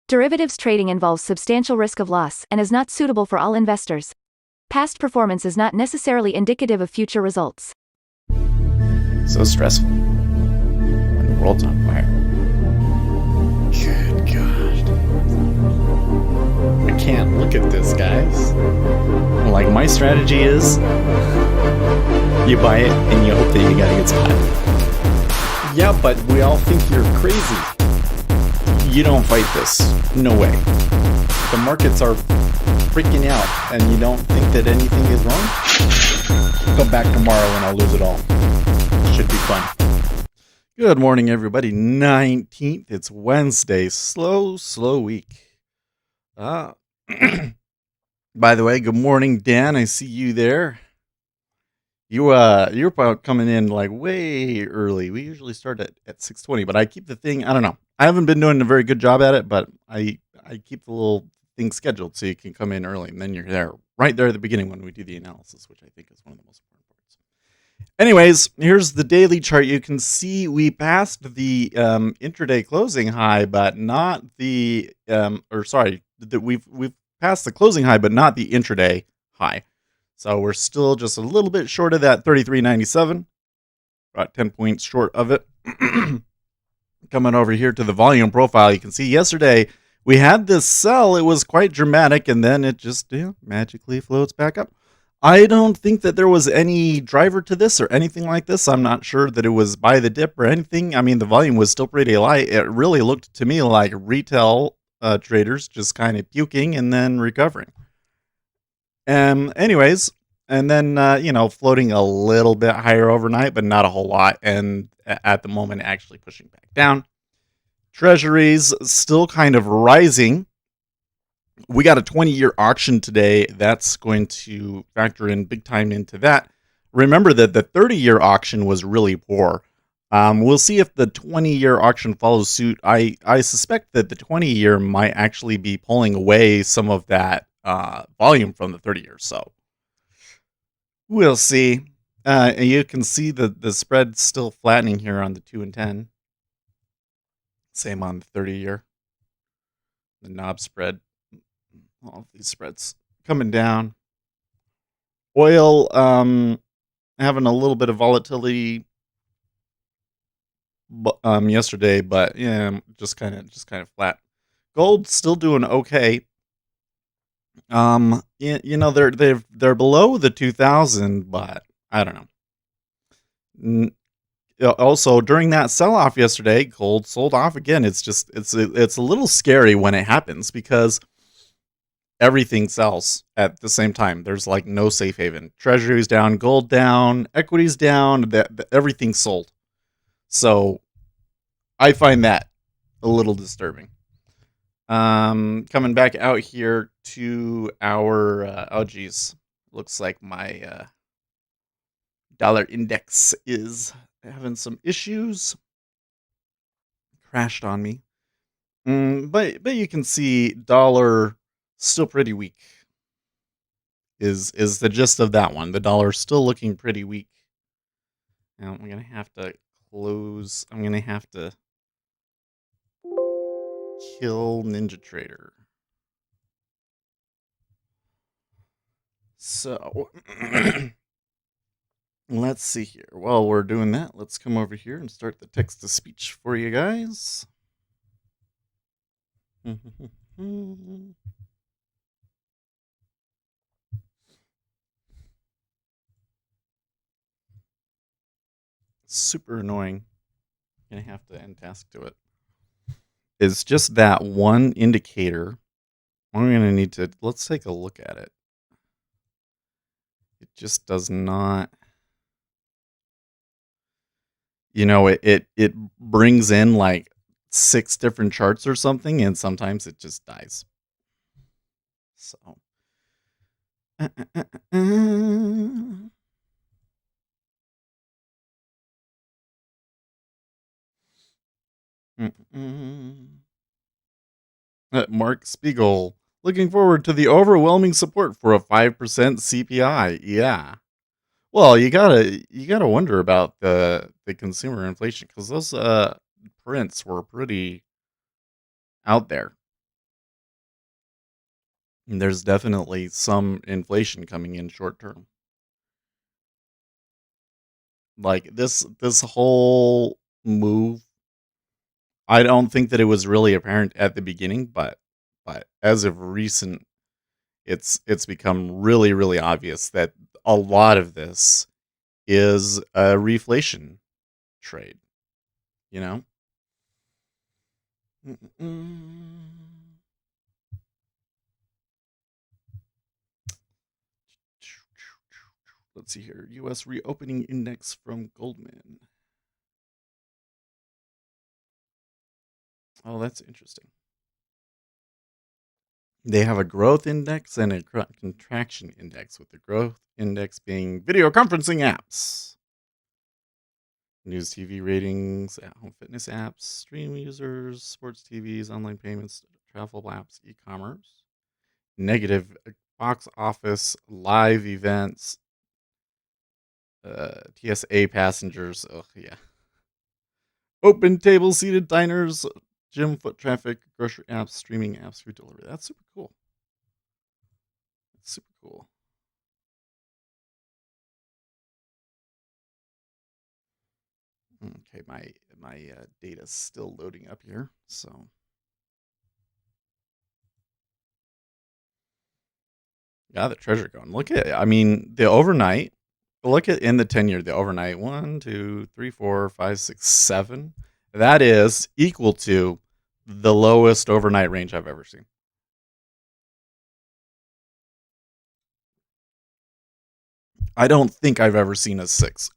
Derivatives trading involves substantial risk of loss and is not suitable for all investors. Past performance is not necessarily indicative of future results. So stressful when the world's on fire. Good God. I can't look at this, guys. Like, my strategy is you buy it and you hope that you got a good spot. Yeah, but we all think you're crazy. You don't fight this. No way. The markets are freaking out and you don't think that anything is wrong? Come back tomorrow and I'll lose it all. Should be fun. Good morning, everybody. 19th. It's Wednesday. Slow week. By the way, good morning, Dan. I see you there. You're probably coming in like way early. We usually start at 6:20, but I keep the thing, I don't know. I haven't been doing a very good job at it, but I keep the little thing scheduled so you can come in early and then you're there right there at the beginning when we do the analysis, which I think is one of the most important parts. Anyways, here's the daily chart. You can see we passed the intraday closing high, but not the we've passed the closing high, but not the intraday high. So we're still just a little bit short of that 33.97, about 10 points short of it. Coming over here to the volume profile, you can see yesterday we had this sell. It was quite dramatic, and then it just magically floats back up. I don't think that there was any driver to this or anything like this. I'm not sure that it was buy the dip or anything. I mean, the volume was still pretty light. It really looked to me like retail traders just kind of puking and then recovering. Anyways, and then, floating a little bit higher overnight, but not a whole lot. And at the moment, actually pushing back down. Treasuries still kind of rising. We got a 20-year auction today. That's going to factor in big time into that. Remember that the 30-year auction was really poor. We'll see if the 20-year auction follows suit. I suspect that the 20-year might actually be pulling away some of that volume from the 30 years. So we'll see. And you can see the spread still flattening here on the 2 and 10. Same on the 30 year. The knob spread. All of these spreads coming down. Oil having a little bit of volatility yesterday, but just kind of flat. Gold still doing okay. They're below the 2000, but I don't know. Also, during that sell-off yesterday, gold sold off again. It's a little scary when it happens because everything sells at the same time. There's like no safe haven. Treasuries down, gold down, equities down. Everything's sold. So I find that a little disturbing. Coming back out here to our looks like my dollar index is having some issues. Crashed on me. But you can see dollar still pretty weak. Is the gist of that one. The dollar's still looking pretty weak. Now I'm gonna have to close. I'm gonna have to kill NinjaTrader. So let's see here. While we're doing that, let's come over here and start the text to speech for you guys. Super annoying. I'm gonna have to end task to it. It's just that one indicator. I'm gonna need to. Let's take a look at it. It just does not. It brings in like 6 different charts or something, and sometimes it just dies. So. Mark Spiegel, looking forward to the overwhelming support for a 5% CPI. Yeah. Well, you gotta wonder about the consumer inflation because those prints were pretty out there. There's definitely some inflation coming in short term. Like this whole move, I don't think that it was really apparent at the beginning, but as of recent, it's become really obvious that a lot of this is a reflation trade, you know? Mm-mm. Let's see here. US reopening index from Goldman. Oh, that's interesting. They have a growth index and a contraction index, with the growth index being video conferencing apps, news TV ratings, at home fitness apps, stream users, sports TVs, online payments, travel apps, e commerce. Negative box office, live events, TSA passengers. Oh, yeah. Open table, seated diners, gym, foot traffic, grocery apps, streaming apps, food delivery. That's super cool. That's super cool. Okay, my data's still loading up here. So got the treasure going. Look at, I mean, the overnight. Look at in the 10-year, the overnight 1, 2, 3, 4, 5, 6, 7. That is equal to the lowest overnight range I've ever seen. I don't think I've ever seen a 6.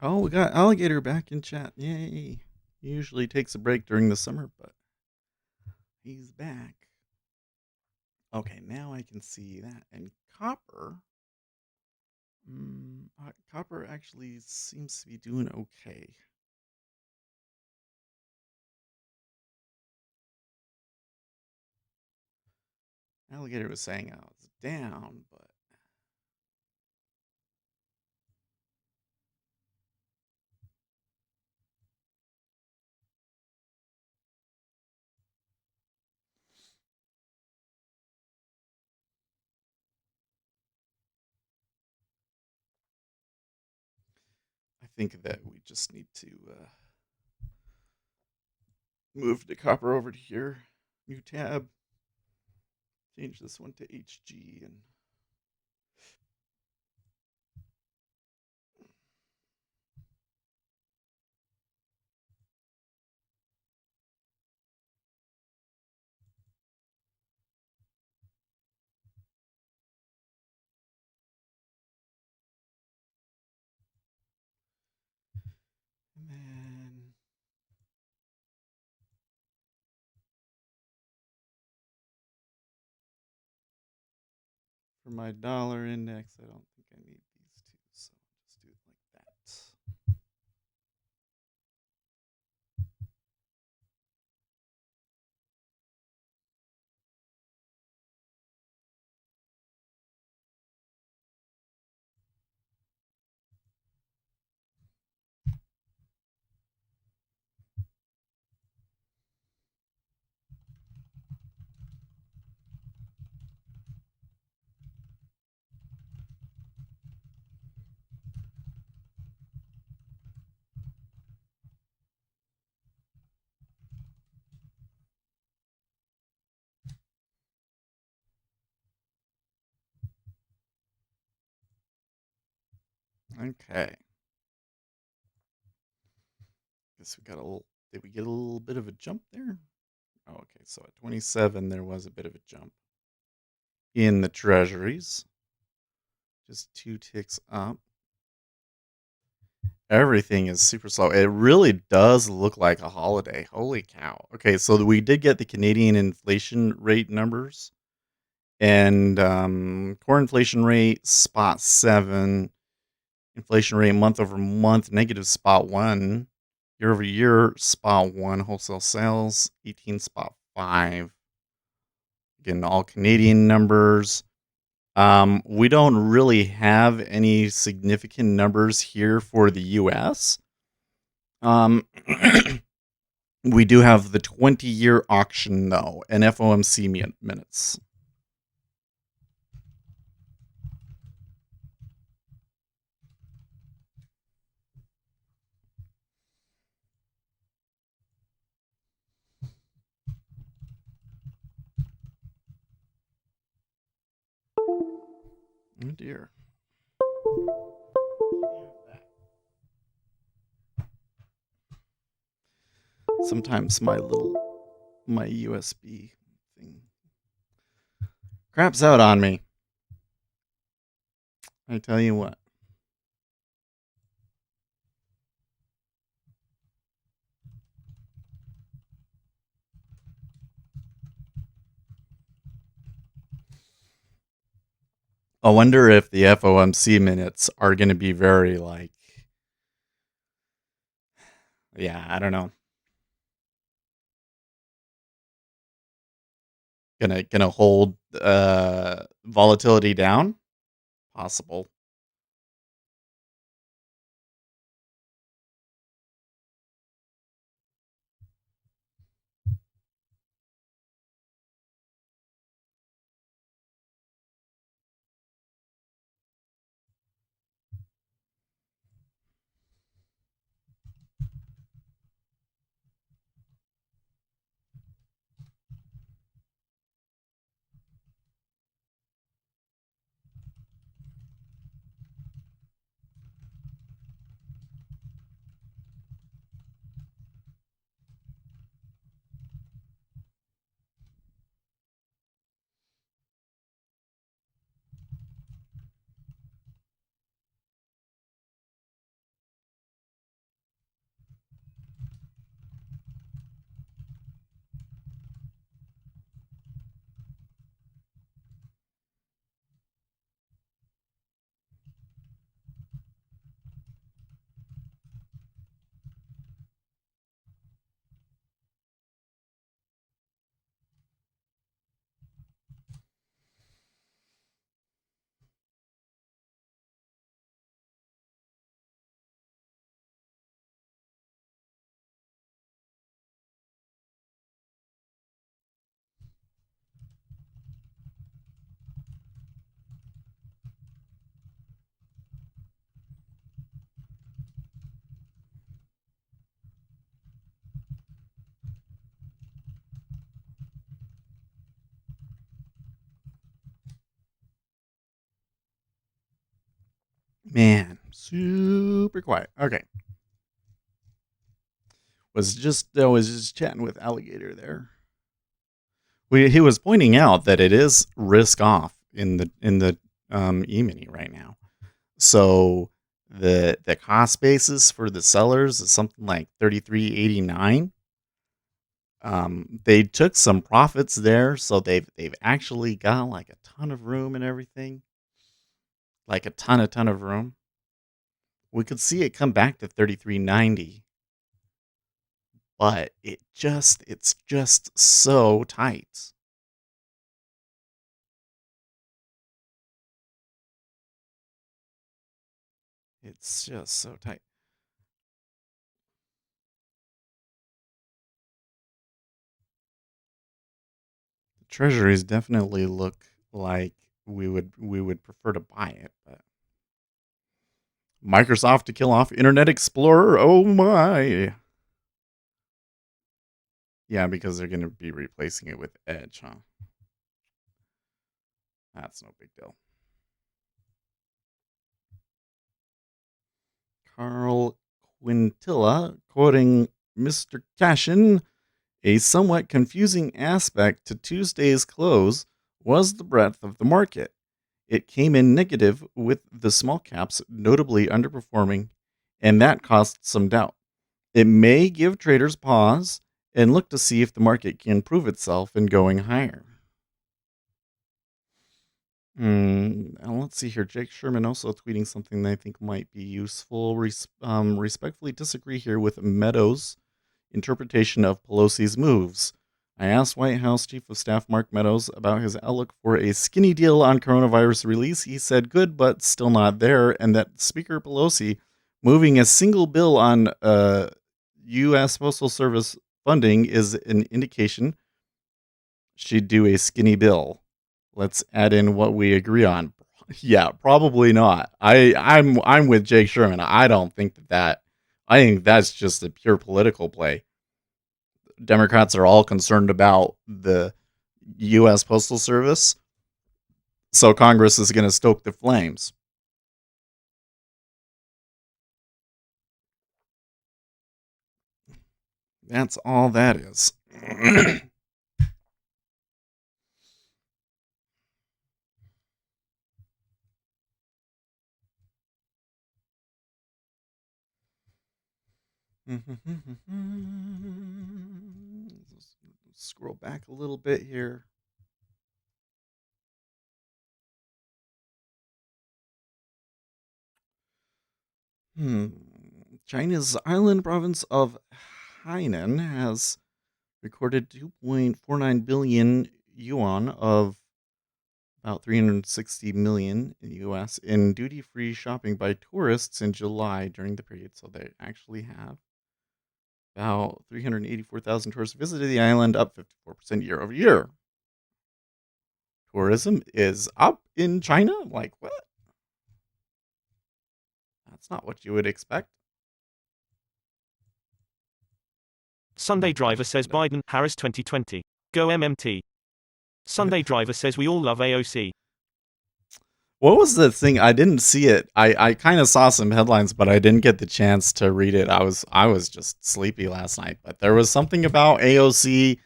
Oh, we got Alligator back in chat. Yay. He usually takes a break during the summer, but he's back. Okay, now I can see that. And copper. Copper actually seems to be doing okay. Alligator was saying I was down, but I think that we just need to move the copper over to here. New tab. Change this one to HG and then for my dollar index, I don't think I need these two, so just do it like that. Okay. Guess we got a little. Did we get a little bit of a jump there? Oh, okay. So at 27, there was a bit of a jump in the treasuries. Just 2 ticks up. Everything is super slow. It really does look like a holiday. Holy cow. Okay, so we did get the Canadian inflation rate numbers, and core inflation rate spot 7, Inflation rate month over month, negative spot 1. Year over year, spot 1. Wholesale sales, 18 spot 5. Again, all Canadian numbers. We don't really have any significant numbers here for the US. We do have the 20-year auction, though, and FOMC minutes. Oh dear. Sometimes my USB thing craps out on me. I tell you what. I wonder if the FOMC minutes are going to be very I don't know. Gonna hold volatility down? Possible. Man, super quiet. Okay. I was just chatting with Alligator there. He was pointing out that it is risk off in the E-mini right now. So the cost basis for the sellers is something like $33.89. They took some profits there, so they've actually got like a ton of room and everything. Like a ton of room. We could see it come back to $33.90. But it's just so tight. It's just so tight. The treasuries definitely look like we would prefer to buy it, but Microsoft to kill off Internet Explorer. Oh my. Yeah, because they're going to be replacing it with Edge, huh? That's no big deal. Carl Quintilla, quoting Mr. Cashin, a somewhat confusing aspect to Tuesday's close was the breadth of the market. It came in negative, with the small caps notably underperforming, and that caused some doubt. It may give traders pause and look to see if the market can prove itself in going higher. And let's see here. Jake Sherman also tweeting something that I think might be useful. Respectfully disagree here with Meadows' interpretation of Pelosi's moves. I asked White House Chief of Staff Mark Meadows about his outlook for a skinny deal on coronavirus release. He said good, but still not there, and that Speaker Pelosi moving a single bill on U.S. Postal Service funding is an indication she'd do a skinny bill. Let's add in what we agree on. Yeah, probably not. I'm with Jake Sherman. I don't think that. I think that's just a pure political play. Democrats are all concerned about the U.S. Postal Service, so Congress is going to stoke the flames. That's all that is. Scroll back a little bit here. China's island province of Hainan has recorded 2.49 billion yuan of about 360 million in the US in duty-free shopping by tourists in July during the period. So they actually have about 384,000 tourists visited the island, up 54% year over year. Tourism is up in China? Like what? That's not what you would expect. Sunday Driver says Biden, Harris 2020. Go MMT. Sunday Driver says we all love AOC. What was the thing? I didn't see it. I kind of saw some headlines, but I didn't get the chance to read it. I was just sleepy last night. But there was something about AOC,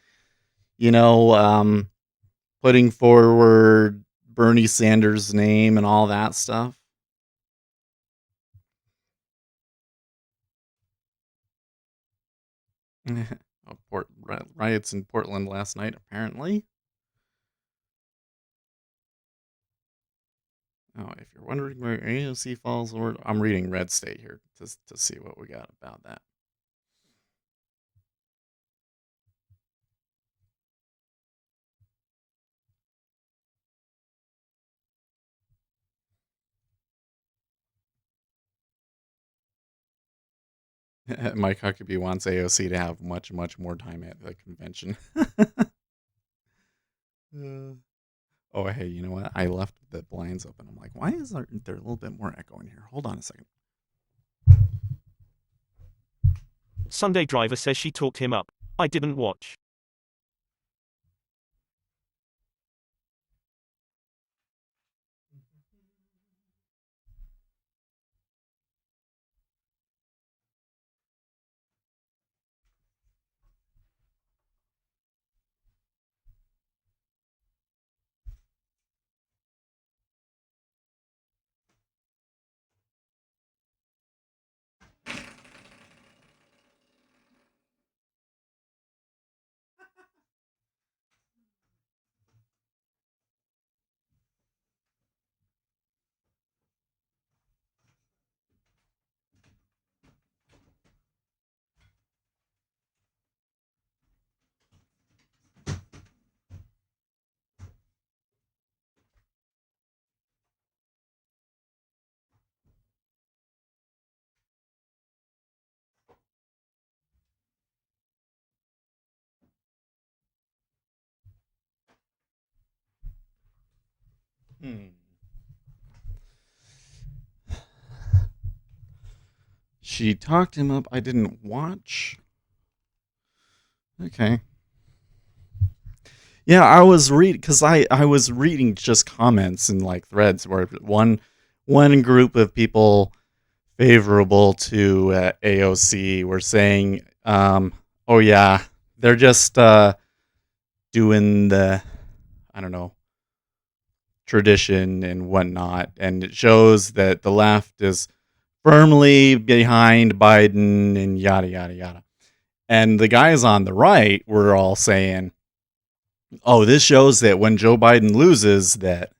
putting forward Bernie Sanders' name and all that stuff. Riots in Portland last night, apparently. Oh, if you're wondering where AOC falls, I'm reading Red State here to see what we got about that. Mike Huckabee wants AOC to have much, much more time at the convention. Oh, hey, you know what? I left the blinds open. I'm like, why is there a little bit more echo in here? Hold on a second. Sunday Driver says she talked him up. I didn't watch. She talked him up. I didn't watch. Okay. Yeah, I was because I was reading just comments and like threads where one group of people favorable to AOC were saying, "Oh yeah, they're just doing the, I don't know, tradition and whatnot, and it shows that the left is firmly behind Biden and yada yada yada." And the guys on the right were all saying, "Oh, this shows that when Joe Biden loses, that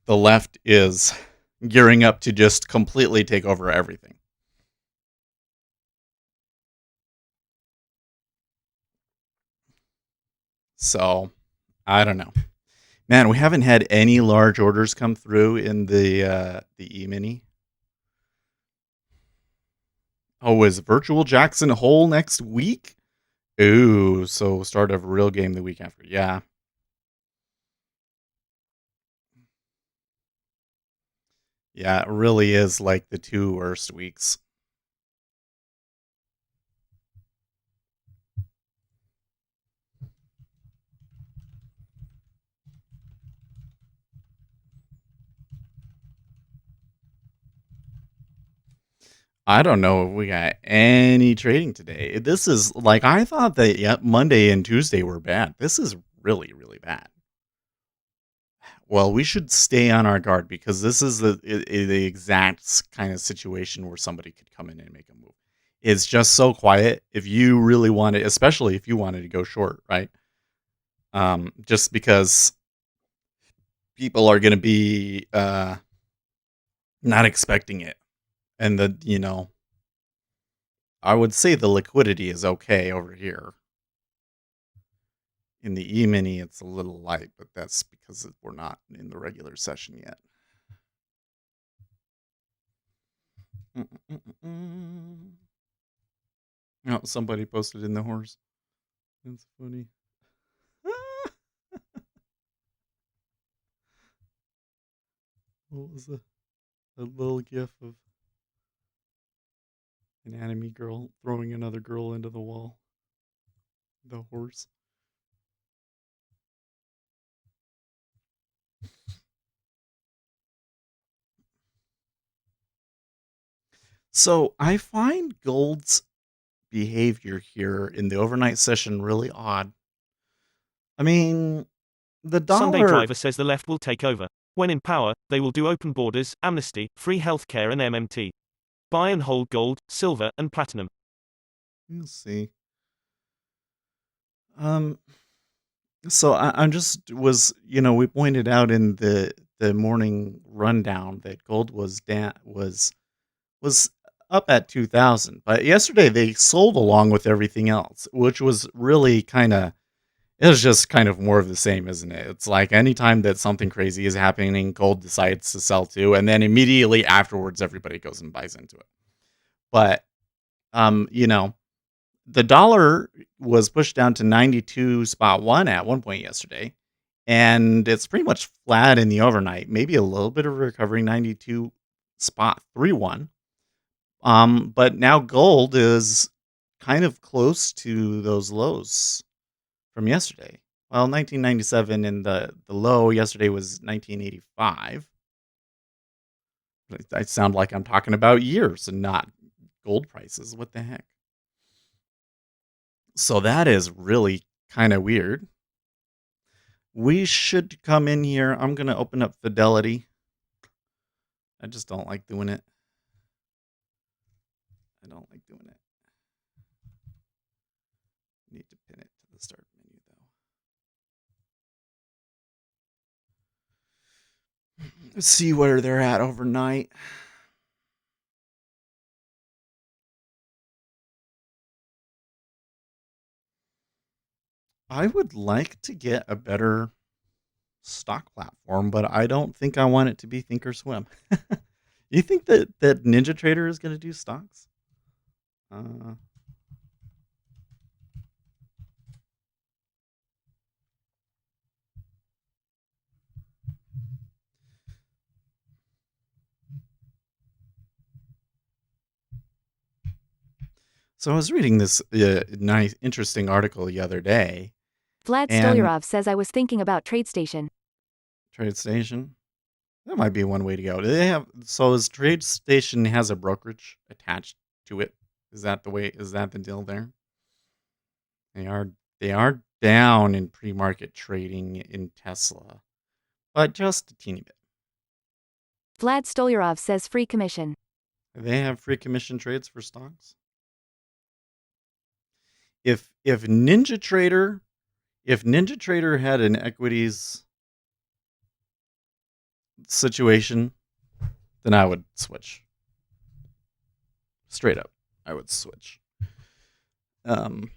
the left is gearing up to just completely take over everything. So, I don't know. Man, we haven't had any large orders come through in the E-mini. Oh, is Virtual Jackson whole next week? Ooh, so start of a real game the week after. Yeah. Yeah, it really is like the 2 worst weeks. I don't know if we got any trading today. This is like, I thought that Monday and Tuesday were bad. This is really, really bad. Well, we should stay on our guard because this is the exact kind of situation where somebody could come in and make a move. It's just so quiet. If you really wanted, especially if you wanted to go short, right? Just because people are going to be not expecting it, and I would say the liquidity is okay over here. In the E-mini, it's a little light, but that's because we're not in the regular session yet. Oh, somebody posted in the horse. That's funny. What was a little gif of an anime girl throwing another girl into the wall? The horse. So I find gold's behavior here in the overnight session really odd. I mean, the Sunday dollar. Driver says the left will take over. When in power, they will do open borders, amnesty, free healthcare and MMT. Buy and hold gold, silver, and platinum. We'll see. So I'm just we pointed out in the morning rundown that gold was up at 2,000, but yesterday they sold along with everything else, which was really it was just kind of more of the same, isn't it? It's like anytime that something crazy is happening, gold decides to sell too, and then immediately afterwards everybody goes and buys into it. But the dollar was pushed down to 92.1 at one point yesterday, and it's pretty much flat in the overnight. Maybe a little bit of a recovery, 92.31. But now gold is kind of close to those lows from yesterday. Well, 1997 and the low yesterday was 1985. I sound like I'm talking about years and not gold prices. What the heck? So that is really kind of weird. We should come in here. I'm going to open up Fidelity. I just don't like doing it. I don't like doing it. Need to pin it to the start menu, though. Let's see where they're at overnight. I would like to get a better stock platform, but I don't think I want it to be Thinkorswim. You think that NinjaTrader is going to do stocks? So I was reading this nice, interesting article the other day. Vlad And- Stolyarov says I was thinking about TradeStation. TradeStation? That might be one way to go. Is TradeStation has a brokerage attached to it? Is that the deal there? They are down in pre-market trading in Tesla, but just a teeny bit. Vlad Stolyarov says free commission. They have free commission trades for stocks. If NinjaTrader had an equities situation, then I would switch. Straight up, I would switch. And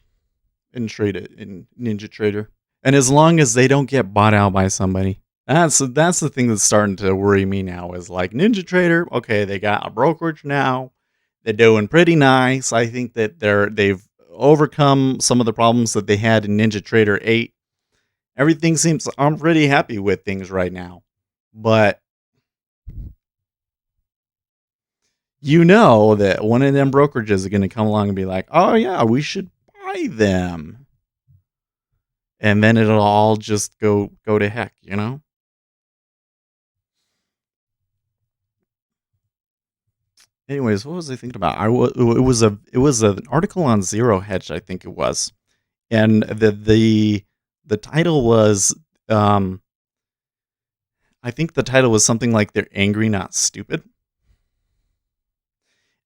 trade it in NinjaTrader. And as long as they don't get bought out by somebody, that's the thing that's starting to worry me now. Is like NinjaTrader. Okay, they got a brokerage now. They're doing pretty nice. I think that they've overcome some of the problems that they had in NinjaTrader 8. Everything seems, I'm pretty happy with things right now. But you know that one of them brokerages are going to come along and be like, oh yeah, we should buy them. And then it'll all just go to heck, you know? Anyways, what was I thinking about? It was an article on Zero Hedge, I think it was. And the title was I think the title was something like "They're Angry, Not Stupid."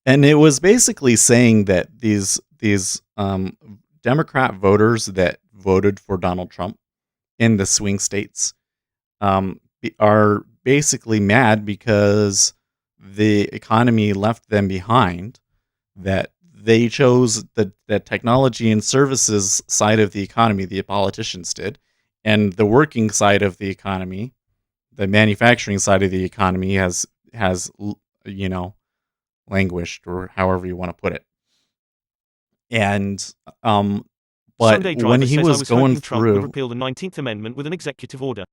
And it was basically saying that these Democrat voters that voted for Donald Trump in the swing states are basically mad because the economy left them behind, that they chose the technology and services side of the economy, the politicians did, and the working side of the economy, the manufacturing side of the economy has languished, or however you want to put it. And but Sunday when Driver he says was I was going hoping Trump would through, repeal the 19th Amendment with an executive order.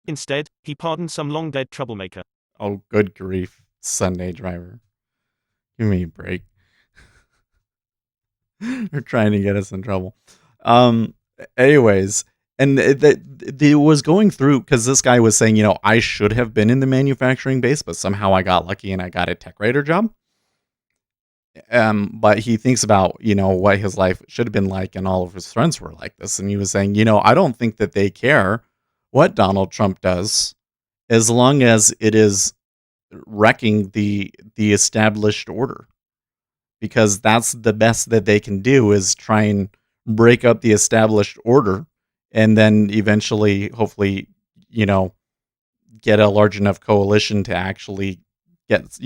Instead, he pardoned some long-dead troublemaker. oh good grief, Sunday Driver, give me a break. They're trying to get us in trouble. Anyways, and it was going through because this guy was saying, I should have been in the manufacturing base, but somehow I got lucky and I got a tech writer job. But he thinks about, what his life should have been like, and all of his friends were like this. And he was saying, I don't think that they care what Donald Trump does, as long as it is wrecking the established order, because that's the best that they can do, is try and break up the established order, and then eventually, hopefully, get a large enough coalition to actually get,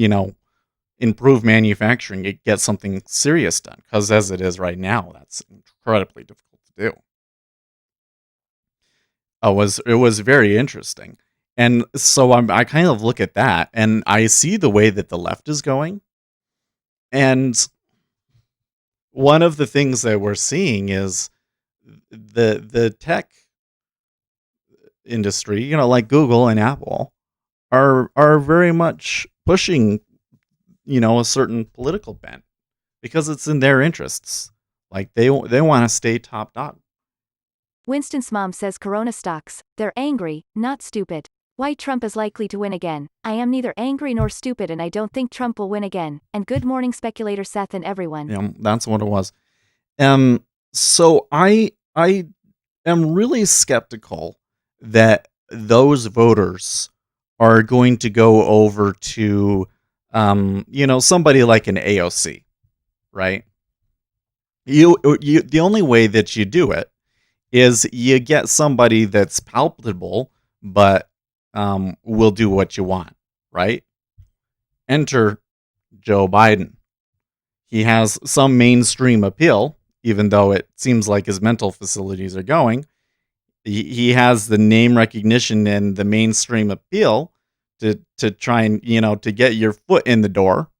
improve manufacturing, get something serious done. Because as it is right now, that's incredibly difficult to do. It was very interesting. And so I kind of look at that and I see the way that the left is going. And one of the things that we're seeing is the tech industry, like Google and Apple, are very much pushing, a certain political bent, because it's in their interests. Like they want to stay top dog. Winston's mom says Corona stocks, they're angry, not stupid. Why Trump is likely to win again. I am neither angry nor stupid, and I don't think Trump will win again. And good morning, speculator Seth and everyone. Yeah, that's what it was. So I am really skeptical that those voters are going to go over to somebody like an AOC, right? You the only way that you do it is you get somebody that's palpable, but will do what you want, right? Enter Joe Biden. He has some mainstream appeal, even though it seems like his mental facilities are going. He has the name recognition and the mainstream appeal to try and, to get your foot in the door.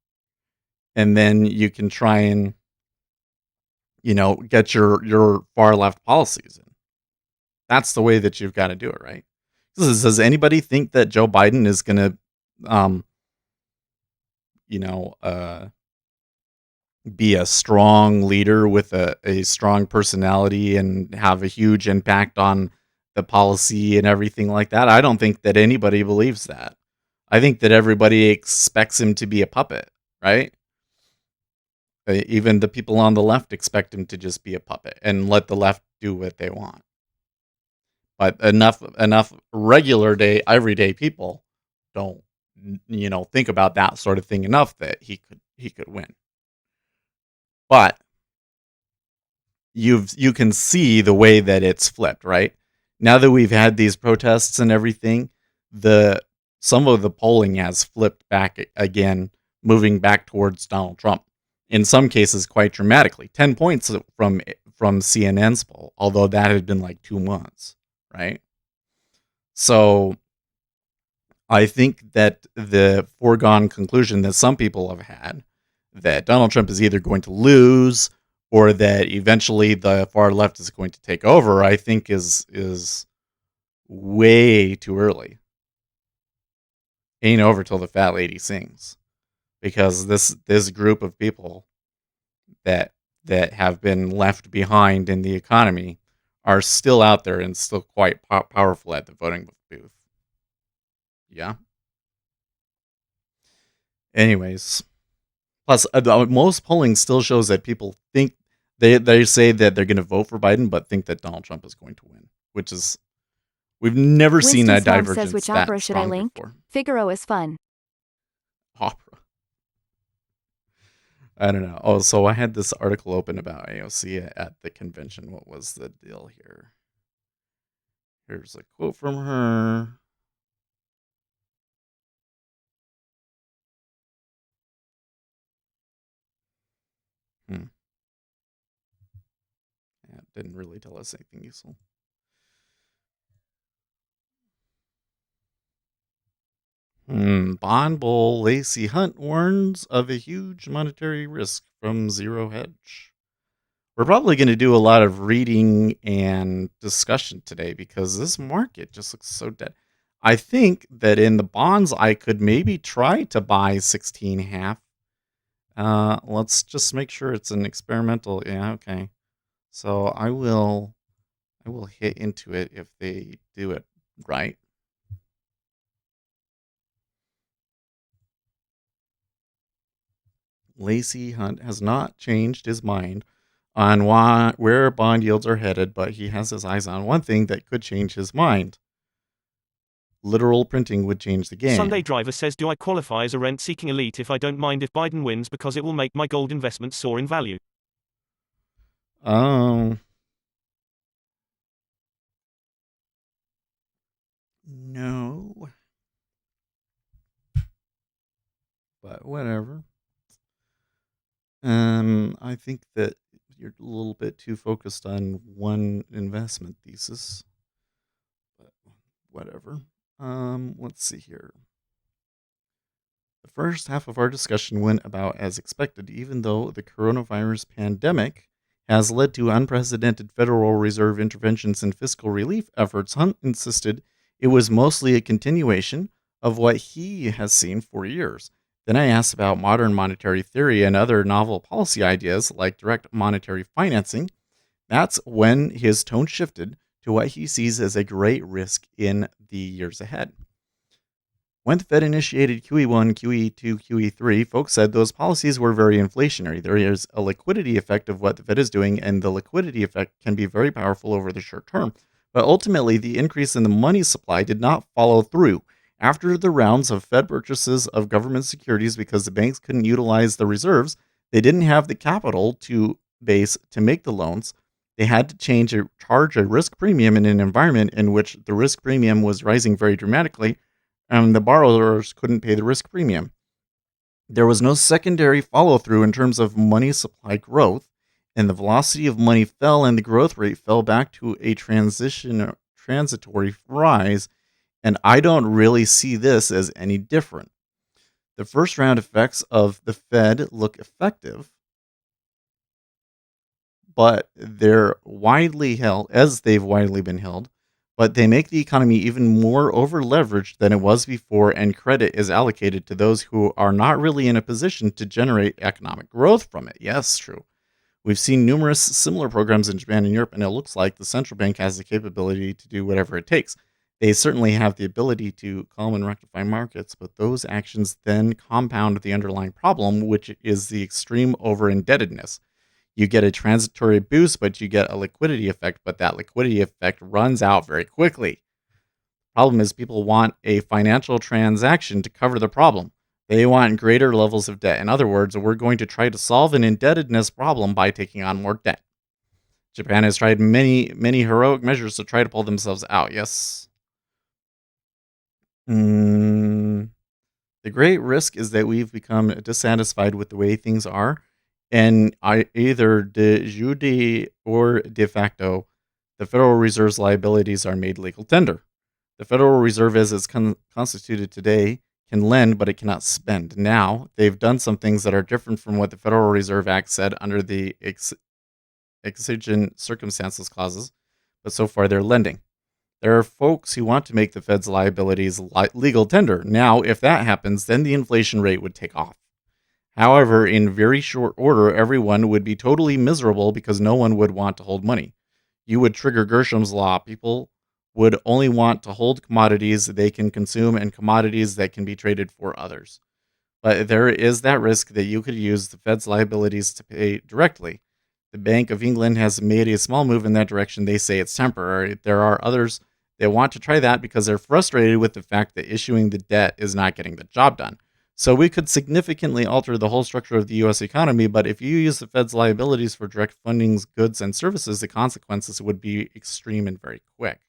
And then you can try and, get your far left policies in. That's the way that you've got to do it, right? Does anybody think that Joe Biden is going to, be a strong leader with a strong personality and have a huge impact on the policy and everything like that? I don't think that anybody believes that. I think that everybody expects him to be a puppet, right? Even the people on the left expect him to just be a puppet and let the left do what they want. But enough regular day, everyday people don't, think about that sort of thing enough that he could win. But you can see the way that it's flipped, right? Now that we've had these protests and everything, the some of the polling has flipped back again, moving back towards Donald Trump. In some cases, quite dramatically. 10 points from CNN's poll, although that had been like 2 months, right? So I think that the foregone conclusion that some people have had that Donald Trump is either going to lose or that eventually the far left is going to take over, I think is way too early. Ain't over till the fat lady sings, because this group of people that have been left behind in the economy are still out there and still quite powerful at the voting booth. Yeah. Anyways, plus most polling still shows that people think they say that they're going to vote for Biden, but think that Donald Trump is going to win, which is we've never seen that Winston's mom divergence says, which that opera should I strong link? before. Figaro is fun. Opera. I don't know. Oh, so I had this article open about AOC at the convention. What was the deal here? Here's a quote from her. Yeah, it didn't really tell us anything useful. Bond bull Lacey Hunt warns of a huge monetary risk from zero hedge. We're probably going to do a lot of reading and discussion today because this market just looks so dead. I think that in the bonds, I could maybe try to buy 16.5. Let's just make sure it's an experimental. Yeah, okay. So I will hit into it if they do it right. Lacey Hunt has not changed his mind on where bond yields are headed, but he has his eyes on one thing that could change his mind. Literal printing would change the game. Sunday Driver says, do I qualify as a rent-seeking elite if I don't mind if Biden wins because it will make my gold investment soar in value? No. But whatever. I think that you're a little bit too focused on one investment thesis. But whatever. Let's see here. The first half of our discussion went about as expected, even though the coronavirus pandemic has led to unprecedented Federal Reserve interventions and fiscal relief efforts. Hunt insisted it was mostly a continuation of what he has seen for years. Then I asked about modern monetary theory and other novel policy ideas like direct monetary financing. That's when his tone shifted to what he sees as a great risk in the years ahead. When the Fed initiated QE1, QE2, QE3, folks said those policies were very inflationary. There is a liquidity effect of what the Fed is doing, and the liquidity effect can be very powerful over the short term. But ultimately, the increase in the money supply did not follow through. After the rounds of Fed purchases of government securities because the banks couldn't utilize the reserves, they didn't have the capital to base to make the loans. They had to charge a risk premium in an environment in which the risk premium was rising very dramatically, and the borrowers couldn't pay the risk premium. There was no secondary follow through in terms of money supply growth, and the velocity of money fell and the growth rate fell back to a transitory rise. And I don't really see this as any different. The first round effects of the Fed look effective, but they're widely held, as they've widely been held, but they make the economy even more over-leveraged than it was before, and credit is allocated to those who are not really in a position to generate economic growth from it. Yes, true. We've seen numerous similar programs in Japan and Europe, and it looks like the central bank has the capability to do whatever it takes. They certainly have the ability to calm and rectify markets, but those actions then compound the underlying problem, which is the extreme over-indebtedness. You get a transitory boost, but you get a liquidity effect, but that liquidity effect runs out very quickly. Problem is, people want a financial transaction to cover the problem. They want greater levels of debt. In other words, we're going to try to solve an indebtedness problem by taking on more debt. Japan has tried many, many heroic measures to try to pull themselves out. Yes. Mm, the great risk is that we've become dissatisfied with the way things are, and either de jure or de facto, the Federal Reserve's liabilities are made legal tender. The Federal Reserve, as it's constituted today, can lend, but it cannot spend. Now, they've done some things that are different from what the Federal Reserve Act said under the exigent circumstances clauses, but so far they're lending. There are folks who want to make the Fed's liabilities legal tender. Now, if that happens, then the inflation rate would take off. However, in very short order, everyone would be totally miserable because no one would want to hold money. You would trigger Gresham's law. People would only want to hold commodities they can consume and commodities that can be traded for others. But there is that risk that you could use the Fed's liabilities to pay directly. The Bank of England has made a small move in that direction. They say it's temporary. There are others that want to try that because they're frustrated with the fact that issuing the debt is not getting the job done. So we could significantly alter the whole structure of the US economy, but if you use the Fed's liabilities for direct funding goods and services, the consequences would be extreme and very quick.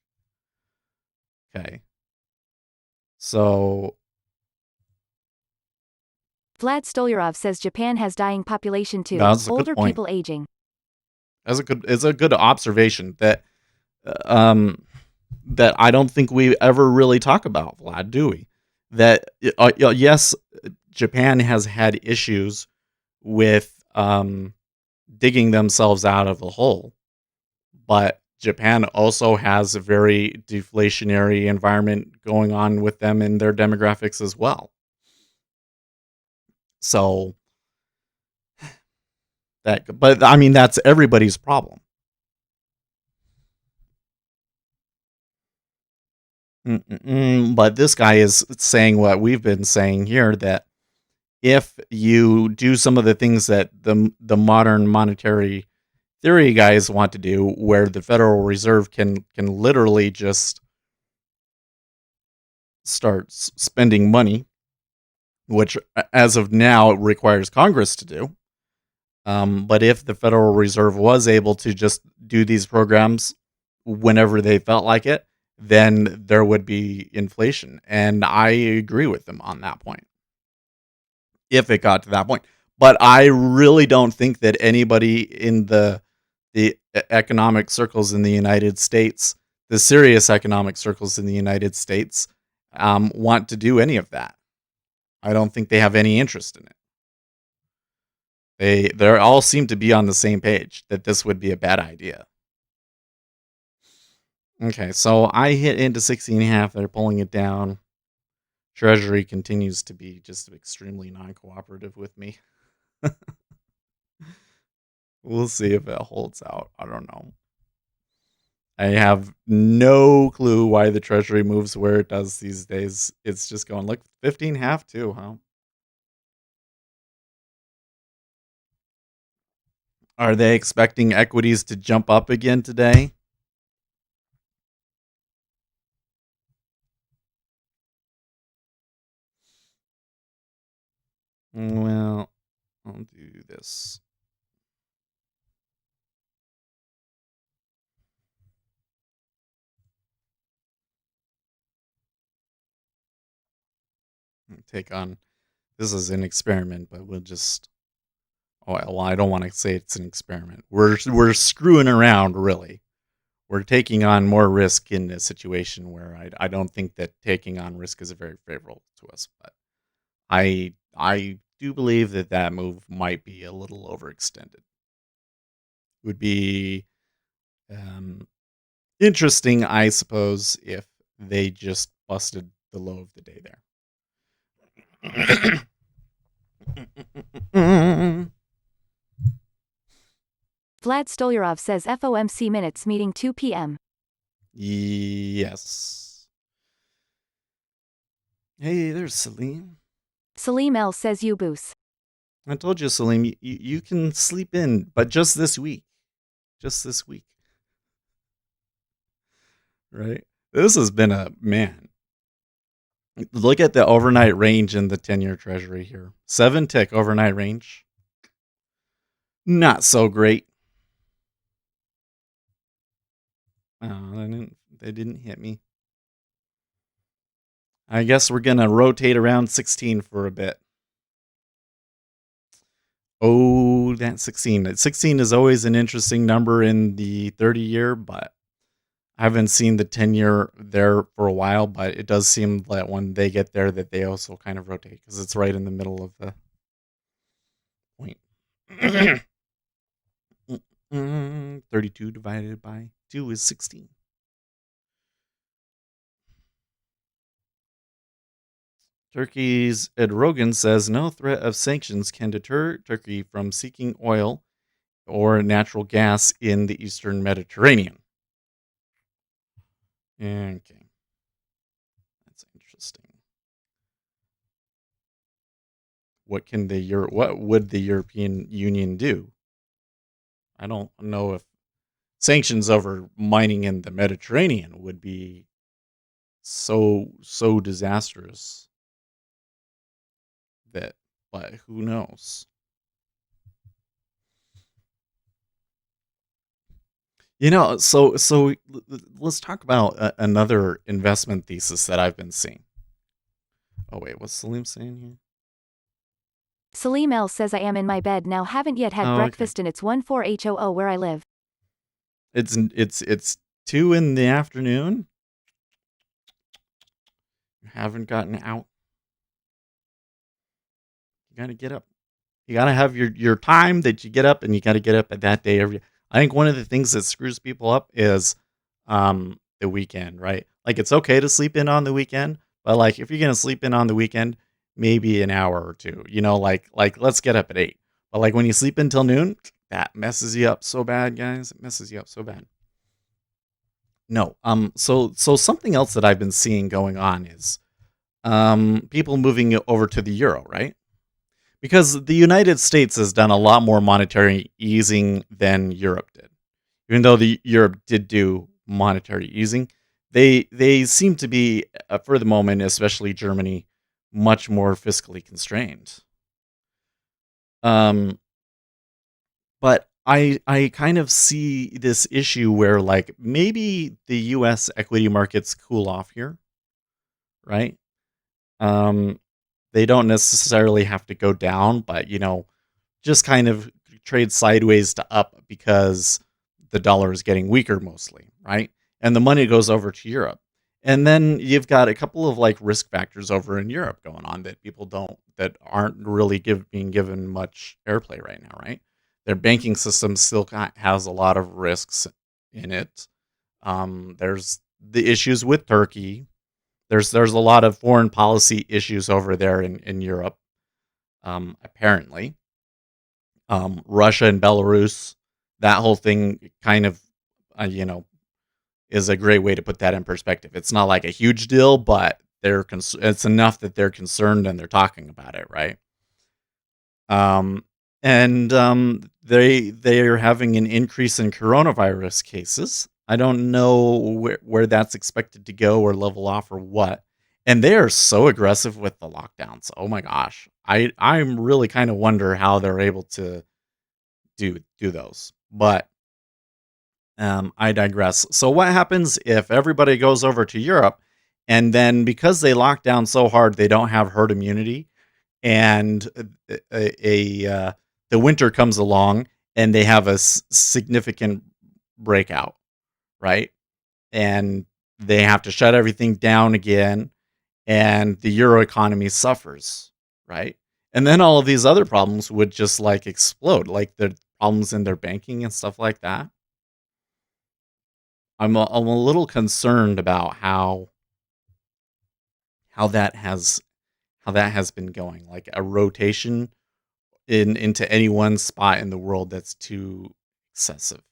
Okay. So Vlad Stolyarov says Japan has dying population too. that's a good Older point. people aging. It's a good observation that um that I don't think we ever really talk about, Vlad, do we? That yes, Japan has had issues with digging themselves out of the hole, but Japan also has a very deflationary environment going on with them in their demographics as well. So but I mean, that's everybody's problem. But this guy is saying what we've been saying here, that if you do some of the things that the modern monetary theory guys want to do, where the Federal Reserve can literally just start spending money, which as of now requires Congress to do. But if the Federal Reserve was able to just do these programs whenever they felt like it, then there would be inflation. And I agree with them on that point, if it got to that point. But I really don't think that anybody in the economic circles in the United States, the serious economic circles in the United States, want to do any of that. I don't think they have any interest in it. They all seem to be on the same page that this would be a bad idea. Okay, so I hit into 16.5. They're pulling it down. Treasury continues to be just extremely non-cooperative with me. We'll see if it holds out. I don't know. I have no clue why the Treasury moves where it does these days. It's just going, look, 15.5 too, huh? Are they expecting equities to jump up again today? Well, I'll do this. Take on, this is an experiment, but we'll just, oh, well, I don't want to say it's an experiment. We're screwing around, really. We're taking on more risk in a situation where I don't think that taking on risk is very favorable to us. But I do believe that move might be a little overextended. Would be interesting, I suppose, if they just busted the low of the day there. Vlad Stolyarov says FOMC minutes meeting 2 p.m. Yes. Hey, there's Salim. Salim L says Ubus. I told you, Salim, you can sleep in, but just this week. Just this week. Right? This has been a, man. Look at the overnight range in the 10-year Treasury here. 7-tick overnight range. Not so great. Oh, they didn't hit me. I guess we're gonna rotate around 16 for a bit. Oh, that 16. 16 is always an interesting number in the 30-year, but I haven't seen the 10-year there for a while, but it does seem that when they get there that they also kind of rotate because it's right in the middle of the point. 32 divided by 2 is 16. Turkey's Ed Rogan says no threat of sanctions can deter Turkey from seeking oil or natural gas in the Eastern Mediterranean. Okay. That's interesting. What would the European Union do? I don't know if sanctions over mining in the Mediterranean would be so disastrous that, but who knows? So let's talk about another investment thesis that I've been seeing. Oh wait, what's Salim saying here? Salim L says I am in my bed now, haven't yet had Oh, breakfast and it's 1400 where I live. It's 2 in the afternoon. You haven't gotten out. You gotta get up. You gotta have your time that you get up, and you gotta get up at that day every. I think one of the things that screws people up is the weekend, right? Like it's okay to sleep in on the weekend, but like if you're gonna sleep in on the weekend, maybe an hour or two. Like let's get up at 8. But like when you sleep until noon, that messes you up so bad, guys. It messes you up so bad. No. So something else that I've been seeing going on is people moving over to the euro, right? Because the United States has done a lot more monetary easing than Europe did. Even though the Europe did do monetary easing, they seem to be for the moment, especially Germany, much more fiscally constrained. Um, but I kind of see this issue where like maybe the U.S. equity markets cool off here, right? Um, they don't necessarily have to go down, but just kind of trade sideways to up because the dollar is getting weaker mostly, right? And the money goes over to Europe. And then you've got a couple of like risk factors over in Europe going on that people don't that aren't really being given much airplay right now, right? Their banking system still has a lot of risks in it. There's the issues with Turkey. There's a lot of foreign policy issues over there in Europe, apparently. Russia and Belarus, that whole thing kind of, uh, you know, is a great way to put that in perspective. It's not like a huge deal, but it's enough that they're concerned and they're talking about it, right? Um, and they're having an increase in coronavirus cases. I don't know where that's expected to go or level off or what. And they are so aggressive with the lockdowns. Oh my gosh. I'm really kind of wonder how they're able to do those. But I digress. So what happens if everybody goes over to Europe and then because they lock down so hard they don't have herd immunity and the winter comes along and they have a significant breakout, right? And they have to shut everything down again and the euro economy suffers, right? And then all of these other problems would just like explode, like the problems in their banking and stuff like that. I'm a little concerned about how that has how that has been going, like a rotation into any one spot in the world that's too excessive.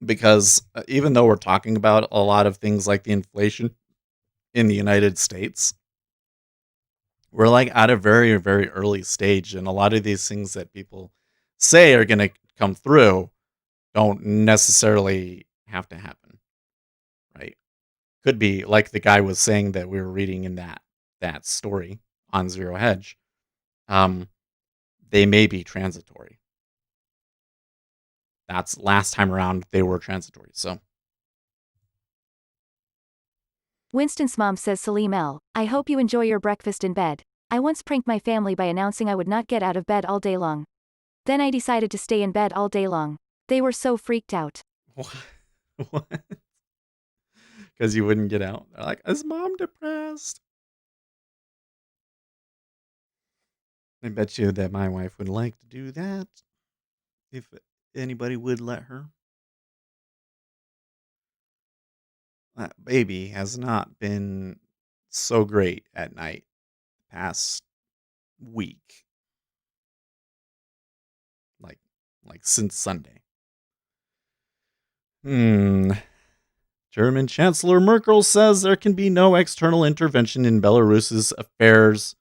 Because even though we're talking about a lot of things like the inflation in the United States, we're like at a very, very early stage. And a lot of these things that people say are going to come through don't necessarily have to happen, right? Could be like the guy was saying that we were reading in that story on Zero Hedge. Um, they may be transitory. That's last time around they were transitory. So Winston's mom says Salim L. I hope you enjoy your breakfast in bed. I once pranked my family by announcing I would not get out of bed all day long. Then I decided to stay in bed all day long. They were so freaked out. What? Because you wouldn't get out. They're like, is mom depressed? I bet you that my wife would like to do that if anybody would let her. That baby has not been so great at night the past week. Like since Sunday. German Chancellor Merkel says there can be no external intervention in Belarus's affairs.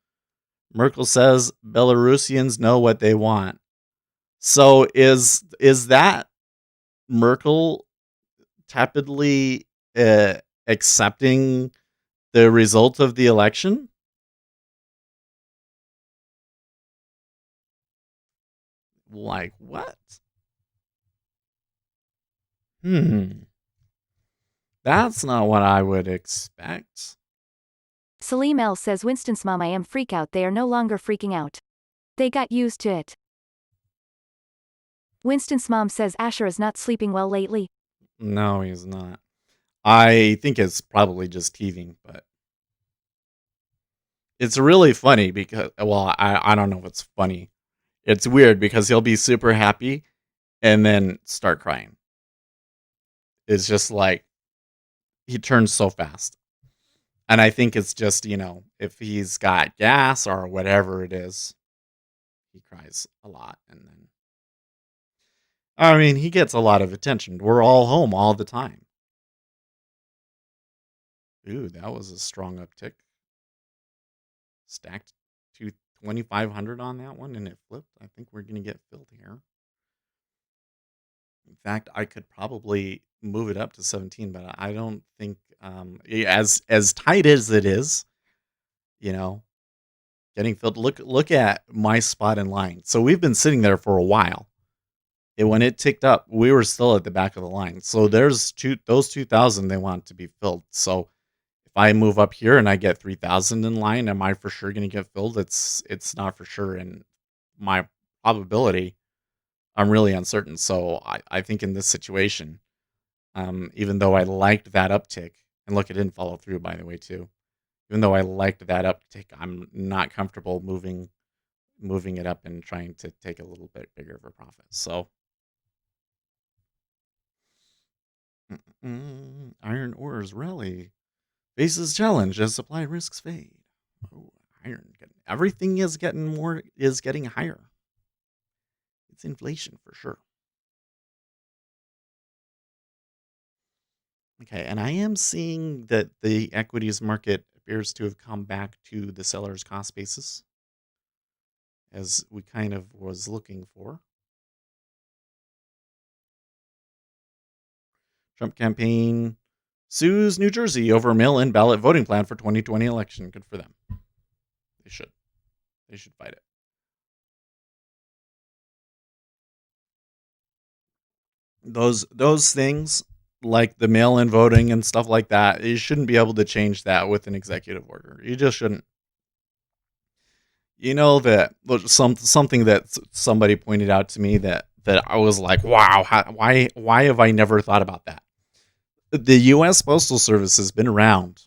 Merkel says Belarusians know what they want. So is that Merkel tepidly accepting the result of the election? Like what? That's not what I would expect. Salim L says Winston's mom I am freak out. They are no longer freaking out. They got used to it. Winston's mom says Asher is not sleeping well lately. No, he's not. I think it's probably just teething, but it's really funny because, well, I don't know if it's funny. It's weird because he'll be super happy and then start crying. It's just like he turns so fast. And I think it's just, if he's got gas or whatever it is, he cries a lot. And then, I mean, he gets a lot of attention. We're all home all the time. Ooh, that was a strong uptick. Stacked to 2,500 on that one and it flipped. I think we're going to get filled here. In fact, I could probably move it up to 17, but I don't think as tight as it is, getting filled. Look at my spot in line. So we've been sitting there for a while. And when it ticked up, we were still at the back of the line. So there's those 2,000 they want to be filled. So if I move up here and I get 3,000 in line, am I for sure going to get filled? It's not for sure, and my probability, I'm really uncertain. So I think in this situation, even though I liked that uptick, and look, it didn't follow through, by the way, too. Even though I liked that uptick, I'm not comfortable moving it up and trying to take a little bit bigger of a profit. So, iron ores rally faces challenge as supply risks fade. Oh, iron, everything is getting higher. It's inflation for sure. Okay, and I am seeing that the equities market appears to have come back to the seller's cost basis, as we kind of was looking for. Trump campaign sues New Jersey over mail-in ballot voting plan for 2020 election. Good for them. They should. They should fight it. Those things, like the mail-in voting and stuff like that, you shouldn't be able to change that with an executive order. You just shouldn't. That something that somebody pointed out to me that I was like, wow, why have I never thought about that? The U.S. Postal Service has been around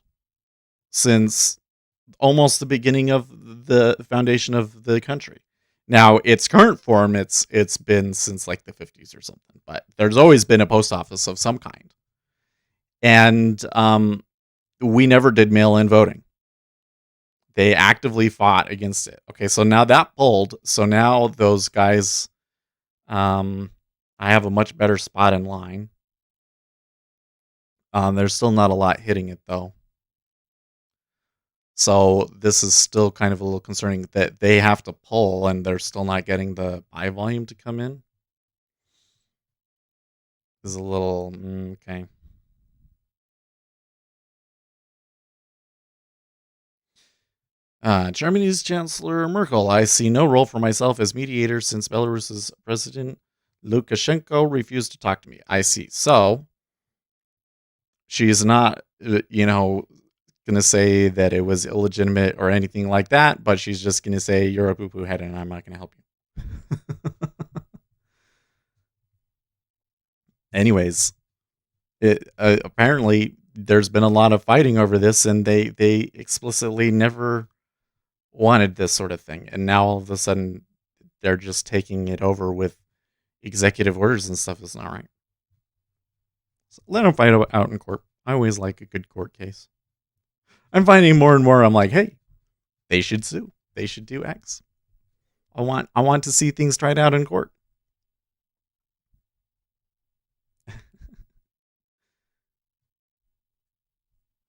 since almost the beginning of the foundation of the country. Now, its current form, it's been since like the 50s or something, but there's always been a post office of some kind. And we never did mail-in voting. They actively fought against it. Okay, so now that pulled. So now those guys, I have a much better spot in line. There's still not a lot hitting it, though. So this is still kind of a little concerning that they have to pull and they're still not getting the buy volume to come in. This is a little, okay. Germany's Chancellor Merkel, I see no role for myself as mediator since Belarus's President Lukashenko refused to talk to me. I see. So she's not, going to say that it was illegitimate or anything like that, but she's just going to say you're a poo-poo head and I'm not going to help you. Anyways, apparently there's been a lot of fighting over this, and they explicitly never wanted this sort of thing, and now all of a sudden they're just taking it over with executive orders and stuff. Is not right. So let them fight out in court. I always like a good court case. I'm finding more and more. I'm like, hey, they should sue. They should do X. I want to see things tried out in court.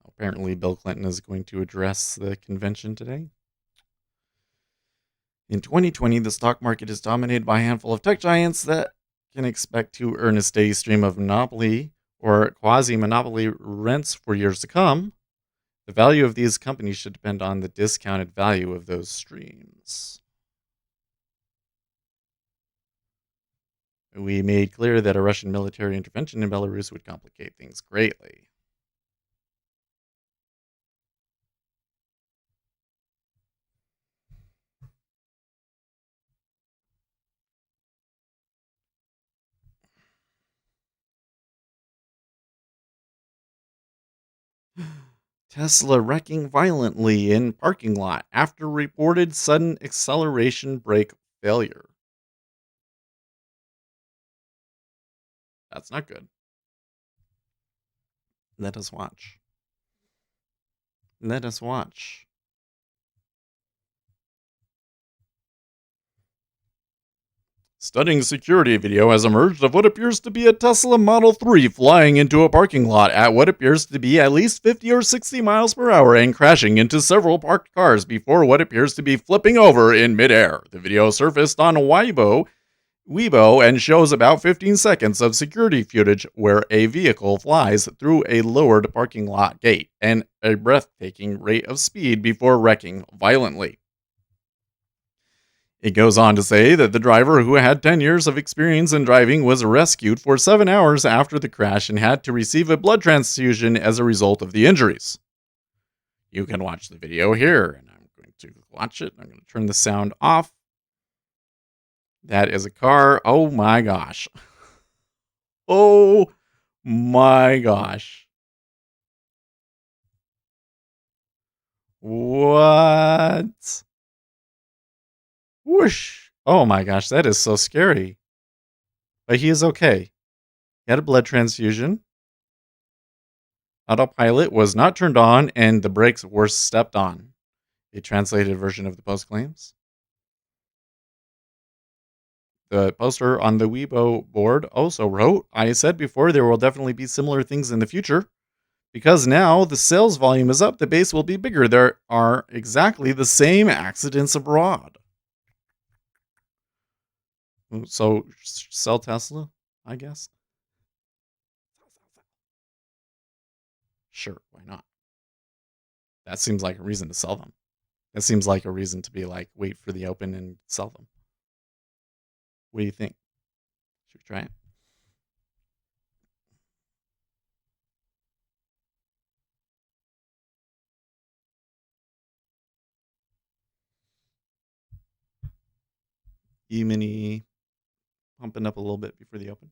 Apparently, Bill Clinton is going to address the convention today. In 2020, the stock market is dominated by a handful of tech giants that can expect to earn a steady stream of monopoly or quasi-monopoly rents for years to come. The value of these companies should depend on the discounted value of those streams. We made clear that a Russian military intervention in Belarus would complicate things greatly. Tesla wrecking violently in parking lot after reported sudden acceleration brake failure. That's not good. Let us watch. Let us watch. Stunning security video has emerged of what appears to be a Tesla Model 3 flying into a parking lot at what appears to be at least 50 or 60 miles per hour and crashing into several parked cars before what appears to be flipping over in midair. The video surfaced on Weibo and shows about 15 seconds of security footage where a vehicle flies through a lowered parking lot gate and a breathtaking rate of speed before wrecking violently. It goes on to say that the driver, who had 10 years of experience in driving, was rescued for 7 hours after the crash and had to receive a blood transfusion as a result of the injuries. You can watch the video here, and I'm going to watch it. I'm going to turn the sound off. That is a car. Oh my gosh. Oh my gosh. What? Whoosh. Oh my gosh, that is so scary. But he is okay. He had a blood transfusion. Autopilot was not turned on, and the brakes were stepped on. A translated version of the post claims. The poster on the Weibo board also wrote, I said before there will definitely be similar things in the future. Because now the sales volume is up, the base will be bigger. There are exactly the same accidents abroad. So sell Tesla, I guess. Sure, why not? That seems like a reason to sell them. That seems like a reason to be like, wait for the open and sell them. What do you think? Should we try it? E-mini pumping up a little bit before the open.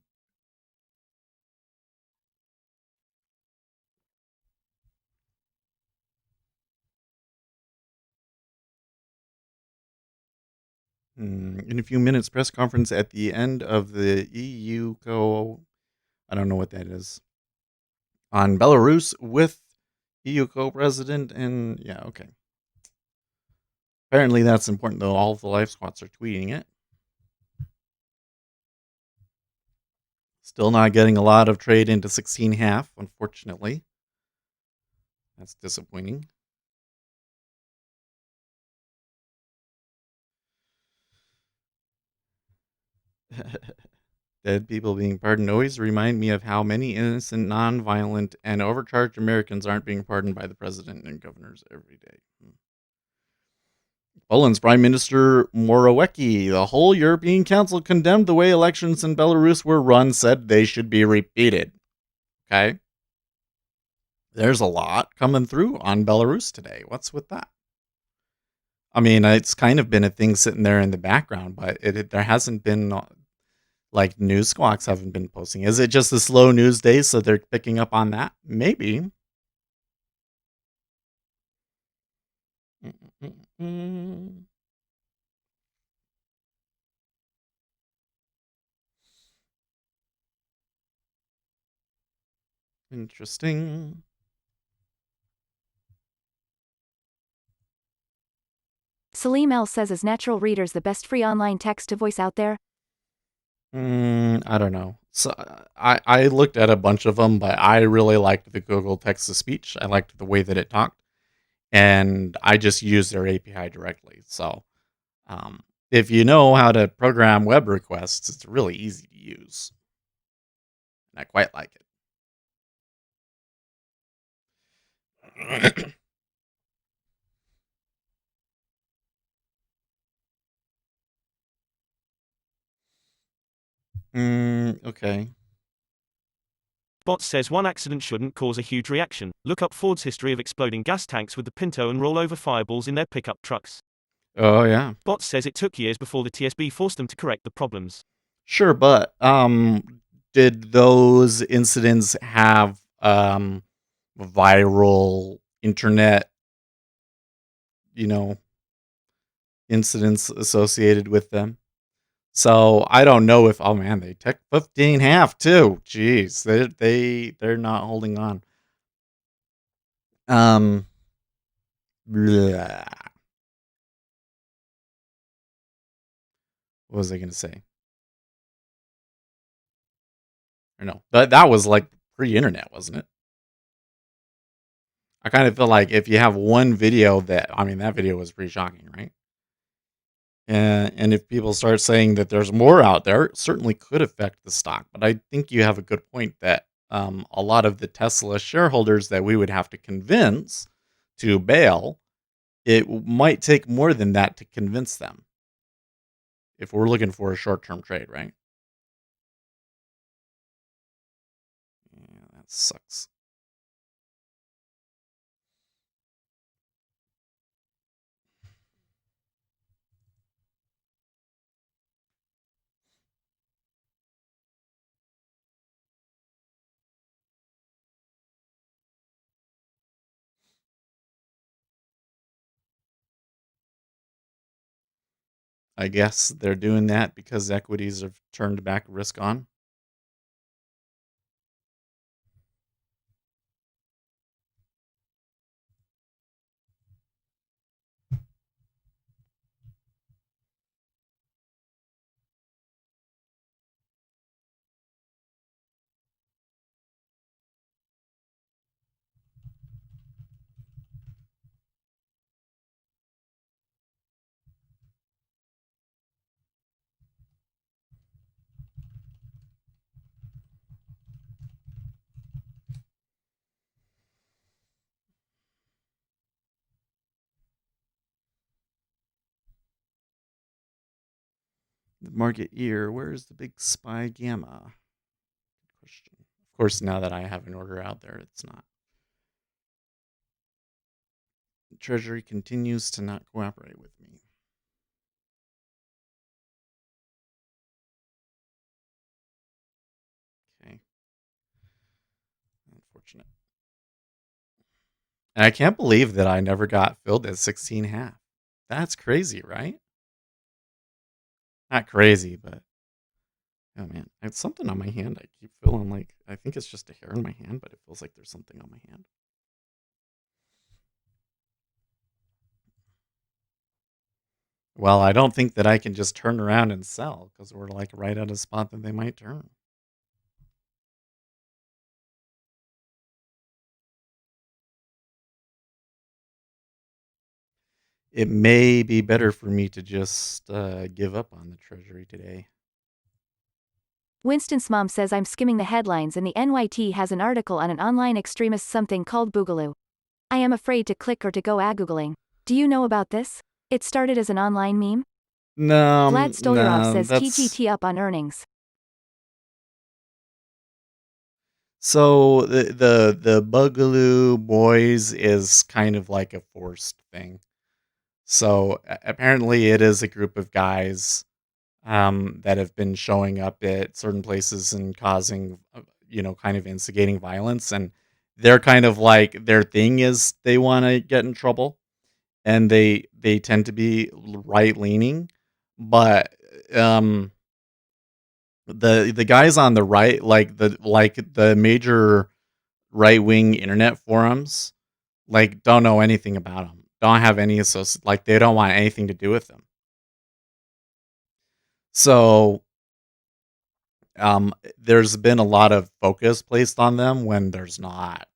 In a few minutes, press conference at the end of the EU I don't know what that is, on Belarus with EU co-president and yeah, okay. Apparently that's important though. All of the live squats are tweeting it. Still not getting a lot of trade into 16.5, unfortunately. That's disappointing. Dead people being pardoned always remind me of how many innocent, non-violent, and overcharged Americans aren't being pardoned by the president and governors every day. Poland's Prime Minister Morawiecki, the whole European Council condemned the way elections in Belarus were run, said they should be repeated. Okay? There's a lot coming through on Belarus today. What's with that? I mean, it's kind of been a thing sitting there in the background, but there hasn't been like news squawks haven't been posting. Is it just a slow news day, so they're picking up on that? Maybe. Mm-mm-mm. Interesting. Salim L says, is natural readers the best free online text to voice out there? I don't know. So I looked at a bunch of them, but I really liked the Google text to speech. I liked the way that it talked, and I just used their API directly. So if you know how to program web requests, it's really easy to use. And I quite like it. Okay. Bot says one accident shouldn't cause a huge reaction. Look up Ford's history of exploding gas tanks with the Pinto and roll over fireballs in their pickup trucks. Oh yeah. Bot says it took years before the TSB forced them to correct the problems. Sure, but did those incidents have viral internet, incidents associated with them? So I don't know if, oh man, they took 15 half too. Jeez, they're not holding on. Blah. What was I gonna say? Or no, that was like pre-internet, wasn't it? I kind of feel like if you have one video that video was pretty shocking, right? And if people start saying that there's more out there, it certainly could affect the stock. But I think you have a good point that a lot of the Tesla shareholders that we would have to convince to bail, it might take more than that to convince them if we're looking for a short-term trade, right? Yeah, that sucks. I guess they're doing that because equities have turned back risk on. The market year, where is the big SPY gamma? Good question. Of course, now that I have an order out there, it's not. The Treasury continues to not cooperate with me. Okay. Unfortunate. And I can't believe that I never got filled at 16 half. That's crazy, right? Not crazy, but oh man, it's something on my hand. I keep feeling like I think it's just a hair in my hand, but it feels like there's something on my hand. Well, I don't think that I can just turn around and sell because we're like right at a spot that they might turn. It may be better for me to just give up on the Treasury today. Winston's mom says, I'm skimming the headlines and the NYT has an article on an online extremist something called Boogaloo. I am afraid to click or to go Googling. Do you know about this? It started as an online meme? No, Vlad Stolarov says that's TGT up on earnings. So the Bugaloo Boys is kind of like a forced thing. So apparently, it is a group of guys that have been showing up at certain places and causing, kind of instigating violence. And they're kind of like their thing is they want to get in trouble, and they tend to be right leaning, but um, the guys on the right, like the major right wing internet forums, like don't know anything about them, don't have any like they don't want anything to do with them. So there's been a lot of focus placed on them when there's not.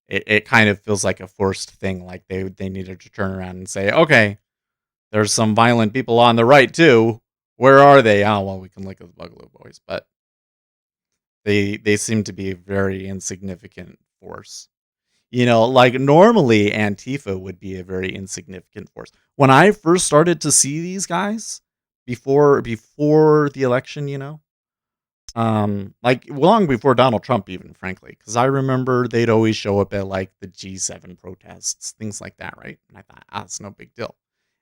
It kind of feels like a forced thing, like they needed to turn around and say, okay, there's some violent people on the right too. Where are they? Oh well, we can look at the Bugaloo Boys, but they seem to be a very insignificant force. Like normally Antifa would be a very insignificant force. When I first started to see these guys before the election, like long before Donald Trump even, frankly, because I remember they'd always show up at like the G7 protests, things like that, right? And I thought, it's no big deal.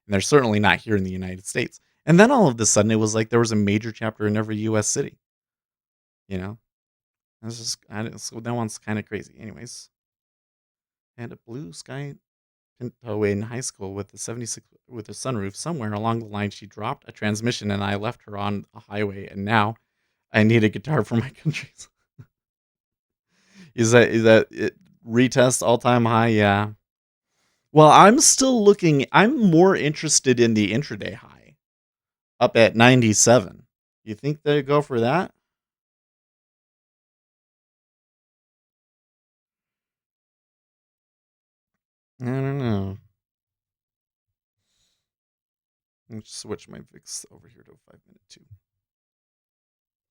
And they're certainly not here in the United States. And then all of a sudden, it was like there was a major chapter in every U.S. city. You know, that's just so that one's kind of crazy. Anyways, I had a blue sky Pinto in high school with the 76 with a sunroof. Somewhere along the line, she dropped a transmission, and I left her on a highway. And now I need a guitar for my country. Is that it? Retest all time high? Yeah. Well, I'm still looking. I'm more interested in the intraday high, up at 97. You think they go for that? I don't know. Let's switch my VIX over here to a 5-minute too.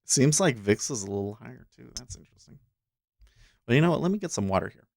Seems like VIX is a little higher too. That's interesting. Well, you know what? Let me get some water here.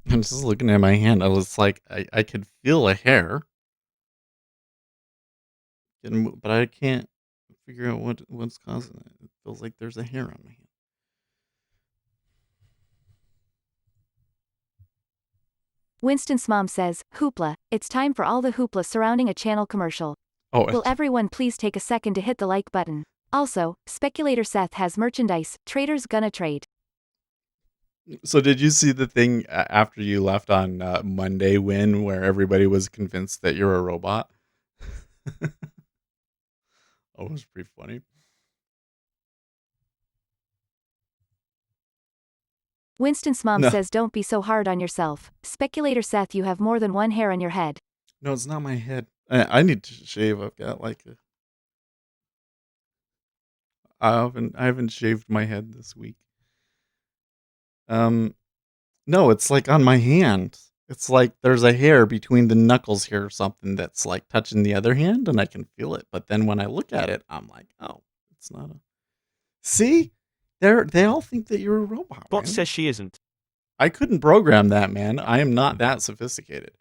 I'm just looking at my hand. I was like, I could feel a hair, but I can't figure out what's causing it. It feels like there's a hair on my hand. Winston's mom says, hoopla, it's time for all the hoopla surrounding a channel commercial. Oh, Will everyone please take a second to hit the like button? Also, Speculator Seth has merchandise, traders gonna trade. so did you see the thing after you left on Monday win where everybody was convinced that you're a robot? Oh, it was pretty funny. Winston's mom No, says don't be so hard on yourself. Speculator Seth, you have more than one hair on your head. no, it's not my head. I need to shave. I've got like I haven't shaved my head this week. No, it's like on my hand. It's like there's a hair between the knuckles here or something that's like touching the other hand and I can feel it. But then when I look at it, I'm like, oh, it's not a. See? They all think that you're a robot, Bot man. says she isn't. I couldn't program that, man. I am not that sophisticated.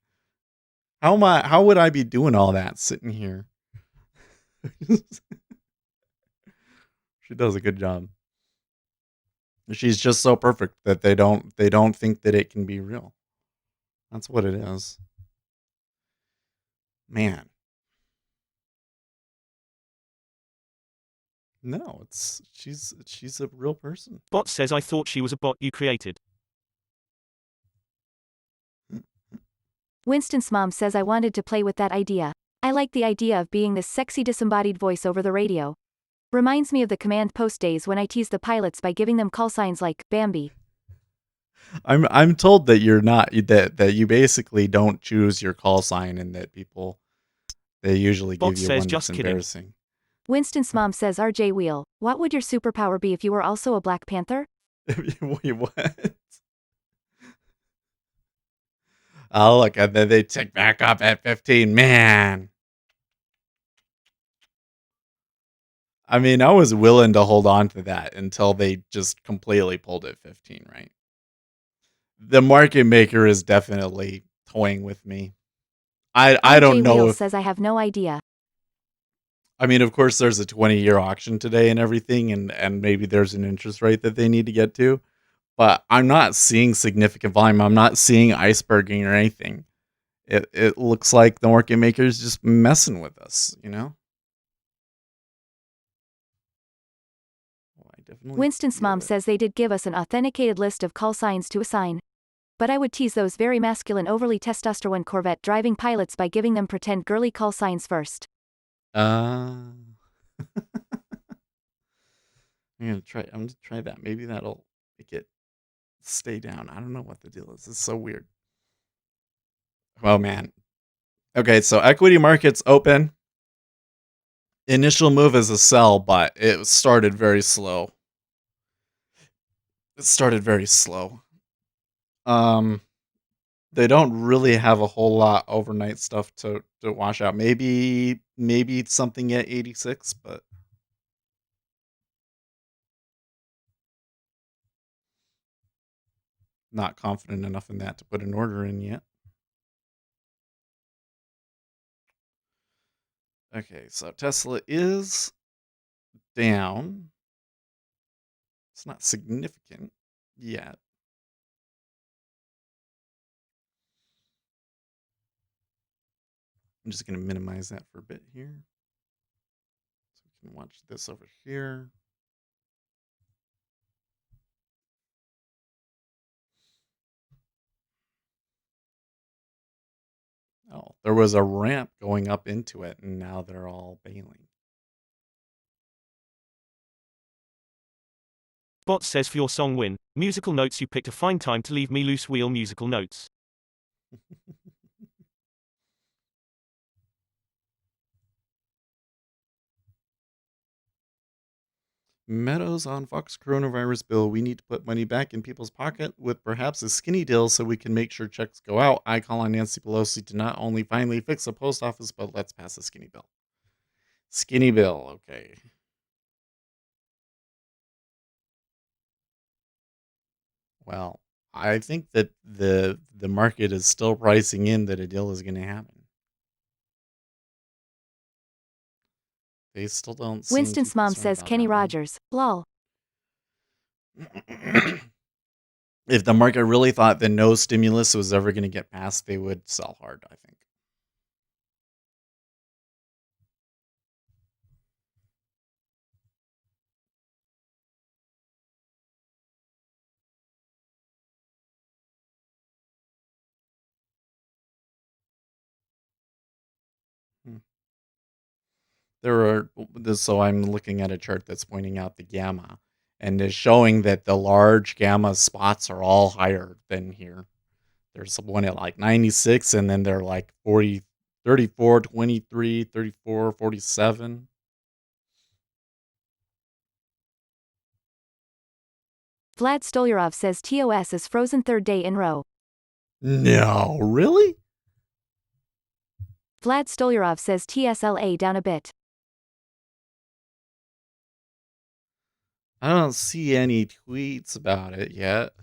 How would I be doing all that sitting here? She does a good job. She's just so perfect that they don't think that it can be real. That's what it is. Man. No, she's a real person. Bot says I thought she was a bot you created. Winston's mom says I wanted to play with that idea. I like the idea of being this sexy disembodied voice over the radio. Reminds me of the command post days when I teased the pilots by giving them call signs like Bambi. I'm told that you're not that you basically don't choose your call sign and that people they usually Bot give you says one just that's kidding. embarrassing. Winston's mom says RJ Wheel, what would your superpower be if you were also a Black Panther? Wait, what? Oh, look, and then they tick back up at 15. Man. I mean, I was willing to hold on to that until they just completely pulled it 15, right? The market maker is definitely toying with me. I don't RJ know Wheel if says I have no idea. I mean, of course there's a 20-year auction today and everything and maybe there's an interest rate that they need to get to, but I'm not seeing significant volume. I'm not seeing iceberging or anything. It looks like the market maker is just messing with us, you know? Well, I definitely Winston's feel mom it. says they did give us an authenticated list of call signs to assign. But I would tease those very masculine overly testosterone Corvette driving pilots by giving them pretend girly call signs first. I'm gonna try that. Maybe that'll make it stay down. I don't know what the deal is. It's so weird. Oh man. Okay, so equity markets open. Initial move is a sell, but it started very slow. It started very slow. They don't really have a whole lot overnight stuff to wash out. Maybe it's something at 86, but not confident enough in that to put an order in yet. Okay, so Tesla is down. It's not significant yet. I'm just going to minimize that for a bit here. So we can watch this over here. Oh, there was a ramp going up into it, and now they're all bailing. Bot says for your song win, musical notes you picked a fine time to leave me loose wheel musical notes. Meadows on Fox coronavirus bill. We need to put money back in people's pocket with perhaps a skinny deal so we can make sure checks go out. I call on Nancy Pelosi to not only finally fix the post office, but let's pass a skinny bill. Skinny bill, okay. Well, I think that the market is still pricing in that a deal is going to happen. They still don't seem too Winston's mom concerned says about Kenny that one. Rogers, lol. If the market really thought that no stimulus was ever going to get passed, they would sell hard, I think. Hmm. So I'm looking at a chart that's pointing out the gamma and is showing that the large gamma spots are all higher than here. There's one at like 96 and then they're like 40, 34, 23, 34, 47. Vlad Stolyarov says TOS is frozen third day in row. No, really? Vlad Stolyarov says TSLA down a bit. I don't see any tweets about it yet.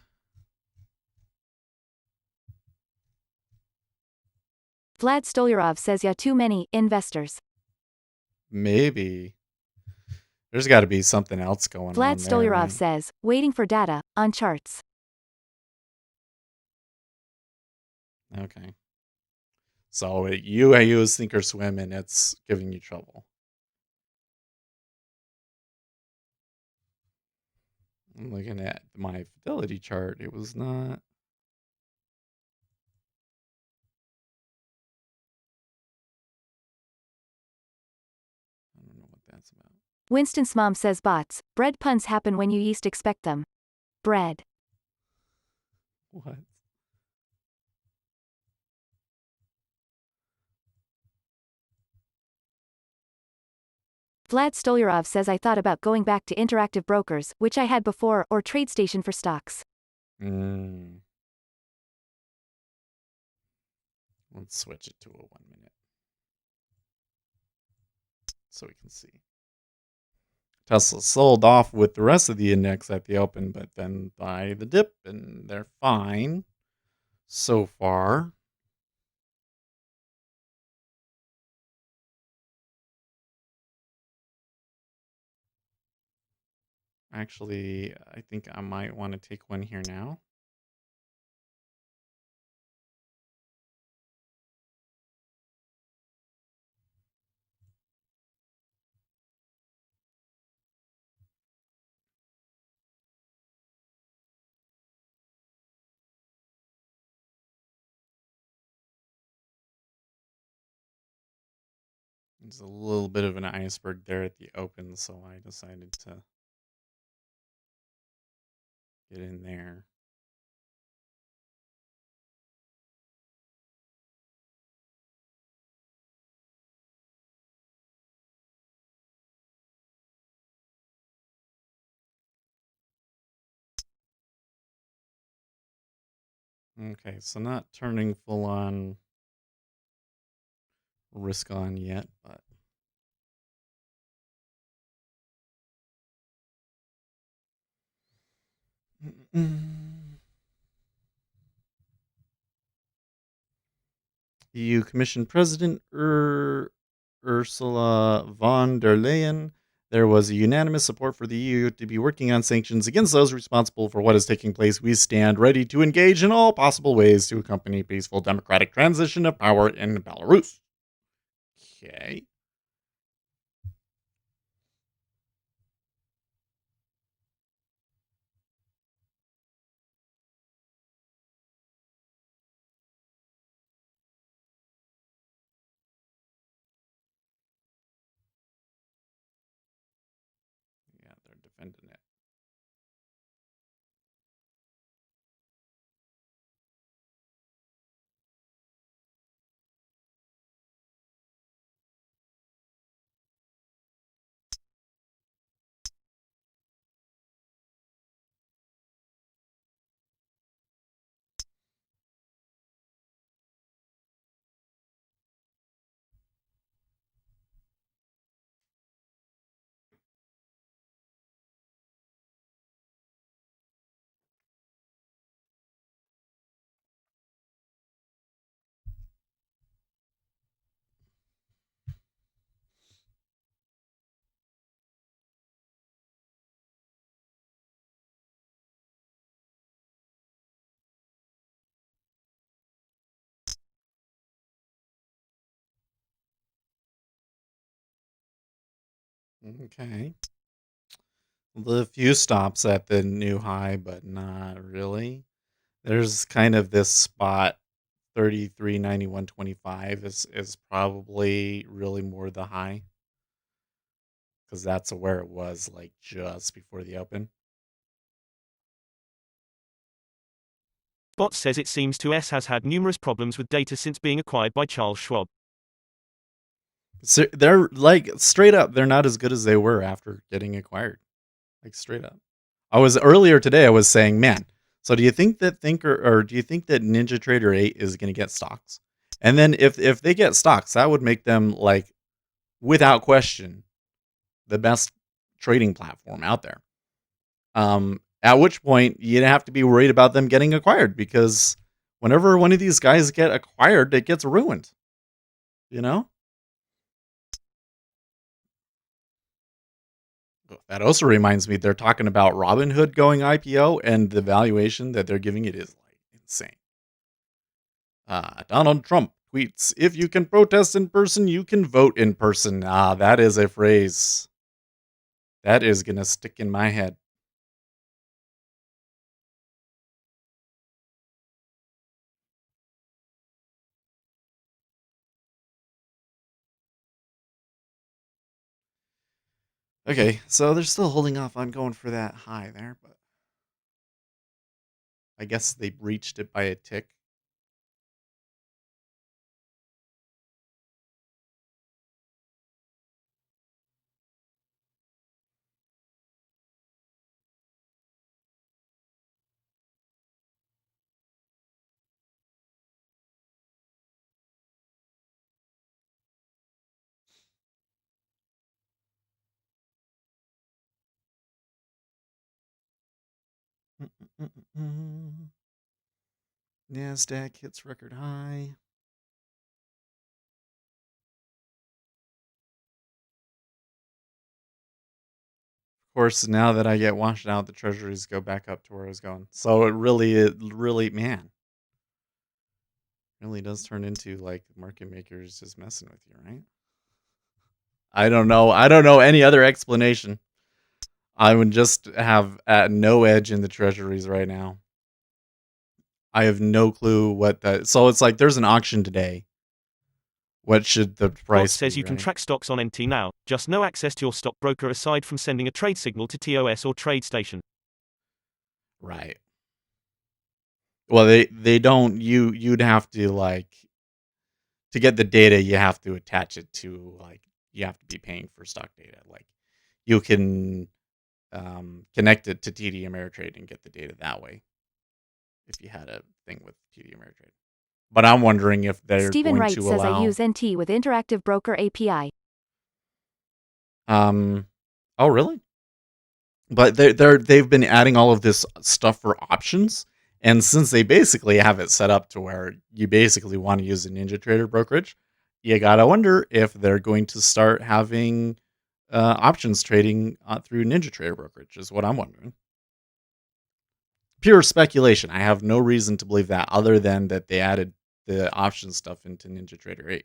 Vlad Stolyarov says yeah, too many investors. Maybe. There's got to be something else going Vlad on there, Stolyarov right? says, waiting for data, on charts. Okay. So you use sink or swim and it's giving you trouble. I'm looking at my fidelity chart. It was not. I don't know what that's about. Winston's mom says bots, bread puns happen when you least expect them. Bread. What? Vlad Stolyarov says I thought about going back to Interactive Brokers, which I had before, or TradeStation for stocks. Let's switch it to a 1 minute so we can see. Tesla sold off with the rest of the index at the open, but then by the dip, and they're fine so far. Actually, I think I might want to take one here now. There's a little bit of an iceberg there at the open, so I decided to get in there. Okay, so not turning full on risk on yet, but EU Commission President Ursula von der Leyen. There was a unanimous support for the EU to be working on sanctions against those responsible for what is taking place. We stand ready to engage in all possible ways to accompany peaceful democratic transition of power in Belarus. Okay. Yeah, they're defending it. Okay. The few stops at the new high, but not really. There's kind of this spot 33.9125 is probably really more the high because that's where it was like just before the open. Bot says it seems 2S has had numerous problems with data since being acquired by Charles Schwab. So they're like straight up, they're not as good as they were after getting acquired. Like straight up. I was earlier today, I was saying, man, So do you think that do you think that NinjaTrader 8 is going to get stocks? And then if they get stocks, that would make them like without question the best trading platform out there. At which point you'd have to be worried about them getting acquired, because whenever one of these guys get acquired, it gets ruined. You know? That also reminds me, they're talking about Robinhood going IPO, and the valuation that they're giving it is like insane. Donald Trump tweets, "If you can protest in person, you can vote in person." That is a phrase that is gonna stick in my head. Okay, so they're still holding off on going for that high there, but I guess they breached it by a tick. NASDAQ hits record high. Of course, now that I get washed out, the treasuries go back up to where I was going. So man, really does turn into like market makers just messing with you, right? I don't know. I don't know any other explanation. I would just have at no edge in the treasuries right now. I have no clue what that. So it's like there's an auction today. What should the Bot price says be? you can Right? track stocks on NT now, just no access to your stockbroker aside from sending a trade signal to TOS or TradeStation. Right. Well, they don't. You'd have to like to get the data. You have to attach it to like you have to be paying for stock data. Like you can connect it to TD Ameritrade and get the data that way if you had a thing with TD Ameritrade. But I'm wondering if they're Stephen going Wright to says I allow. use NT with Interactive Broker API. Oh really? But they've been adding all of this stuff for options, and since they basically have it set up to where you basically want to use a NinjaTrader brokerage, you gotta wonder if they're going to start having options trading through NinjaTrader brokerage. Is what I'm wondering. Pure speculation. I have no reason to believe that other than that they added the option stuff into NinjaTrader 8.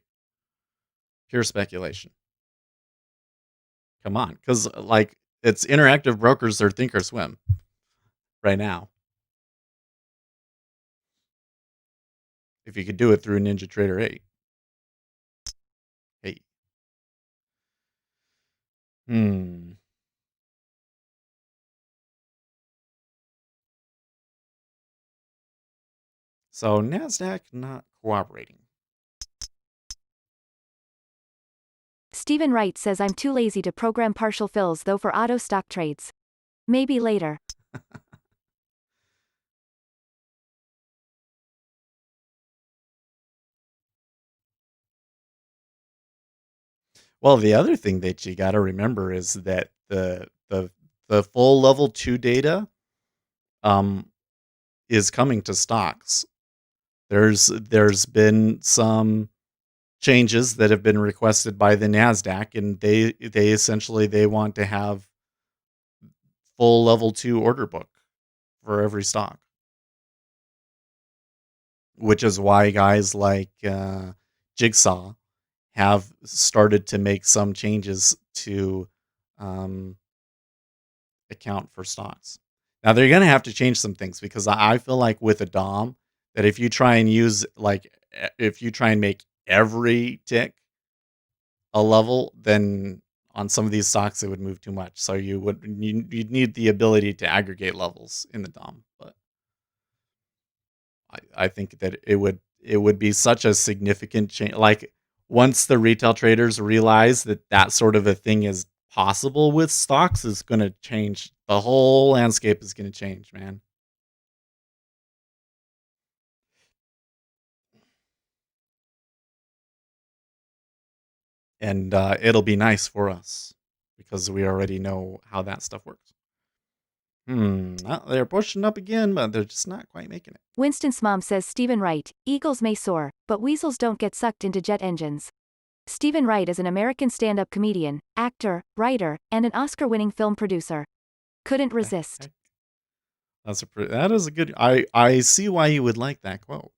Pure speculation. Come on, because like it's interactive brokers or thinkorswim right now. If you could do it through NinjaTrader 8. Hey. Hmm. So NASDAQ not cooperating. Stephen Wright says I'm too lazy to program partial fills though for auto stock trades. Maybe later. Well, the other thing that you got to remember is that the full level 2 data um is coming to stocks. There's been some changes that have been requested by the Nasdaq, and they essentially they want to have full level 2 order book for every stock, which is why guys like Jigsaw have started to make some changes to um, account for stocks. Now they're going to have to change some things, because I feel like with a DOM that if you try and use like if you try and make every tick a level, then on some of these stocks it would move too much. So you'd need the ability to aggregate levels in the DOM. But I think that it would be such a significant change. Like once the retail traders realize that that sort of a thing is possible with stocks, is going to change. The whole landscape is going to change, man. and it'll be nice for us because we already know how that stuff works. Well, they're pushing up again, but they're just not quite making it. Winston's mom says Stephen Wright, eagles may soar, but weasels don't get sucked into jet engines. Stephen Wright is an American stand-up comedian, actor, writer, and an Oscar-winning film producer. Couldn't resist. That is a good. I see why you would like that quote.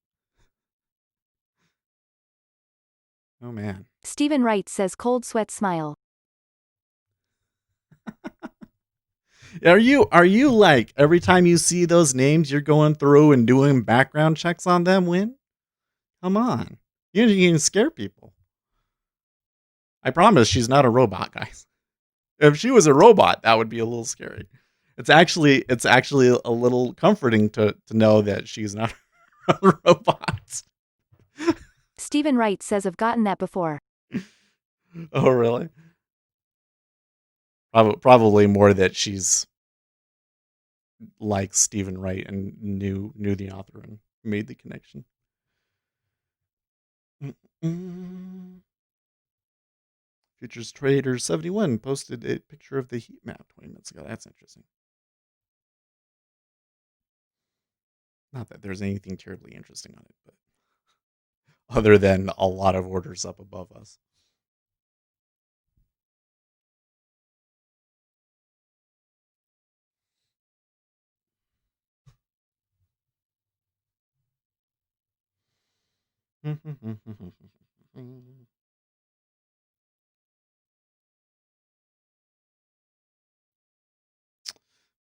Oh man. Stephen Wright says cold sweat smile. Are you like every time you see those names you're going through and doing background checks on them, Win? Come on. You can scare people. I promise she's not a robot, guys. If she was a robot, that would be a little scary. It's actually a little comforting to know that she's not a robot. Stephen Wright says I've gotten that before. Oh, really? Probably more that she's like Stephen Wright and knew the author and made the connection. Futures Trader 71 posted a picture of the heat map 20 minutes ago. That's interesting. Not that there's anything terribly interesting on it, but other than a lot of orders up above us.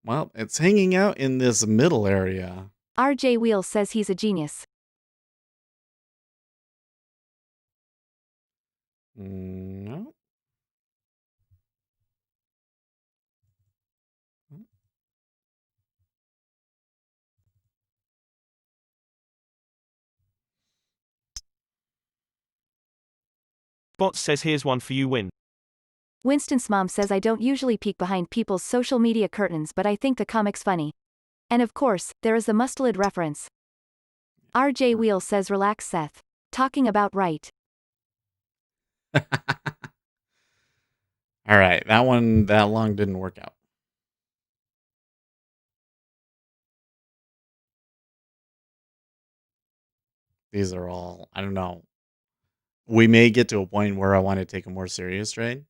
Well, it's hanging out in this middle area. RJ Wheel says he's a genius. No. Bot says here's one for you, Win. Winston's mom says I don't usually peek behind people's social media curtains, but I think the comic's funny. And of course, there is the mustelid reference. RJ Wheel says relax, Seth. Talking about right. All right, that one that long didn't work out. These are all, I don't know. We may get to a point where I want to take a more serious trade,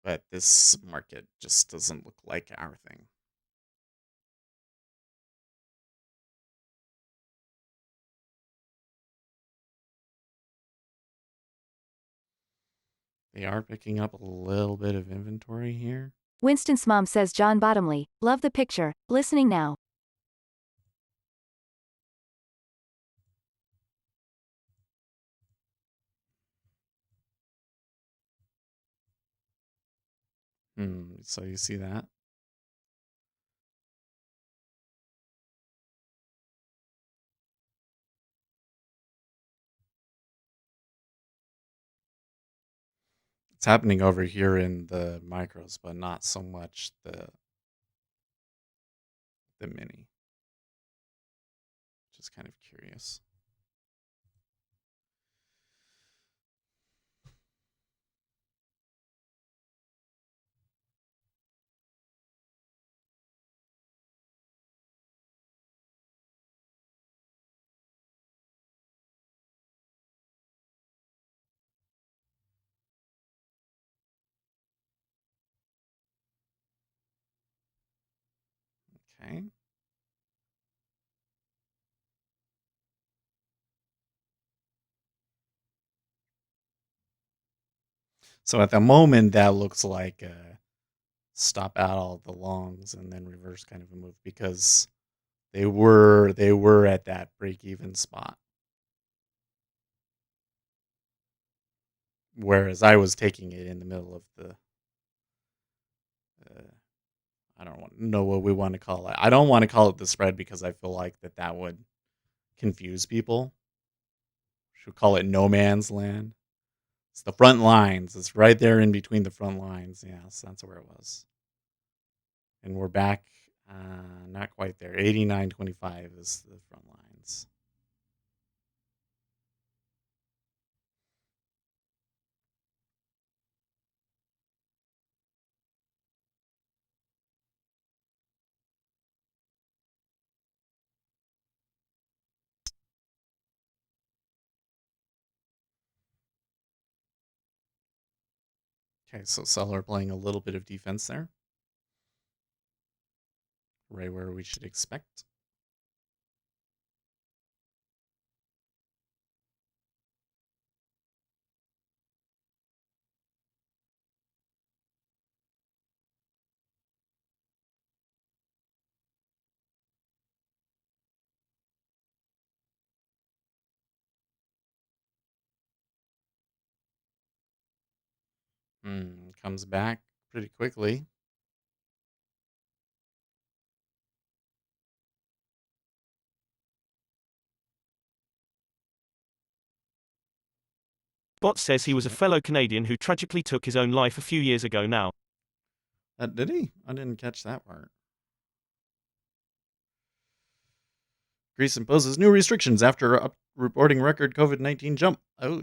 but this market just doesn't look like our thing. They are picking up a little bit of inventory here. Winston's mom says John Bottomley, love the picture, listening now. So you see that? It's happening over here in the micros, but not so much the mini. Just kind of curious. Okay. So at the moment, that looks like stop out all the longs and then reverse kind of a move because they were at that break even spot. Whereas I was taking it in the middle of the I don't know what we want to call it. I don't want to call it the spread because I feel like that would confuse people. Should call it no man's land. It's the front lines. It's right there in between the front lines. Yes, that's where it was. And we're back, not quite there. 89.25 is the front lines. Okay, so seller playing a little bit of defense there. Right where we should expect. Comes back pretty quickly. Bot says he was a fellow Canadian who tragically took his own life a few years ago now. Did he? I didn't catch that part. Greece imposes new restrictions after reporting record COVID-19 jump. Oh.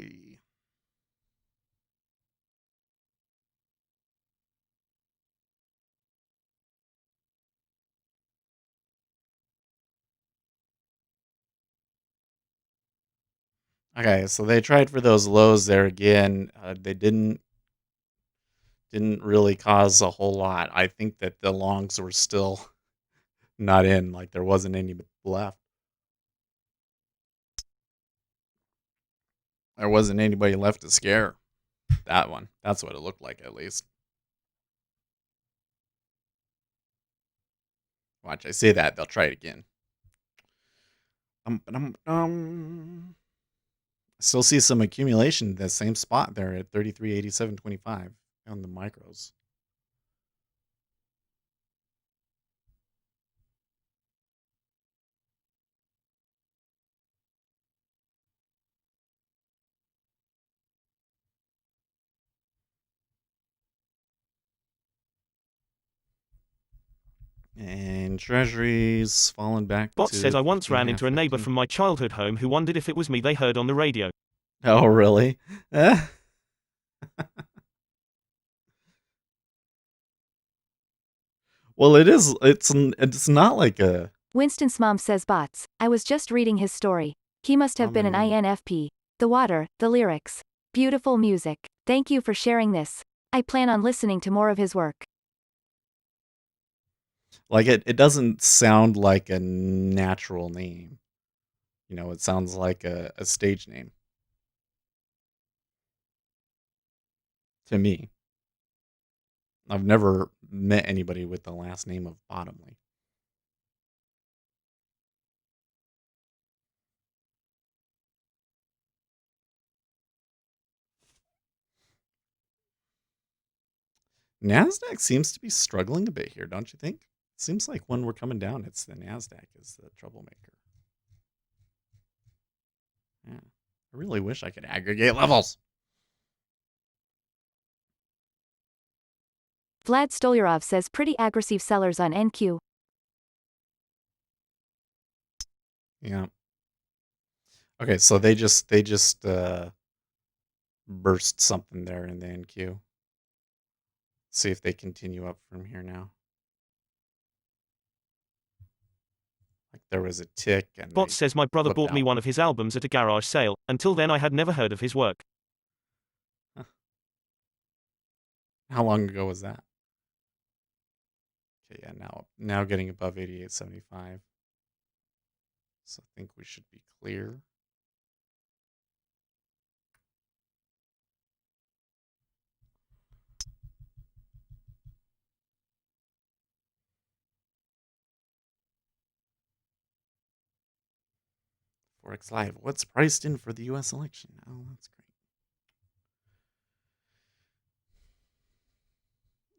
Okay, so they tried for those lows there again. They didn't really cause a whole lot. I think that the longs were still not in, like there wasn't any left. There wasn't anybody left to scare. That one. That's what it looked like, at least. Watch, I say that, they'll try it again. Still see some accumulation in the same spot there at 33.8725 on the micros. And treasuries falling back Bot to says I once 15 ran and a into a half, neighbor 15. from my childhood home who wondered if it was me they heard on the radio. Oh, really? Well, it is. It's not like a. Winston's mom says bots. I was just reading his story. He must have been an INFP. The water, the lyrics. Beautiful music. Thank you for sharing this. I plan on listening to more of his work. Like it doesn't sound like a natural name. You know, it sounds like a stage name. To me. I've never met anybody with the last name of Bottomley. NASDAQ seems to be struggling a bit here, don't you think? It seems like when we're coming down, it's the NASDAQ is the troublemaker. Yeah. I really wish I could aggregate levels. Vlad Stolyarov says pretty aggressive sellers on NQ. Yeah. Okay, so they just burst something there in the NQ. See if they continue up from here now. Like there was a tick and Bot says my brother bought me one of his albums at a garage sale. Until then I had never heard of his work. Huh. How long ago was that? Okay, yeah, now getting above 88.75. So I think we should be clear. Forex Live. What's priced in for the U.S. election? Oh, that's great.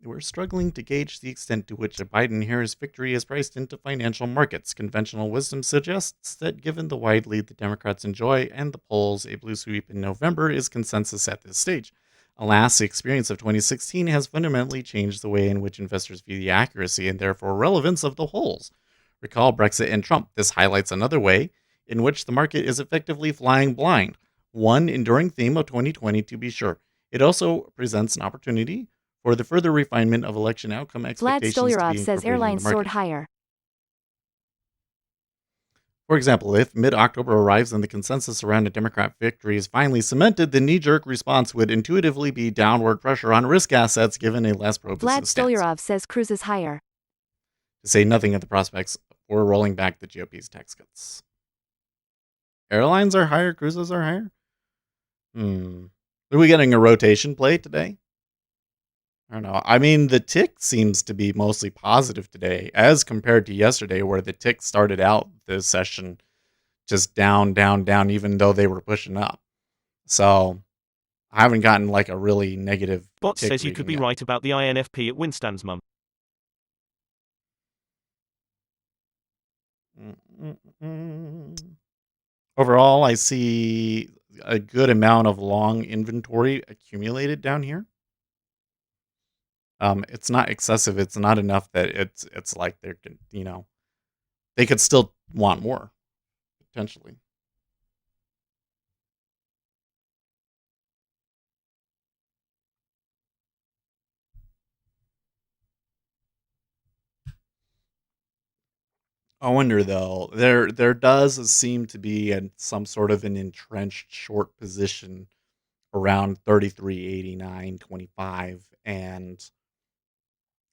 We're struggling to gauge the extent to which a Biden-Harris victory is priced into financial markets. Conventional wisdom suggests that given the wide lead the Democrats enjoy and the polls, a blue sweep in November is consensus at this stage. Alas, the experience of 2016 has fundamentally changed the way in which investors view the accuracy and therefore relevance of the polls. Recall Brexit and Trump. This highlights another way in which the market is effectively flying blind. One enduring theme of 2020, to be sure. It also presents an opportunity for the further refinement of election outcome expectations. Vlad Stolyarov says airlines soared higher. For example, if mid-October arrives and the consensus around a Democrat victory is finally cemented, the knee-jerk response would intuitively be downward pressure on risk assets given a less Vlad pro-business stance. Stolyarov says cruise is higher. To say nothing of the prospects for rolling back the GOP's tax cuts. Airlines are higher, cruises are higher? Are we getting a rotation play today? I don't know. I mean, the tick seems to be mostly positive today as compared to yesterday, where the tick started out this session just down, down, down, even though they were pushing up. So I haven't gotten like a really negative. Bot tick says you could be reading yet. right about the INFP at Winstan's mum. Overall, I see a good amount of long inventory accumulated down here. It's not excessive. It's not enough that it's like they're, they could still want more potentially. I wonder though. There does seem to be some sort of an entrenched short position around 33.89.25, and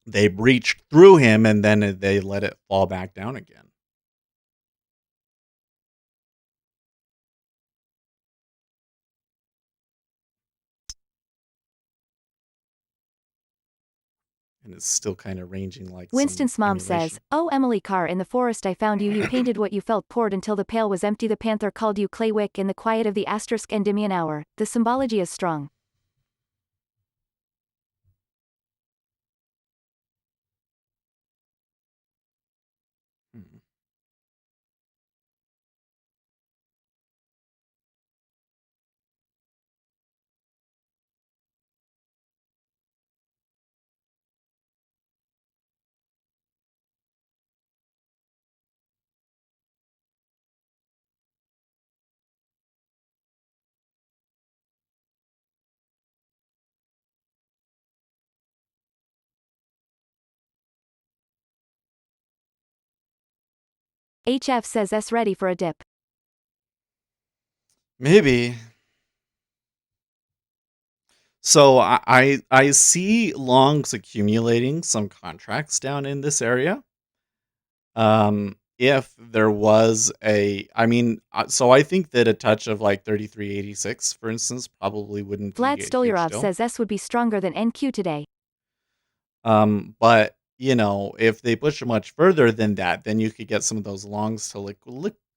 they breached through him and then they let it fall back down again. And it's still kind of ranging like Winston's some mom accumulation. says, "Oh, Emily Carr, in the forest I found you. You painted what you felt poured until the pail was empty. The panther called you Clay Wick in the quiet of the asterisk Endymion hour. The symbology is strong." Hmm. HF says S ready for a dip. Maybe. So I see longs accumulating some contracts down in this area. If there was so I think that a touch of like 33.86, for instance, probably wouldn't be Vlad a huge Stolyarov deal. says S would be stronger than NQ today. But if they push it much further than that, then you could get some of those longs to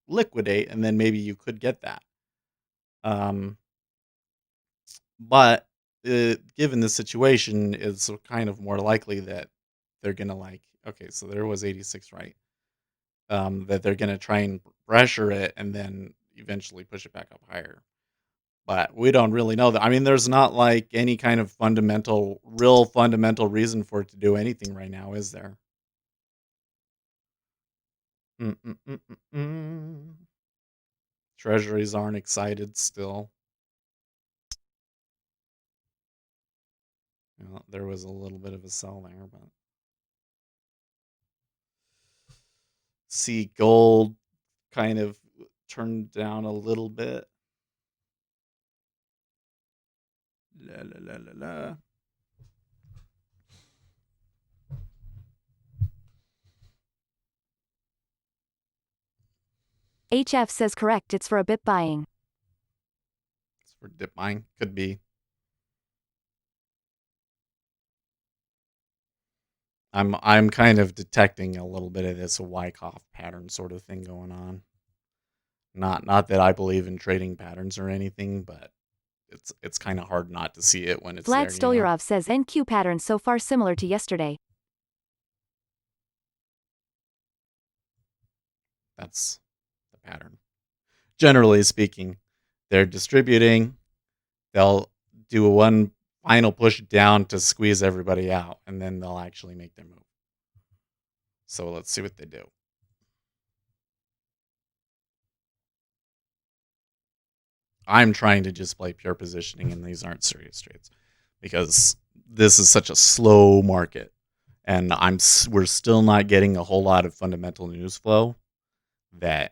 liquidate, and then maybe you could get that. But given the situation, it's kind of more likely that they're gonna okay, so there was 86, right? That they're gonna try and pressure it and then eventually push it back up higher. But we don't really know that. I mean, there's not like any kind of real fundamental reason for it to do anything right now, is there? Mm-mm-mm-mm-mm. Treasuries aren't excited still. There was a little bit of a sell there, but see gold kind of turned down a little bit. La la la la la. HF says correct, it's for a bit buying. It's for dip buying. Could be. I'm kind of detecting a little bit of this Wyckoff pattern sort of thing going on. Not that I believe in trading patterns or anything, but it's kind of hard not to see it when it's Vlad there. Stolyarov says NQ pattern so far similar to yesterday. That's the pattern. Generally speaking, they're distributing. They'll do one final push down to squeeze everybody out, and then they'll actually make their move. So let's see what they do. I'm trying to just play pure positioning, and these aren't serious trades because this is such a slow market, and we're still not getting a whole lot of fundamental news flow that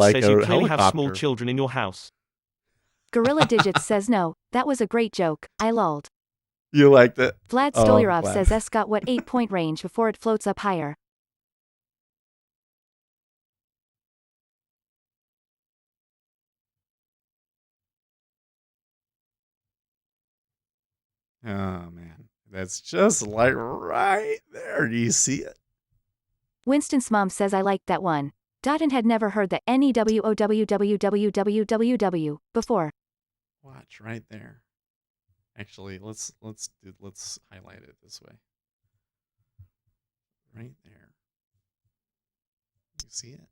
like says you a clearly have small helicopter. children in your house. Gorilla Digits says no, that was a great joke, I lolled. You liked it? Vlad Oh, I'm Stolyarov glad. says S got what 8-point range before it floats up higher. Oh, man. That's just like right there. Do you see it? Winston's mom says I liked that one. Dotton had never heard the NEWOWWWWWW before. Watch right there. Actually, let's highlight it this way. Right there. You see it?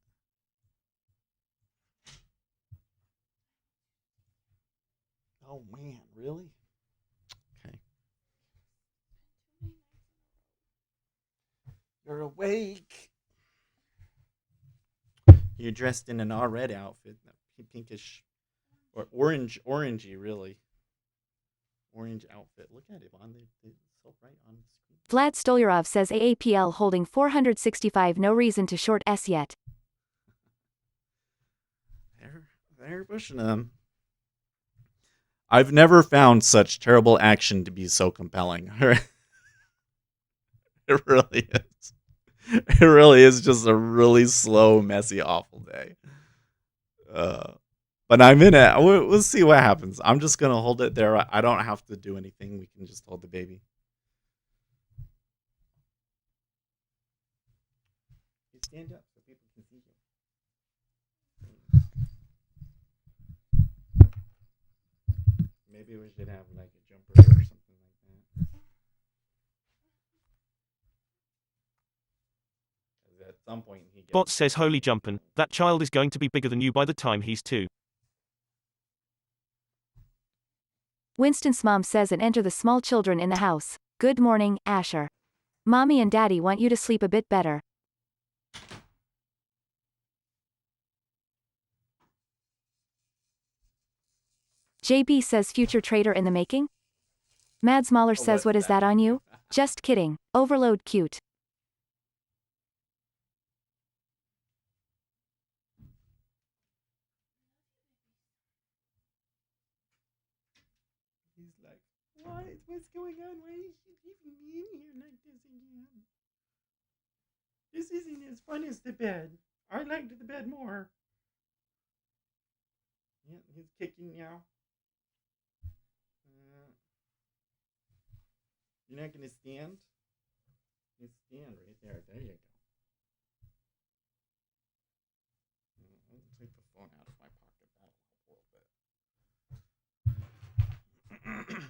Oh man, really? Okay. You're awake. You're dressed in an all red outfit, pinkish or orangey, really. Orange outfit. Look at it on it's so bright on the screen. Vlad Stolyarov says AAPL holding 465, no reason to short S yet. They're pushing them. I've never found such terrible action to be so compelling. It really is. It really is just a really slow, messy, awful day. But I'm in it. We'll see what happens. I'm just going to hold it there. I don't have to do anything. We can just hold the baby. You stand up so people can see you. Maybe we should have like a jumper or something like that. At some point he gets... Bot says holy jumpin', that child is going to be bigger than you by the time he's 2. Winston's mom says and enter the small children in the house. Good morning, Asher. Mommy and Daddy want you to sleep a bit better. JB says future trader in the making? Mads Mahler says what is that on you? Just kidding. Overload cute. He's like, what? What's going on? Why is she leaving me in here like this again? This isn't as fun as the bed. I liked the bed more. Yeah, he's kicking now. You're not going to stand? You stand right there. There you go. I'll take the phone out of my pocket. That'll help a little bit.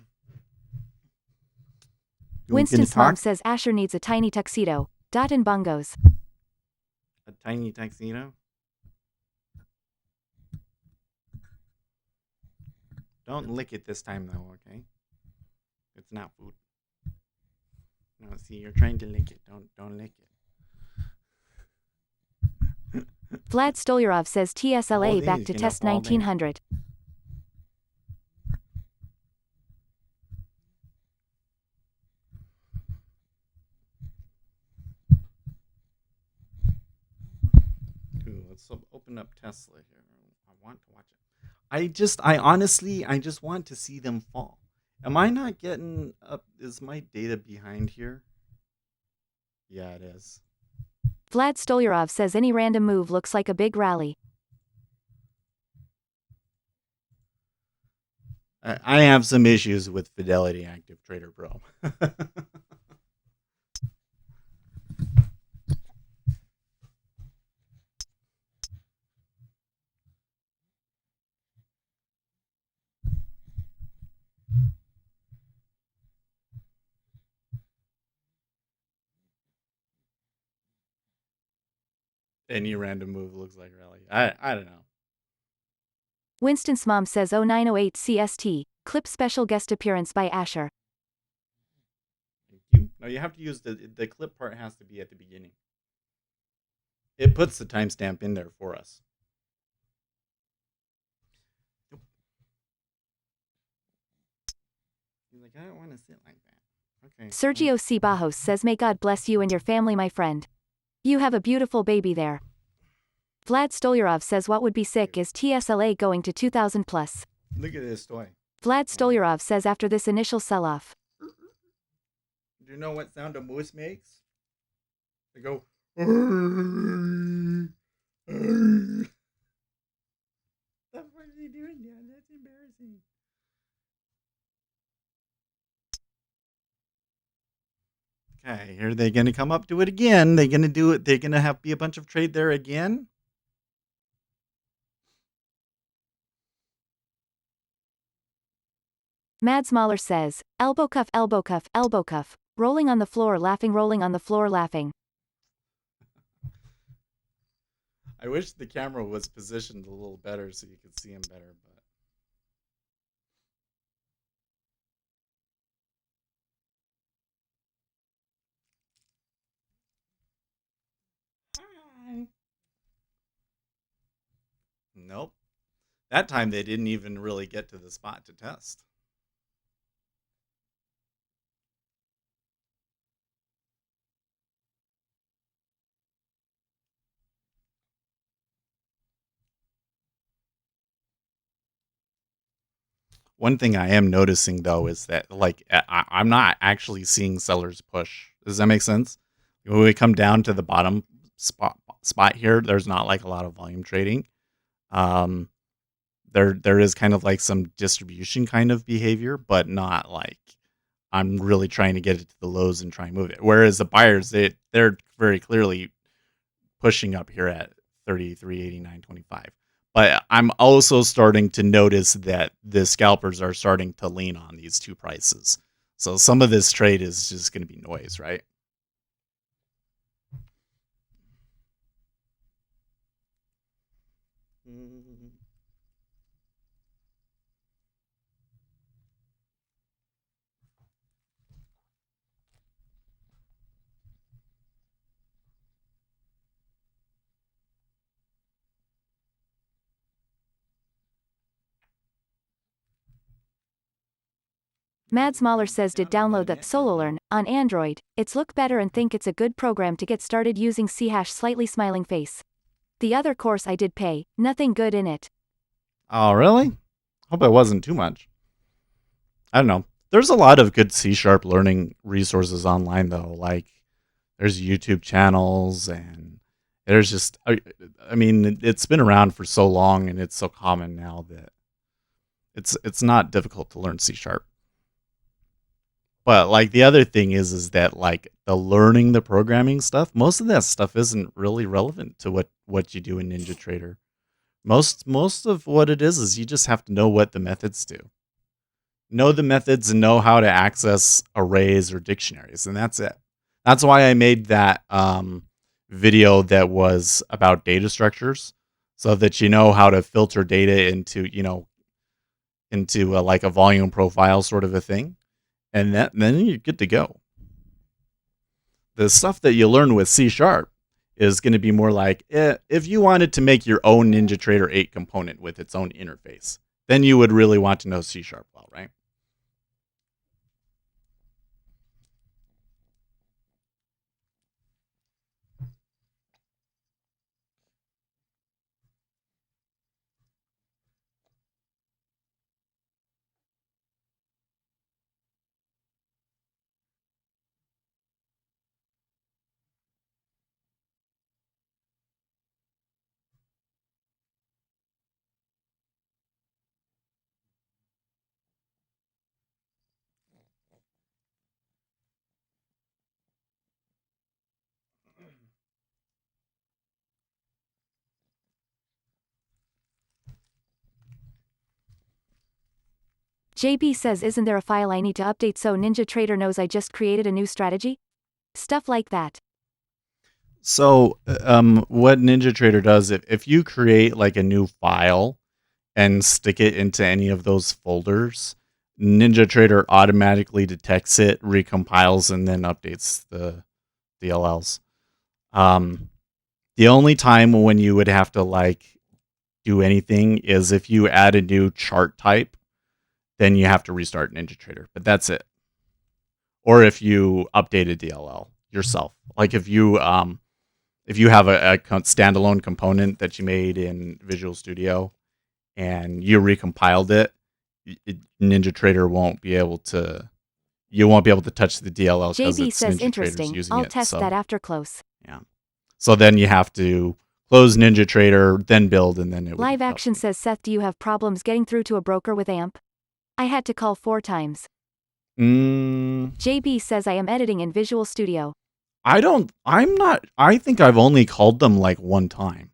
Winston's mom says Asher needs a tiny tuxedo. Dot and bongos. A tiny tuxedo? Don't lick it this time, though, okay? It's not food. No, see, you're trying to lick it. Don't lick it. Vlad Stolyarov says TSLA back to test 1900. Ooh, let's open up Tesla here. I want to watch it. I honestly just want to see them fall. Am I not getting up? Is my data behind here? Yeah, it is. Vlad Stolyarov says any random move looks like a big rally. I have some issues with Fidelity Active Trader Pro. Any random move looks like rally. I don't know. Winston's mom says 0908 CST. Clip special guest appearance by Asher. Thank you. No, you have to use the clip part has to be at the beginning. It puts the timestamp in there for us. He's like, I don't want to sit like that. Okay. Sergio C. Bajos says may God bless you and your family, my friend. You have a beautiful baby there. Vlad Stolyarov says what would be sick is TSLA going to 2000 plus. Look at this toy. Vlad Stolyarov says after this initial sell-off. Do you know what sound a moose makes? They go. What are you doing, Dad? That's embarrassing. Okay, here they gonna come up to it again. They're gonna do it. They're gonna have be a bunch of trade there again. Mads Mahler says, elbow cuff, elbow cuff, elbow cuff. Rolling on the floor, laughing, rolling on the floor, laughing. I wish the camera was positioned a little better so you could see him better, but hi. Nope. That time they didn't even really get to the spot to test. One thing I am noticing though is that like I'm not actually seeing sellers push. Does that make sense? When we come down to the bottom spot here, there's not like a lot of volume trading. There is kind of like some distribution kind of behavior, but not like I'm really trying to get it to the lows and try and move it. Whereas the buyers, they're very clearly pushing up here at 33.89.25. But I'm also starting to notice that the scalpers are starting to lean on these two prices. So some of this trade is just going to be noise, right? Mads Mahler says did download that SoloLearn on Android. It's look better and think it's a good program to get started using C# slightly smiling face. The other course I did pay, nothing good in it. Oh, really? Hope it wasn't too much. I don't know. There's a lot of good C# learning resources online though. Like there's YouTube channels and there's just I mean, it's been around for so long and it's so common now that it's not difficult to learn C#. But like the other thing is that like the learning the programming stuff, most of that stuff isn't really relevant to what you do in NinjaTrader. Most of what it is you just have to know what the methods do. Know the methods and know how to access arrays or dictionaries, and that's it. That's why I made that video that was about data structures, so that you know how to filter data into like a volume profile sort of a thing. And then you're good to go. The stuff that you learn with C# is going to be more like if you wanted to make your own NinjaTrader 8 component with its own interface, then you would really want to know C# well, right? JB says isn't there a file I need to update so NinjaTrader knows I just created a new strategy? Stuff like that. So what NinjaTrader does, if you create like a new file and stick it into any of those folders, NinjaTrader automatically detects it, recompiles, and then updates the DLLs. The only time when you would have to like do anything is if you add a new chart type, then you have to restart NinjaTrader. But that's it. Or if you update a DLL yourself, like if you have a standalone component that you made in Visual Studio and you recompiled it, NinjaTrader won't be able to you won't be able to touch the DLL because JB it's says NinjaTrader's interesting. using I'll it. test So that after close. yeah. So then you have to close NinjaTrader, then build, and then it would Live help Action you. says, Seth, do you have problems getting through to a broker with AMP? I had to call 4 times. JB says I am editing in Visual Studio. I think I've only called them like one time.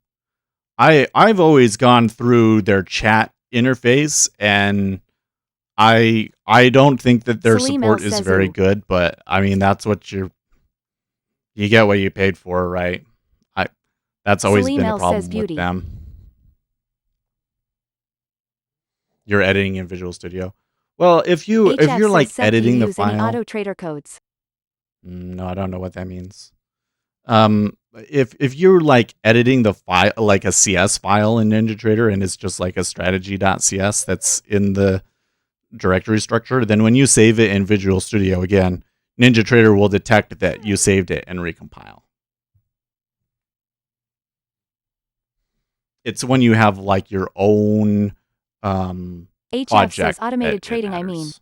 I've always gone through their chat interface, and I don't think that their Salim support L is says, very ooh. good, but I mean that's what you get what you paid for, right? That's always Salim been a L says, problem with beauty. them. You're editing in Visual Studio. Well, if you're HF like says, Seth, do you editing the use any file, auto trader codes? no, I don't know what that means. If you're like editing the file, like a CS file in NinjaTrader, and it's just like a strategy.cs that's in the directory structure, then when you save it in Visual Studio again, NinjaTrader will detect that you saved it and recompile. It's when you have like your own HF project says automated that trading, it I mean. matters.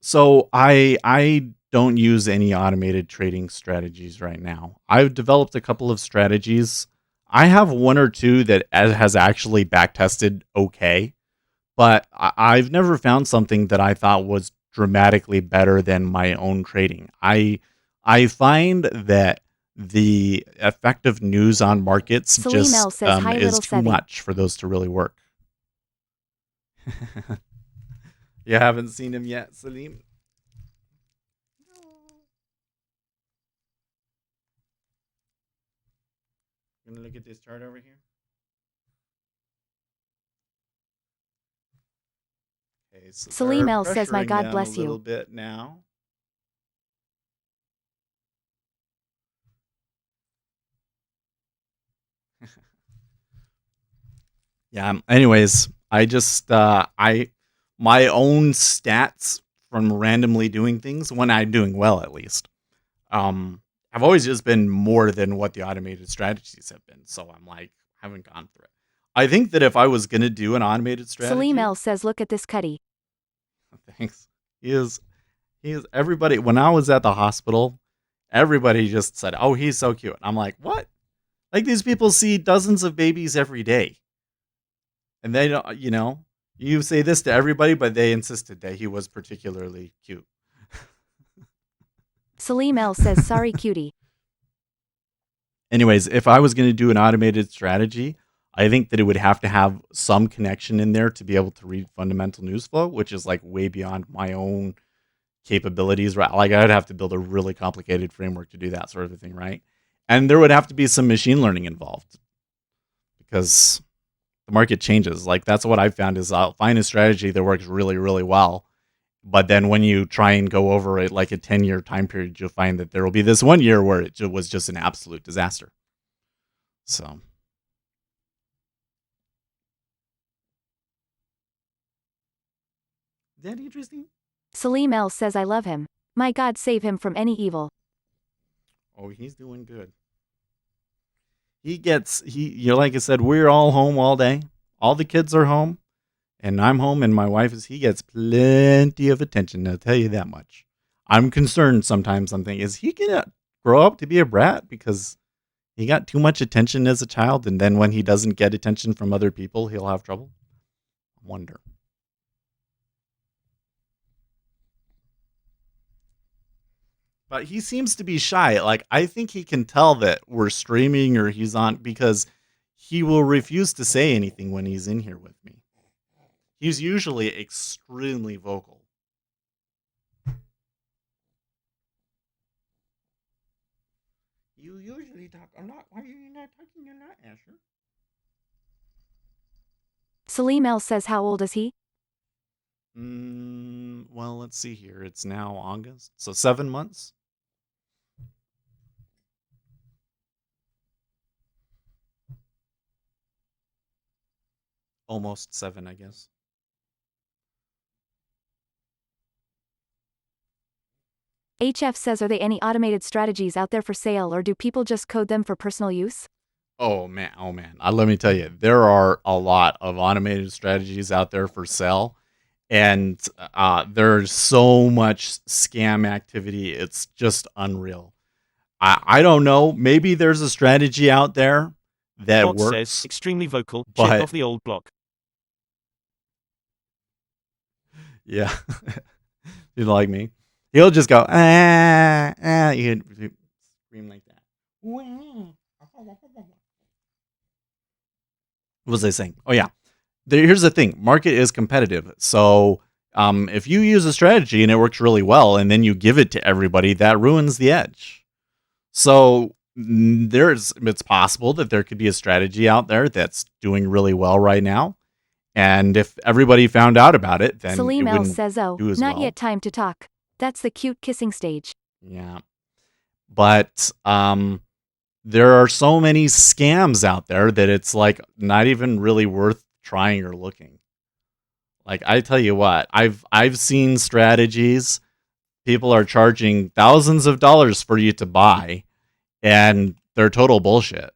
So I don't use any automated trading strategies right now. I've developed a couple of strategies. I have one or two that has actually back tested okay, but I've never found something that I thought was dramatically better than my own trading. I find that the effective news on markets Salim L just says, hi is little too Sevi. much for those to really work. You haven't seen him yet, Salim? You gonna look at this chart over here? Okay, so Salim they're L says, my pressuring God them bless a little you. bit now. Yeah. Anyways, I just my own stats from randomly doing things when I'm doing well, at least. I've always just been more than what the automated strategies have been. So I'm like, I haven't gone through it. I think that if I was gonna do an automated strategy, Salim L says, look at this cutty. thanks. He is everybody. When I was at the hospital, everybody just said, "Oh, he's so cute." I'm like, what? Like these people see dozens of babies every day. And they don't, you say this to everybody, but they insisted that he was particularly cute. Salim L says, sorry cutie. Anyways, if I was going to do an automated strategy, I think that it would have to have some connection in there to be able to read fundamental news flow, which is like way beyond my own capabilities, right? Like I'd have to build a really complicated framework to do that sort of a thing, right? And there would have to be some machine learning involved because the market changes. Like that's what I've found is I'll find a strategy that works really, really well. But then when you try and go over it like a 10-year time period, you'll find that there will be this 1 year where it was just an absolute disaster. So. Is that interesting? Salim L says, I love him. My God, save him from any evil. Oh, he's doing good. You're like I said, we're all home all day. All the kids are home. And I'm home, and my wife he gets plenty of attention, I'll tell you that much. I'm concerned sometimes. I'm thinking, is he going to grow up to be a brat because he got too much attention as a child, and then when he doesn't get attention from other people, he'll have trouble? I wonder. But he seems to be shy. Like, I think he can tell that we're streaming or he's on because he will refuse to say anything when he's in here with me. He's usually extremely vocal. You usually talk a lot. Why are you not talking a lot, Asher? Salim L says, how old is he? Well, let's see here. It's now August. So 7 months. Almost 7, I guess. HF says, are there any automated strategies out there for sale or do people just code them for personal use? Oh man. Let me tell you, there are a lot of automated strategies out there for sale. And there's so much scam activity. It's just unreal. I don't know. Maybe there's a strategy out there that Bot says, works, extremely vocal, chip but off the old block. yeah, you like me. He'll just go, you scream like that. What was I saying? Oh, yeah. Here's the thing. Market is competitive. So if you use a strategy and it works really well and then you give it to everybody, that ruins the edge. So it's possible that there could be a strategy out there that's doing really well right now. And if everybody found out about it, then it Salim L wouldn't says, oh, do as not well. yet time to talk. That's the cute kissing stage. Yeah. But there are so many scams out there that it's like not even really worth trying or looking. Like I tell you what, I've seen strategies people are charging thousands of dollars for you to buy, and they're total bullshit.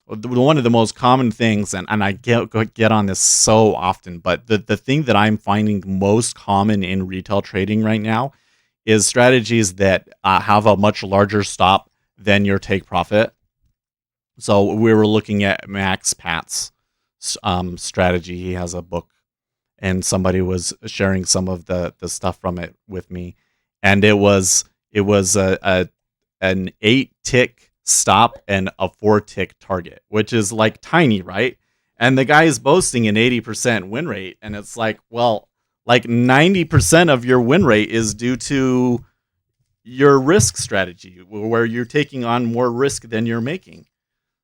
One of the most common things, and I get on this so often, but the thing that I'm finding most common in retail trading right now is strategies that have a much larger stop than your take profit. So we were looking at Max Pat's strategy. He has a book, and somebody was sharing some of the stuff from it with me, and it was an 8-tick stop and a 4-tick target, which is like tiny, right? And the guy is boasting an 80% win rate, and it's like, well, like 90% of your win rate is due to your risk strategy, where you're taking on more risk than you're making.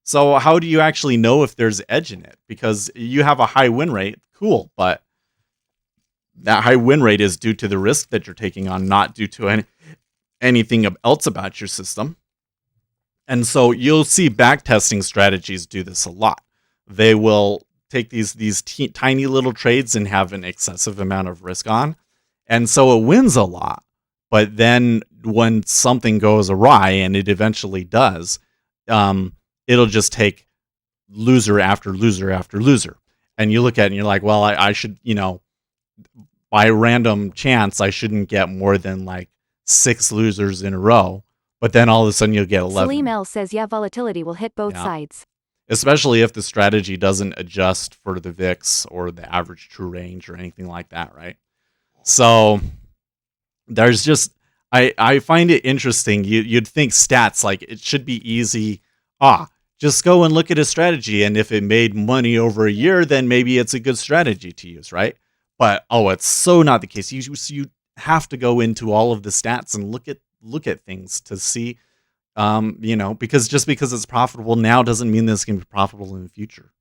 So how do you actually know if there's edge in it? Because you have a high win rate, cool, but that high win rate is due to the risk that you're taking on, not due to anything else about your system. And so you'll see backtesting strategies do this a lot. They will take these tiny little trades and have an excessive amount of risk on, and so it wins a lot. But then when something goes awry, and it eventually does, it'll just take loser after loser after loser. And you look at it and you're like, well, I should, by random chance, I shouldn't get more than like 6 losers in a row. But then all of a sudden you'll get 11. Salim L says, yeah, volatility will hit both sides. Especially if the strategy doesn't adjust for the VIX or the average true range or anything like that, right? So there's just, I find it interesting. You'd think stats, like it should be easy. Just go and look at a strategy, and if it made money over a year, then maybe it's a good strategy to use, right? But it's so not the case. You have to go into all of the stats and look at things to see, because just because it's profitable now doesn't mean that it's going to be profitable in the future.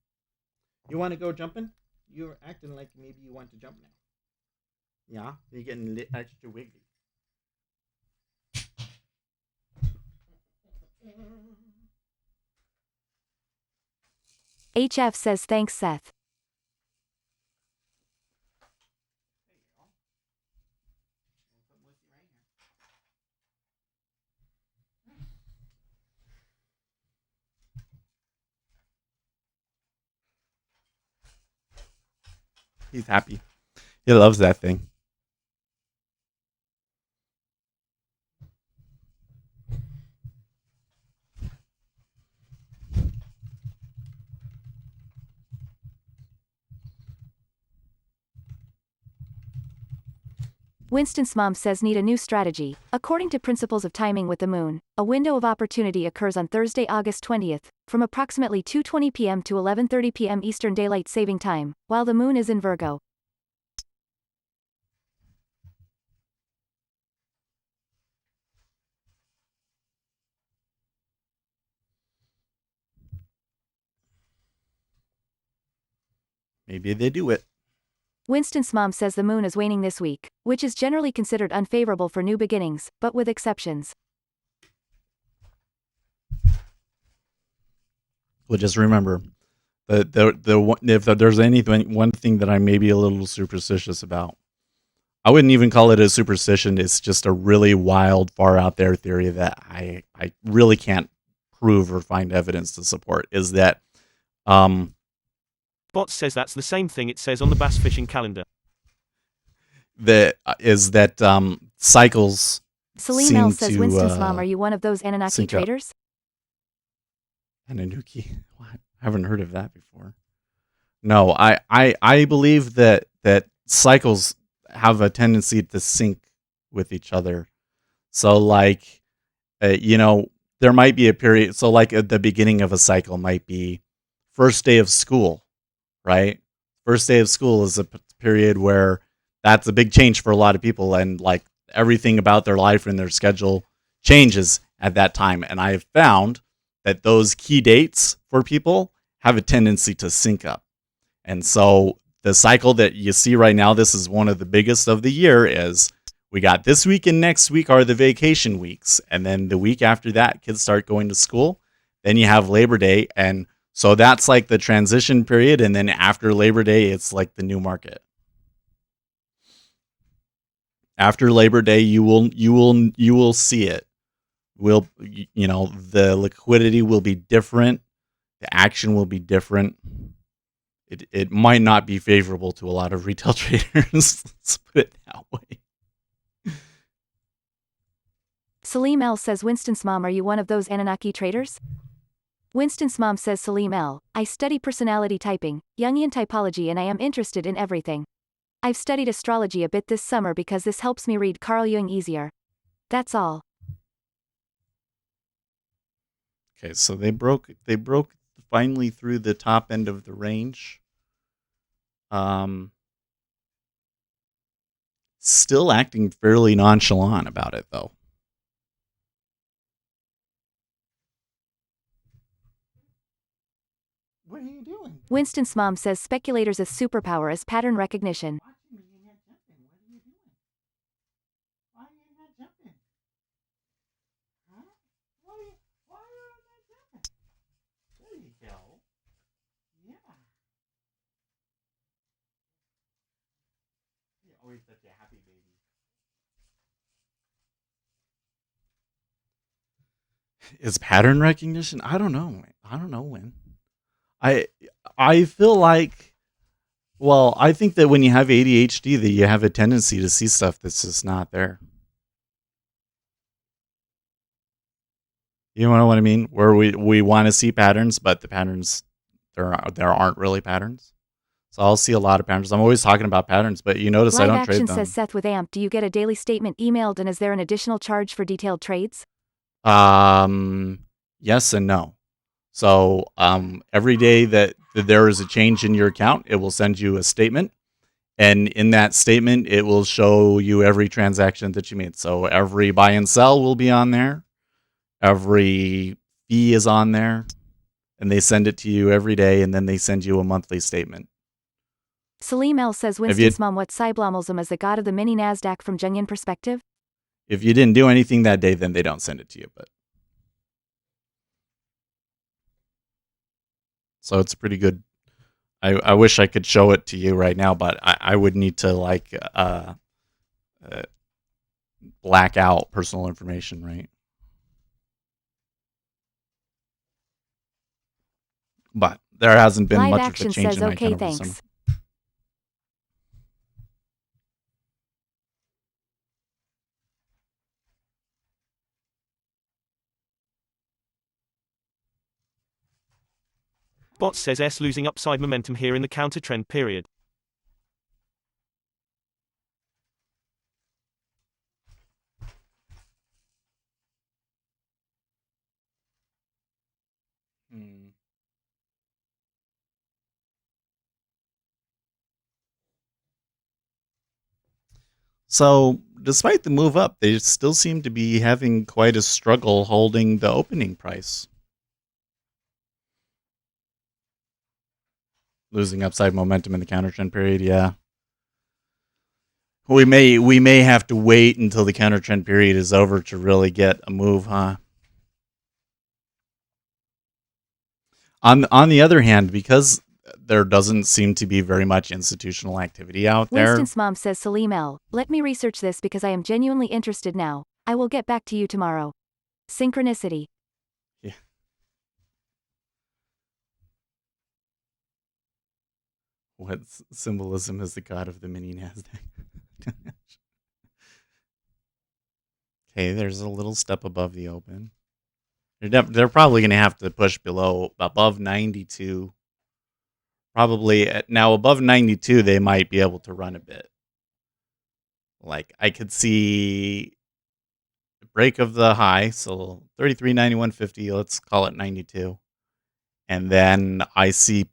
You want to go jumping? You're acting like maybe you want to jump now. Yeah, you're getting extra wiggly. HF says, thanks, Seth. He's happy. He loves that thing. Winston's mom says, need a new strategy. According to principles of timing with the moon, a window of opportunity occurs on Thursday, August 20th, from approximately 2:20 p.m. to 11:30 p.m. Eastern Daylight Saving Time, while the moon is in Virgo. Maybe they do it. Winston's mom says the moon is waning this week, which is generally considered unfavorable for new beginnings, but with exceptions. Well, just remember, if there's one thing that I may be a little superstitious about, I wouldn't even call it a superstition. It's just a really wild, far out there theory that I really can't prove or find evidence to support. Is that Bot says that's the same thing it says on the bass fishing calendar. that is that cycles Salim L seem says, to Winston's mom, are you one of those Anunnaki sync up. traders? Anunnaki. What? I haven't heard of that before. No, I believe that cycles have a tendency to sync with each other. So like, there might be a period. So like at the beginning of a cycle might be first day of school, right? First day of school is a period where that's a big change for a lot of people, and like everything about their life and their schedule changes at that time. And I have found that those key dates for people have a tendency to sync up. And so the cycle that you see right now, this is one of the biggest of the year, is we got this week and next week are the vacation weeks. And then the week after that, kids start going to school. Then you have Labor Day. And so that's like the transition period. And then after Labor Day, it's like the new market. After Labor Day, you will see it. The liquidity will be different. The action will be different. It might not be favorable to a lot of retail traders. Let's put it that way. Salim L says, Winston's mom, are you one of those Anunnaki traders? Winston's mom says, Salim L, I study personality typing, Jungian typology, and I am interested in everything. I've studied astrology a bit this summer because this helps me read Carl Jung easier. That's all. Okay, so they broke finally through the top end of the range. Still acting fairly nonchalant about it, though. What are you doing? Winston's mom says speculators' superpower is pattern recognition. Watching me and you're jumping. What are you doing? Why are you not jumping? Huh? Why are you not jumping? There you go. Yeah. You're always such a happy baby. Is pattern recognition? I don't know. I don't know when. I feel like, well, I think that when you have ADHD, that you have a tendency to see stuff that's just not there. You know what I mean? Where we want to see patterns, but the patterns there aren't really patterns. So I'll see a lot of patterns. I'm always talking about patterns, but you notice I Live don't trade Action them. says, Seth with AMP, do you get a daily statement emailed, and is there an additional charge for detailed trades? Yes and no. So every day that there is a change in your account, it will send you a statement. And in that statement, it will show you every transaction that you made. So every buy and sell will be on there. Every fee is on there. And they send it to you every day, and then they send you a monthly statement. Salim L says, Winston's mom, what Cyblomalism is the god of the mini NASDAQ from Jungian perspective? If you didn't do anything that day, then they don't send it to you. But so it's pretty good. I wish I could show it to you right now, but I would need to like black out personal information, right? But there hasn't been Live much Action of a change says, in my okay, account over the summer. thanks. Bot says S losing upside momentum here in the counter trend period. So, despite the move up, they still seem to be having quite a struggle holding the opening price. Losing upside momentum in the counter trend period, yeah. We may have to wait until the counter trend period is over to really get a move, huh? On the other hand, because there doesn't seem to be very much institutional activity out there. Winston's mom says, Salim L, let me research this because I am genuinely interested now. I will get back to you tomorrow. Synchronicity. Yeah. What symbolism is the god of the mini NASDAQ? Okay, there's a little step above the open. They're probably going to have to push above 92. Probably now above 92, they might be able to run a bit. Like I could see the break of the high, so 33.91.50. Let's call it 92. And then I see,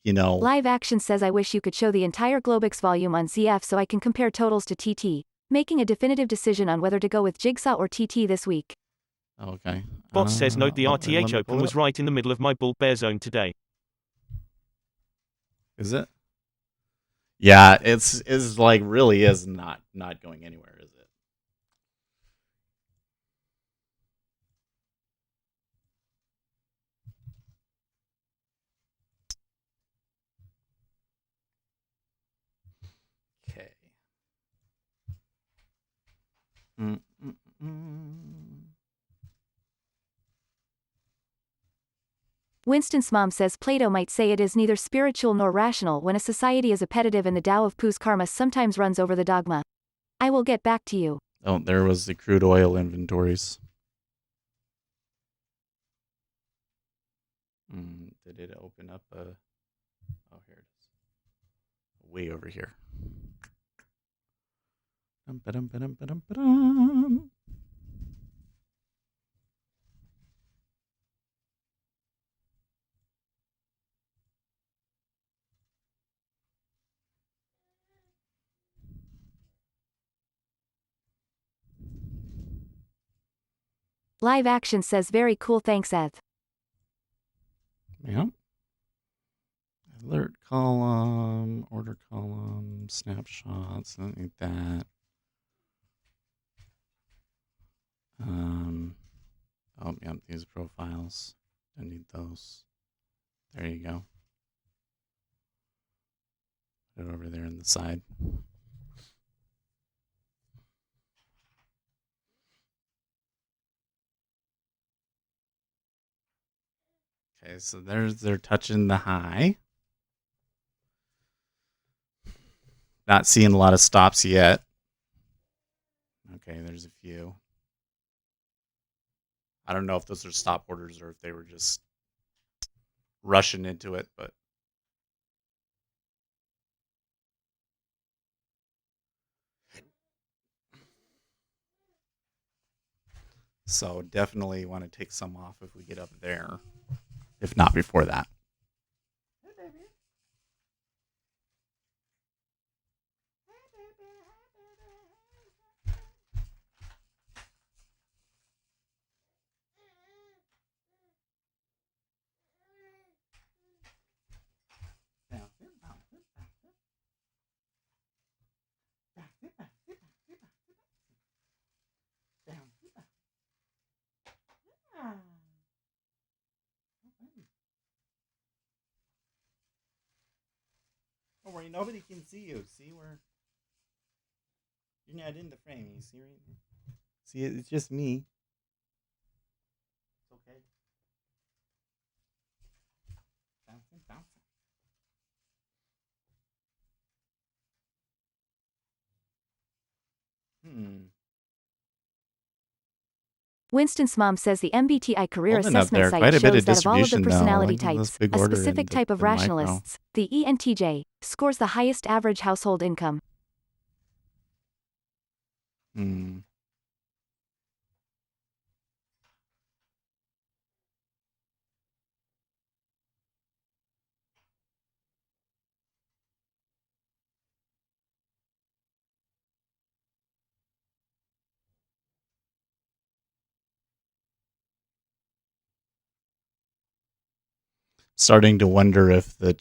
Live Action says I wish you could show the entire Globex volume on ZF so I can compare totals to TT, making a definitive decision on whether to go with Jigsaw or TT this week. Okay. Bot says note the let me RTH open pull it was up. right in the middle of my bull bear zone today. Is it? Yeah, it's like really is not going anywhere, is it? Okay. Winston's mom says Plato might say it is neither spiritual nor rational when a society is appetitive and the Tao of Pu's karma sometimes runs over the dogma. I will get back to you. Oh, there was the crude oil inventories. Did it open up a... Oh, here it is. Way over here. Dum-ba-dum-ba-dum-ba-dum-ba-dum. Live Action says very cool thanks Eth. Yeah. Alert column, order column, snapshots, something like that. Oh, yeah, these profiles. I need those. There you go. Put it over there on the side. Okay, so they're touching the high. Not seeing a lot of stops yet. Okay, there's a few. I don't know if those are stop orders or if they were just rushing into it, but so definitely want to take some off if we get up there, if not before that. Hey, baby. Don't worry, nobody can see you. See where you're not in the frame. You see right here? See, it's just me. It's okay. Bouncing, bouncing. Winston's mom says the MBTI career Holding up assessment there. site Quite a bit shows of that of all of the distribution, though. personality Look at this types, big a order specific in type of the micro. rationalists, the ENTJ, scores the highest average household income. Starting to wonder if the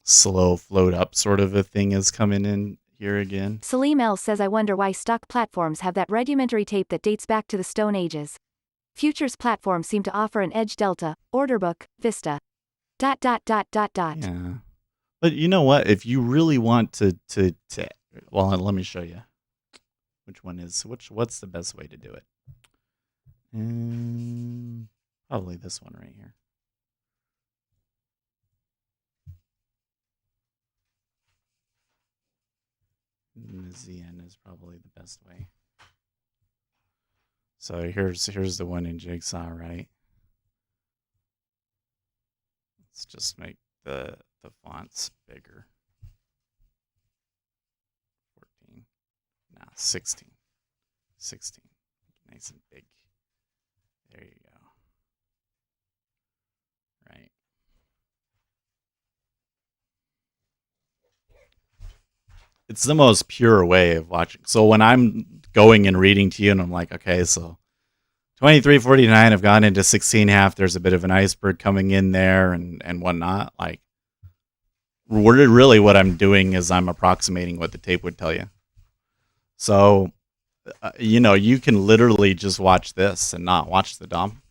slow float up sort of a thing is coming in here again. Salim L says I wonder why stock platforms have that rudimentary tape that dates back to the Stone Ages. Futures platforms seem to offer an edge delta, order book, Vista. ... Yeah. But you know what? If you really want to well, let me show you. What's the best way to do it? Probably this one right here. ZN is probably the best way. So here's the one in Jigsaw, right? Let's just make the fonts bigger. 14. Nah, 16. 16. Nice and big. There you go. Right. It's the most pure way of watching. So when I'm going and reading to you and I'm like, okay, so 23.49 have gone into 16.5. There's a bit of an iceberg coming in there and whatnot. Like, really what I'm doing is I'm approximating what the tape would tell you. So, you can literally just watch this and not watch the DOM.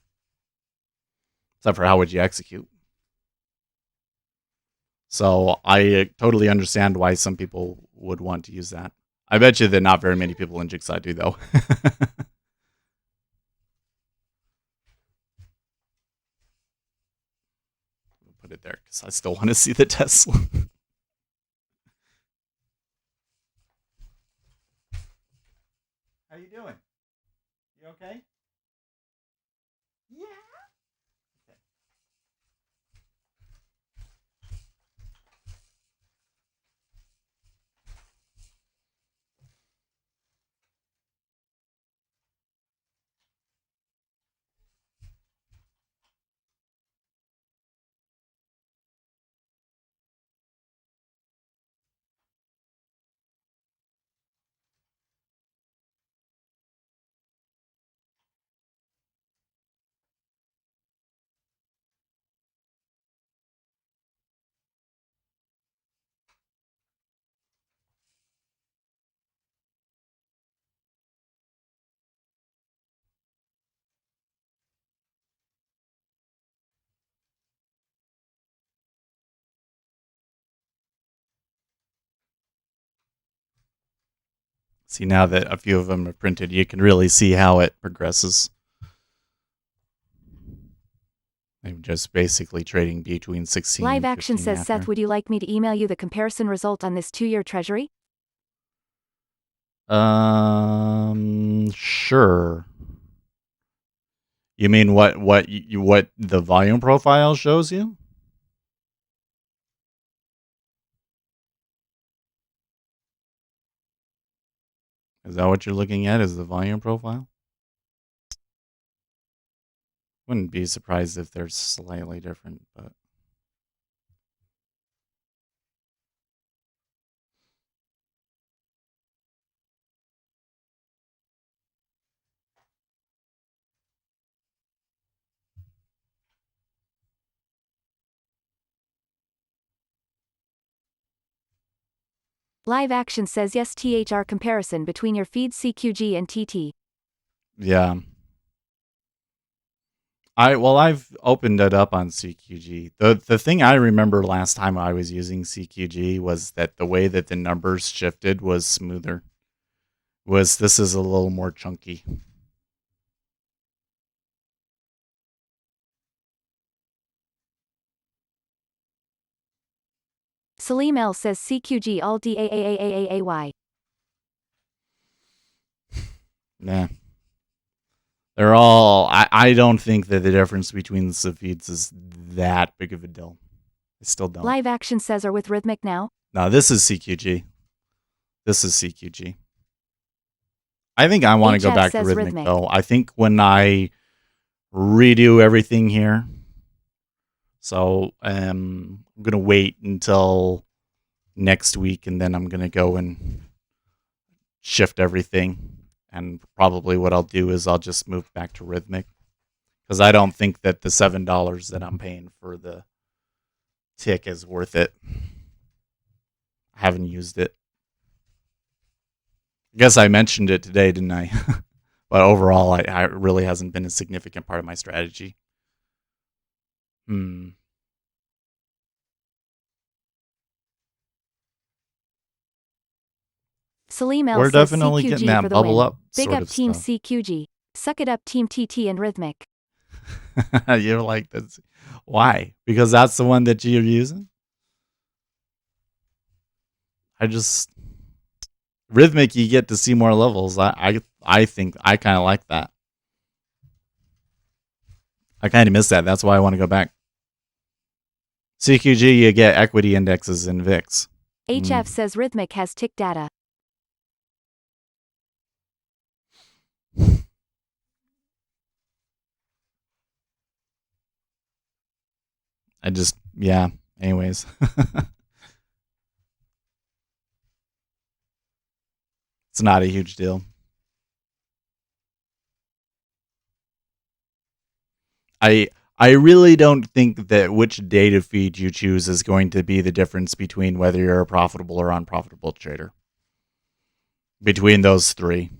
Except for how would you execute? So I totally understand why some people would want to use that. I bet you that not very many people in Jigsaw do, though. Put it there because I still want to see the Tesla. How you doing? You okay? Yeah. Okay. See, now that a few of them are printed, you can really see how it progresses. I'm just basically trading between 16 Live and Action 15 says, after. Seth, would you like me to email you the comparison result on this 2-year treasury? Sure. You mean what the volume profile shows you? Is that what you're looking at? Is the volume profile? Wouldn't be surprised if they're slightly different, but Live Action says, yes, THR comparison between your feeds CQG and TT. yeah. I've opened it up on CQG. The thing I remember last time I was using CQG was that the way that the numbers shifted was smoother. This is a little more chunky. Salim L says CQG all DAAAAAAY. Nah. They're all I don't think that the difference between the feeds is that big of a deal. I still don't. Live Action says, are with Rhythmic now? No, this is CQG. This is CQG. I think I want to go HF back to says Rhythmic, Rhythmic. though. I think when I redo everything here, so I'm going to wait until next week, and then I'm going to go and shift everything. And probably what I'll do is I'll just move back to Rhythmic, because I don't think that the $7 that I'm paying for the tick is worth it. I haven't used it. I guess I mentioned it today, didn't I? But overall, it really hasn't been a significant part of my strategy. Salim L We're says definitely getting CQG that for the bubble win. up Big sort up of Team stuff. CQG. Suck it up Team TT and Rhythmic. You're like, that's why? Because that's the one that you're using? Rhythmic, you get to see more levels. I think I kind of like that. I kind of miss that. That's why I want to go back. CQG, you get equity indexes in VIX. HF says Rhythmic has tick data. Yeah. Anyways. It's not a huge deal. I really don't think that which data feed you choose is going to be the difference between whether you're a profitable or unprofitable trader. Between those three.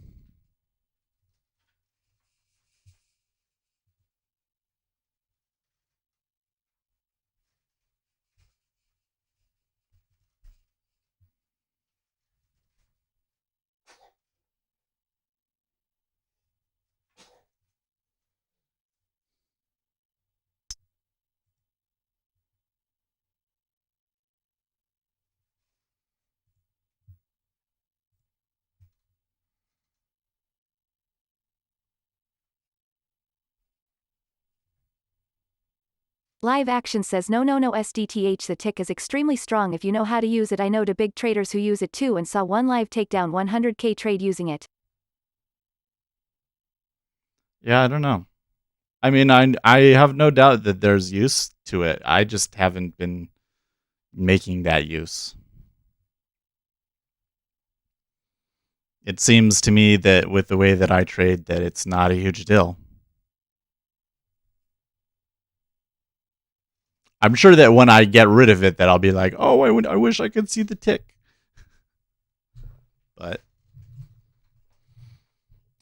Live Action says no SDTH, the tick is extremely strong if you know how to use it. I know to big traders who use it too and saw one live takedown 100k trade using it. Yeah, I don't know. I mean, I have no doubt that there's use to it. I just haven't been making that use. It seems to me that with the way that I trade that it's not a huge deal. I'm sure that when I get rid of it that I'll be like, "Oh, I wish I could see the tick." But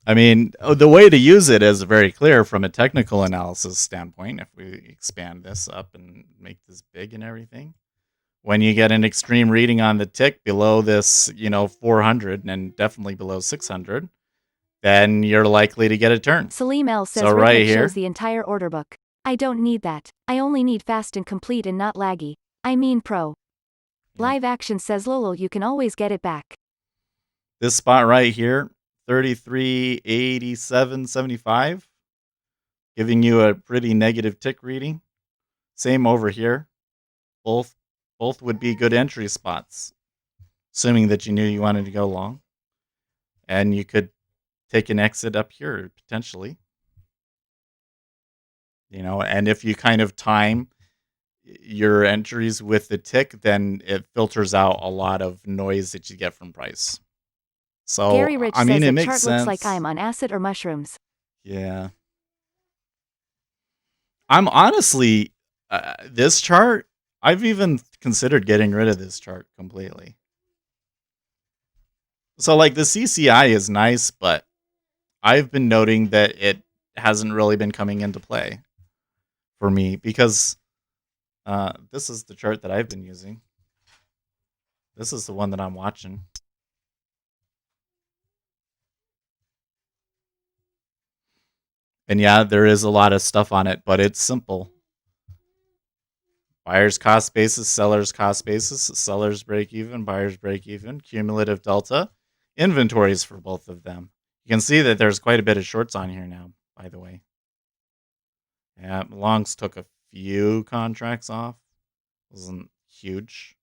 I mean, the way to use it is very clear from a technical analysis standpoint. If we expand this up and make this big and everything, when you get an extreme reading on the tick below this, 400 and definitely below 600, then you're likely to get a turn. Salim L says So right Rhythmic here, shows the entire order book. I don't need that. I only need fast and complete and not laggy. I mean pro. Yeah. Live Action says Lolo, you can always get it back. This spot right here, 33.8775, giving you a pretty negative tick reading. Same over here. Both would be good entry spots, assuming that you knew you wanted to go long. And you could take an exit up here potentially. And if you kind of time your entries with the tick, then it filters out a lot of noise that you get from price. So Gary Rich I mean, says it the makes chart sense. looks like I'm on acid or mushrooms. Yeah. I'm honestly, this chart, I've even considered getting rid of this chart completely. So like the CCI is nice, but I've been noting that it hasn't really been coming into play for me because this is the chart that I've been using. This is the one that I'm watching. And yeah, there is a lot of stuff on it, but it's simple. Buyer's cost basis, seller's cost basis, seller's break even, buyer's break even, cumulative delta, inventories for both of them. You can see that there's quite a bit of shorts on here now, by the way. Yeah, longs took a few contracts off. Wasn't huge.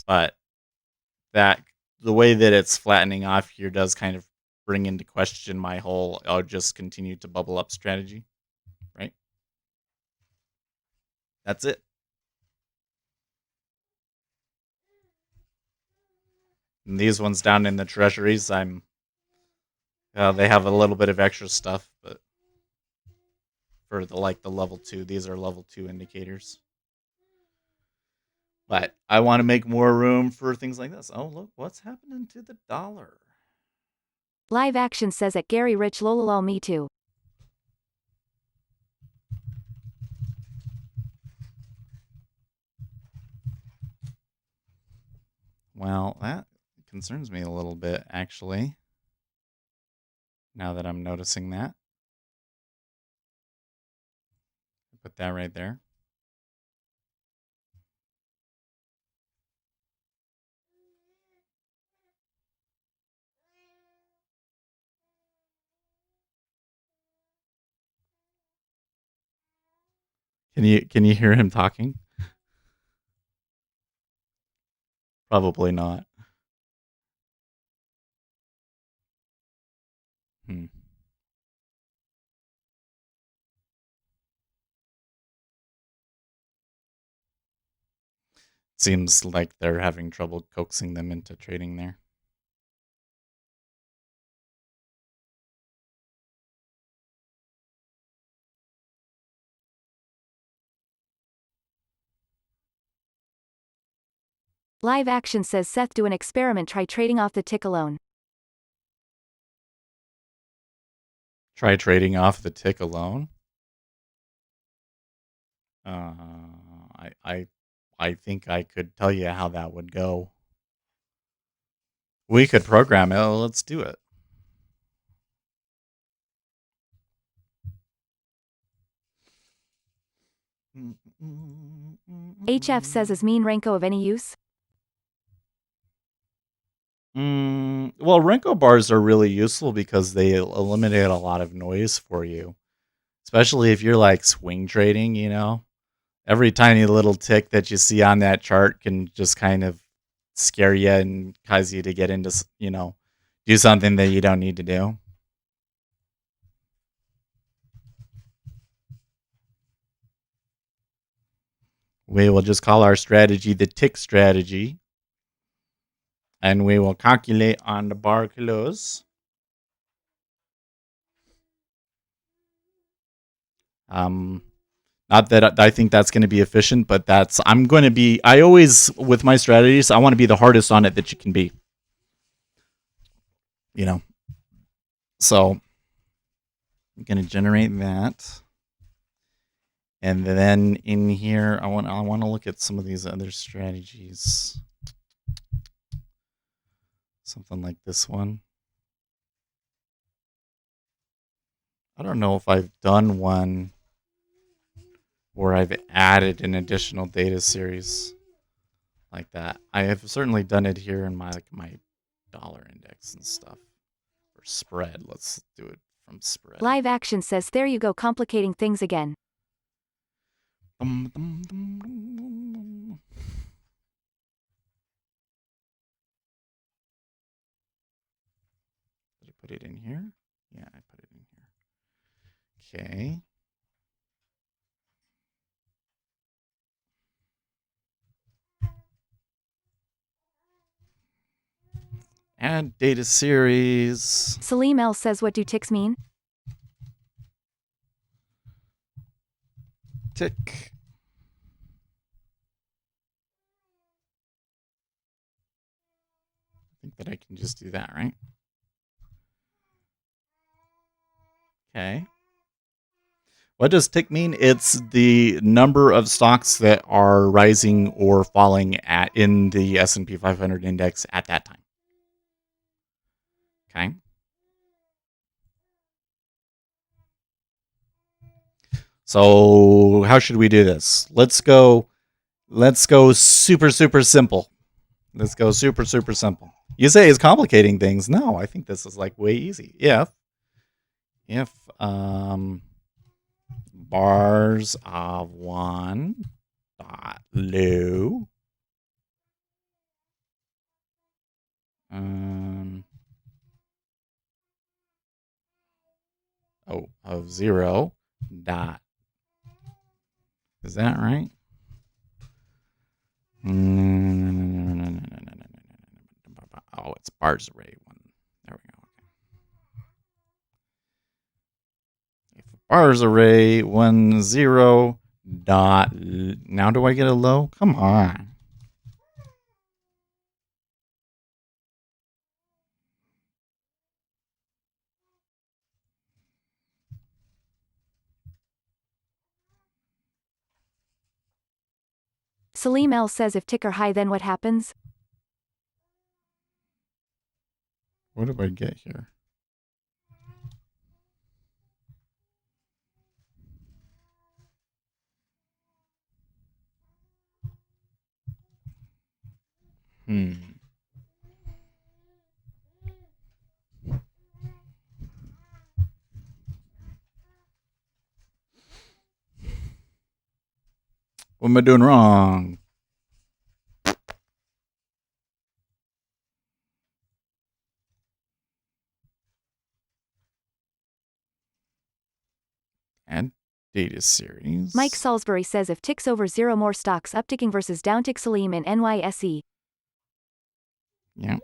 But the way that it's flattening off here does kind of bring into question my whole I'll just continue to bubble up strategy. Right? That's it. And these ones down in the treasuries, they have a little bit of extra stuff, but for the level 2, these are level 2 indicators. But I want to make more room for things like this. Oh, look, what's happening to the dollar? Live Action says at Gary Rich lololol me too. Well, that concerns me a little bit, actually. Now that I'm noticing that. Put that right there. Can you hear him talking? Probably not. Hmm. Seems like they're having trouble coaxing them into trading there. Live action says Seth, do an experiment, try trading off the tick alone. Try trading off the tick alone. I think I could tell you how that would go. We could program it. Let's do it. HF says, is mean Renko of any use? Well, Renko bars are really useful because they eliminate a lot of noise for you, especially if you're like swing trading, you know. Every tiny little tick that you see on that chart can just kind of scare you and cause you to get into, do something that you don't need to do. We will just call our strategy the tick strategy. And we will calculate on the bar close. Not that I think that's going to be efficient, but I always, with my strategies, I want to be the hardest on it that you can be. You know. So I'm going to generate that. And then in here, I want to look at some of these other strategies. Something like this one. I don't know if I've done one where I've added an additional data series like that. I have certainly done it here in my dollar index and stuff. Or spread. Let's do it from spread. Live action says, there you go, complicating things again. Did I put it in here? Yeah, I put it in here. Okay. Add data series. Salim L says, what do ticks mean? Tick. I think that I can just do that, right? Okay. What does tick mean? It's the number of stocks that are rising or falling in the S&P 500 index at that time. Okay. So how should we do this? Let's go super, super simple. Let's go super, super simple. You say it's complicating things. No, I think this is like way easy. If bars of 1 dot low of 0 dot, is that right? Oh, it's bars array 1. There we go. Okay. If bars array 1 0 dot, now do I get a low? Come on. Salim L says, if tick are high, then what happens? What do I get here? What am I doing wrong? Add data series. Mike Salisbury says if ticks over 0 more stocks upticking versus downtick. Salim in NYSE. Yeah.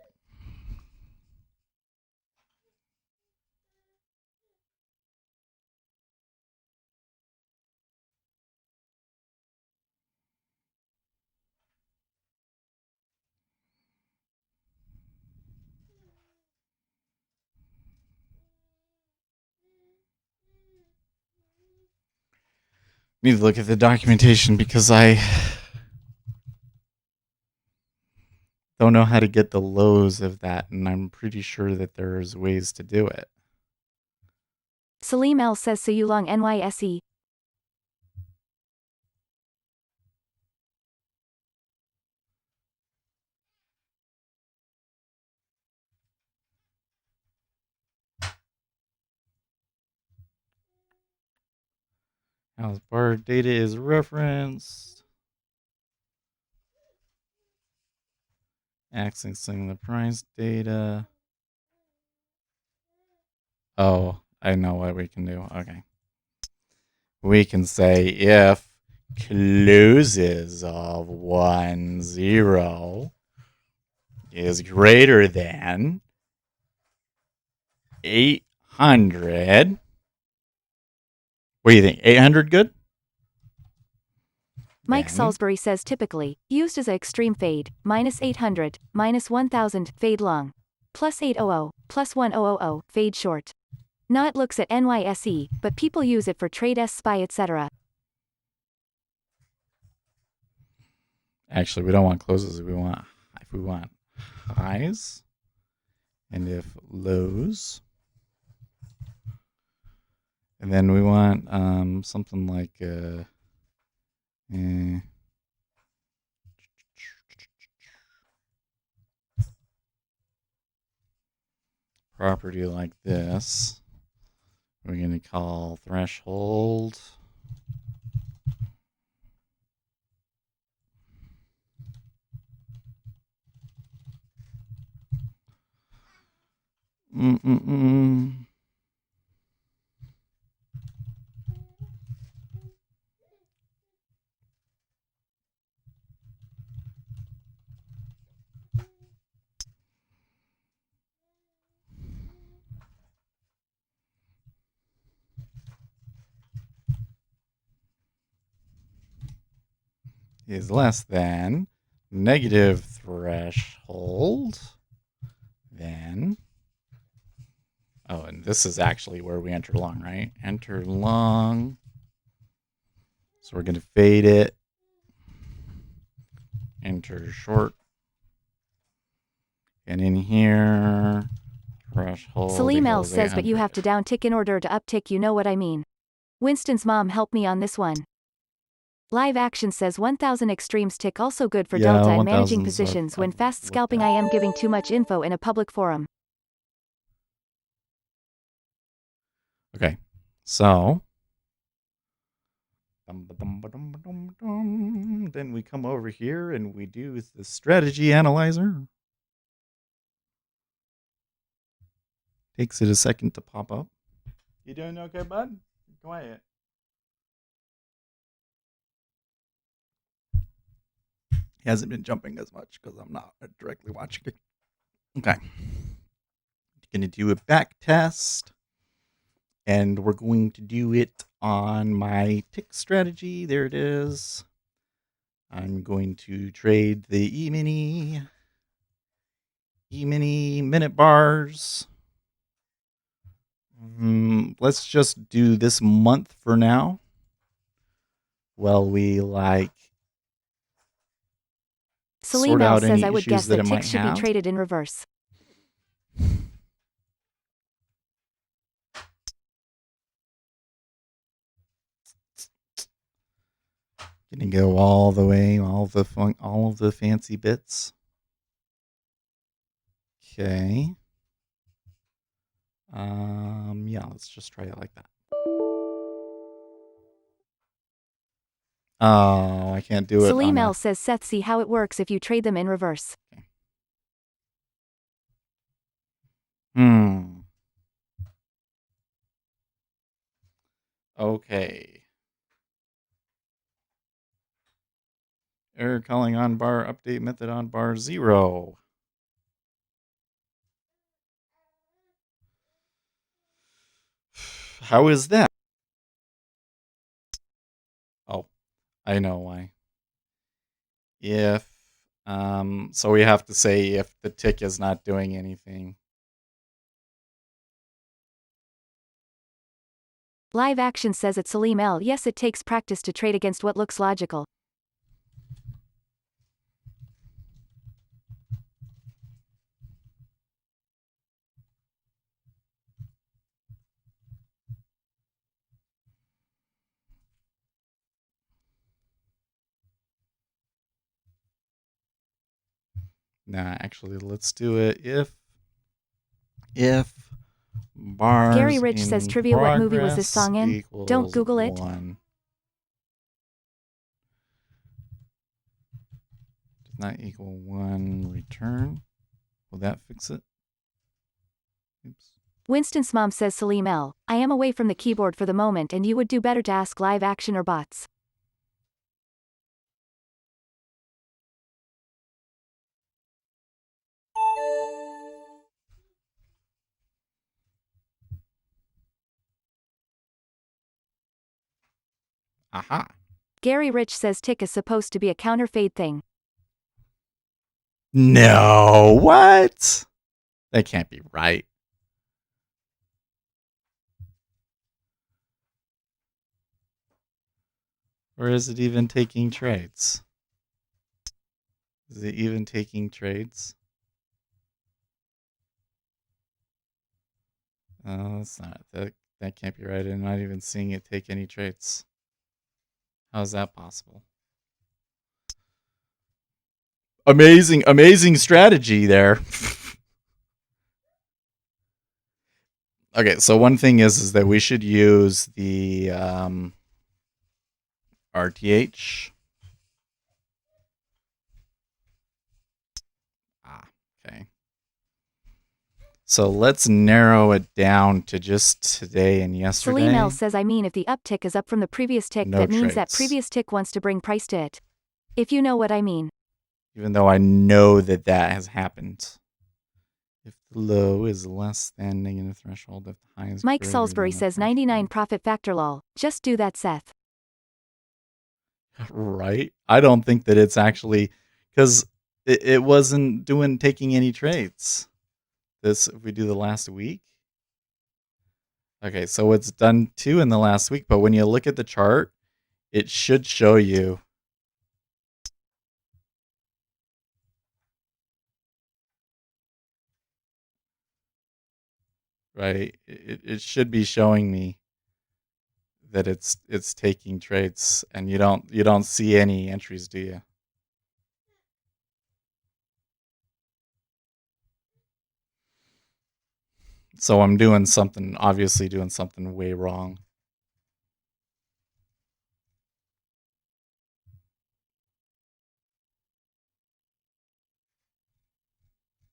Need to look at the documentation because I don't know how to get the lows of that, and I'm pretty sure that there's ways to do it. Salim L says so you long NYSE. As bar data is referenced. Accessing the price data. Oh, I know what we can do. Okay. We can say if closes of 10 is greater than 800. What do you think? 800 good? Mike Then Salisbury says typically, used as a extreme fade, minus 800, minus 1000, fade long. Plus 800, plus 1000, fade short. Not looks at NYSE, but people use it for trade SPY etc. actually, we don't want closes. We want highs, and if lows, and then we want something like property like this. We're going to call threshold. Is less than negative threshold, then, oh, and this is actually where we enter long, right? Enter long. So we're going to fade it. Enter short. And in here, threshold. Salim L says but you 800. have to downtick in order to uptick, you know what I mean. Winston's mom helped me on this one. Live Action says 1000 extremes tick also good for delta and managing 1000s positions when I've fast looked scalping. at. I am giving too much info in a public forum. Okay, so then we come over here and we do the strategy analyzer. Takes it a second to pop up. You doing okay, bud? Quiet. He hasn't been jumping as much because I'm not directly watching it. Okay. Gonna do a back test. And we're going to do it on my tick strategy. There it is. I'm going to trade the E-mini minute bars. Let's just do this month for now. Well, we Salim sort L out says any I would issues guess that that it might ticks should be have. traded in reverse. Gonna go all the way, all of the fancy bits. Okay. Yeah, let's just try it like that. Oh, I can't do it. Salim L says Seth, see how it works if you trade them in reverse. Okay. Error calling on bar update method on bar 0. How is that? Oh, I know why. If so we have to say if the tick is not doing anything. Live Action says at Salim L, yes, it takes practice to trade against what looks logical. Nah, actually, let's do it. If bars Gary Rich in says trivia, what movie was this progress song in? Don't equals Google it. 1 does not equal 1 return. Will that fix it? Oops. Winston's mom says Salim L, I am away from the keyboard for the moment and you would do better to ask Live Action or bots. Aha. Gary Rich says tick is supposed to be a counter-fade thing. No, what? That can't be right. Or is it even taking trades? Is it even taking trades? Oh, it's not. That can't be right. I'm not even seeing it take any trades. How is that possible? Amazing strategy there. Okay, so one thing is that we should use the RTH. Okay. So let's narrow it down to just today and yesterday. Salim L says I mean if the uptick is up from the previous tick, No that means that trades. previous tick wants to bring price to it. If you know what I mean. Even though I know that has happened. If the low is less than negative threshold, if the high is Mike greater Salisbury than the says 99 profit factor lol. Just do that, Seth. Right? I don't think that it's actually because it wasn't taking any trades. This if we do the last week. Okay, so it's done 2 in the last week, but when you look at the chart, it should show you. Right? It should be showing me that it's taking trades, and you don't see any entries, do you? So I'm obviously doing something way wrong.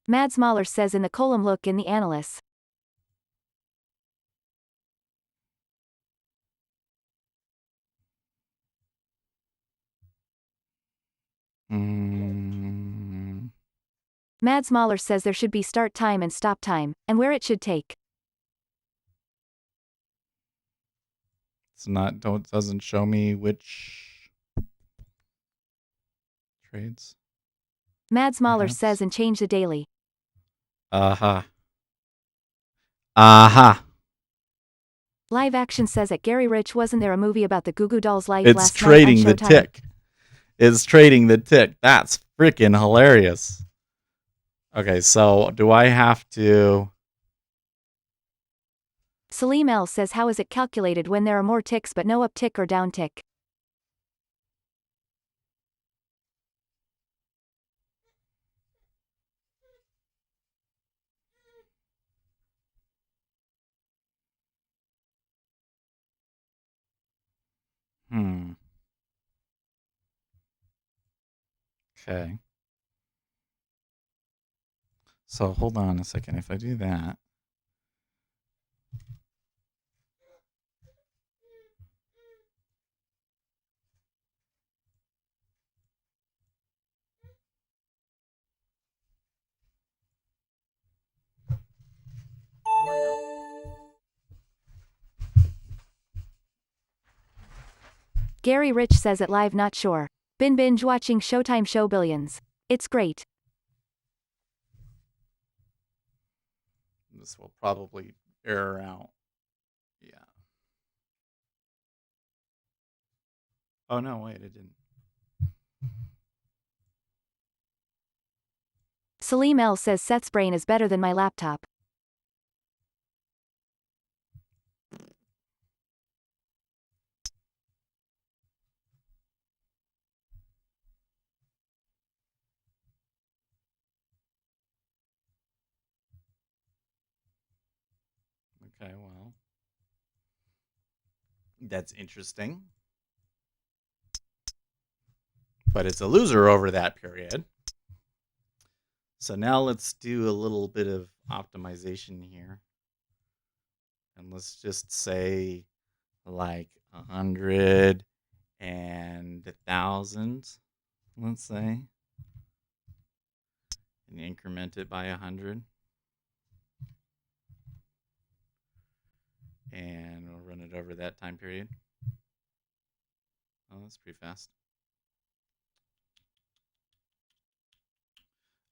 Mads Mahler says in the column look in the analysts. Mads Mahler says there should be start time and stop time, and where it should take. It's doesn't show me which trades. Mads Mahler Perhaps. says and change the daily. Aha. Live Action says that Gary Rich, wasn't there a movie about the Goo Goo Dolls' life It's last trading night on the Showtime? tick. It's trading the tick. That's freaking hilarious. Okay, so do I have to? Salim L says how is it calculated when there are more ticks but no uptick or downtick? Okay. So hold on a second. If I do that. Gary Rich says it live, not sure. Been binge watching Showtime show Billions. It's great. This will probably error out. Yeah. Oh, no, wait, it didn't. Salim L says Seth's brain is better than my laptop. Okay, well. That's interesting. But it's a loser over that period. So now let's do a little bit of optimization here. And let's just say like 100 and 1,000, let's say. And increment it by 100. And we'll run it over that time period. Oh, that's pretty fast.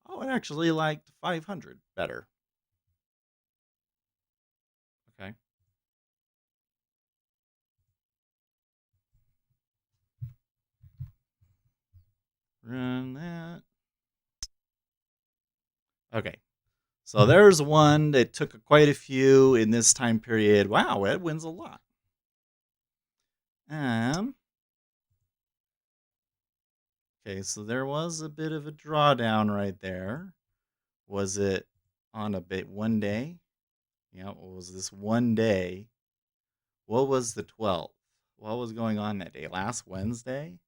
Oh, I actually liked 500 better. Okay. Run that. Okay. So there's one that took quite a few in this time period. Wow, Ed wins a lot. Okay, so there was a bit of a drawdown right there. Was it on a bit one day? Yeah, what was this one day? What was the 12th? What was going on that day? Last Wednesday?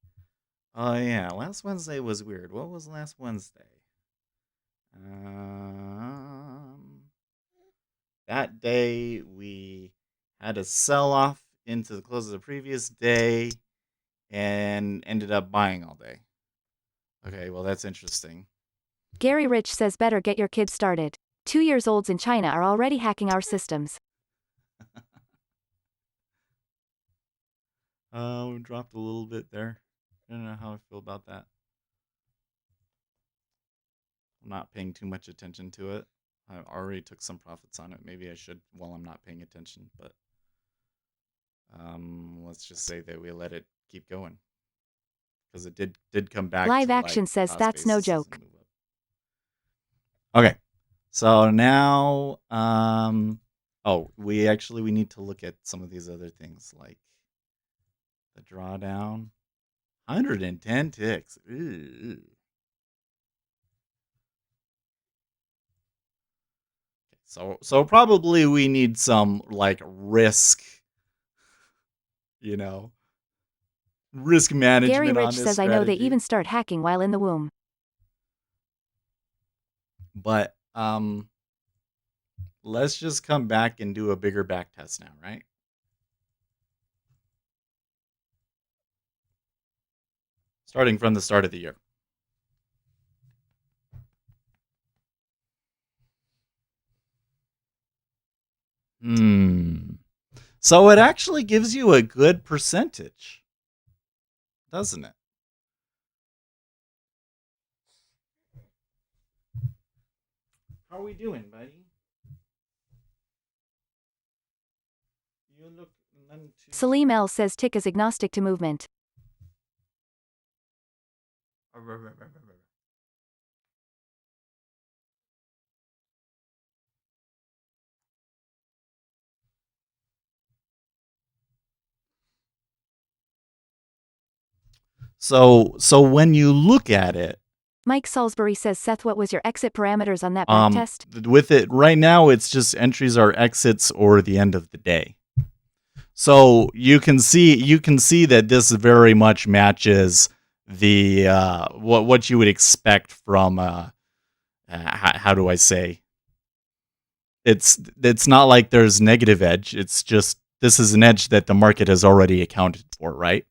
Oh yeah, last Wednesday was weird. What was last Wednesday? That day we had a sell-off into the close of the previous day and ended up buying all day. Okay, well that's interesting. Gary Rich says better get your kids started. 2-year-olds in China are already hacking our systems. We dropped a little bit there. I don't know how I feel about that. I'm not paying too much attention to it. I already took some profits on it. Maybe I should while I'm not paying attention, but let's just say that we let it keep going because it did come back. Live to Action like says cost that's no basis and joke. move up. Okay, so now we need to look at some of these other things like the drawdown. 110 ticks. Ew. So probably we need some like risk, risk management. Gary on Rich this says I know they strategy. even start hacking while in the womb. But let's just come back and do a bigger back test now, right? Starting from the start of the year. So it actually gives you a good percentage, doesn't it? How are we doing, buddy? You look none too... Salim L says tick is agnostic to movement. So when you look at it, Mike Salisbury says Seth, what was your exit parameters on that back test? With it right now, it's just entries are exits or the end of the day. So you can see that this very much matches the what you would expect from how do I say? It's not like there's negative edge. It's just this is an edge that the market has already accounted for, right?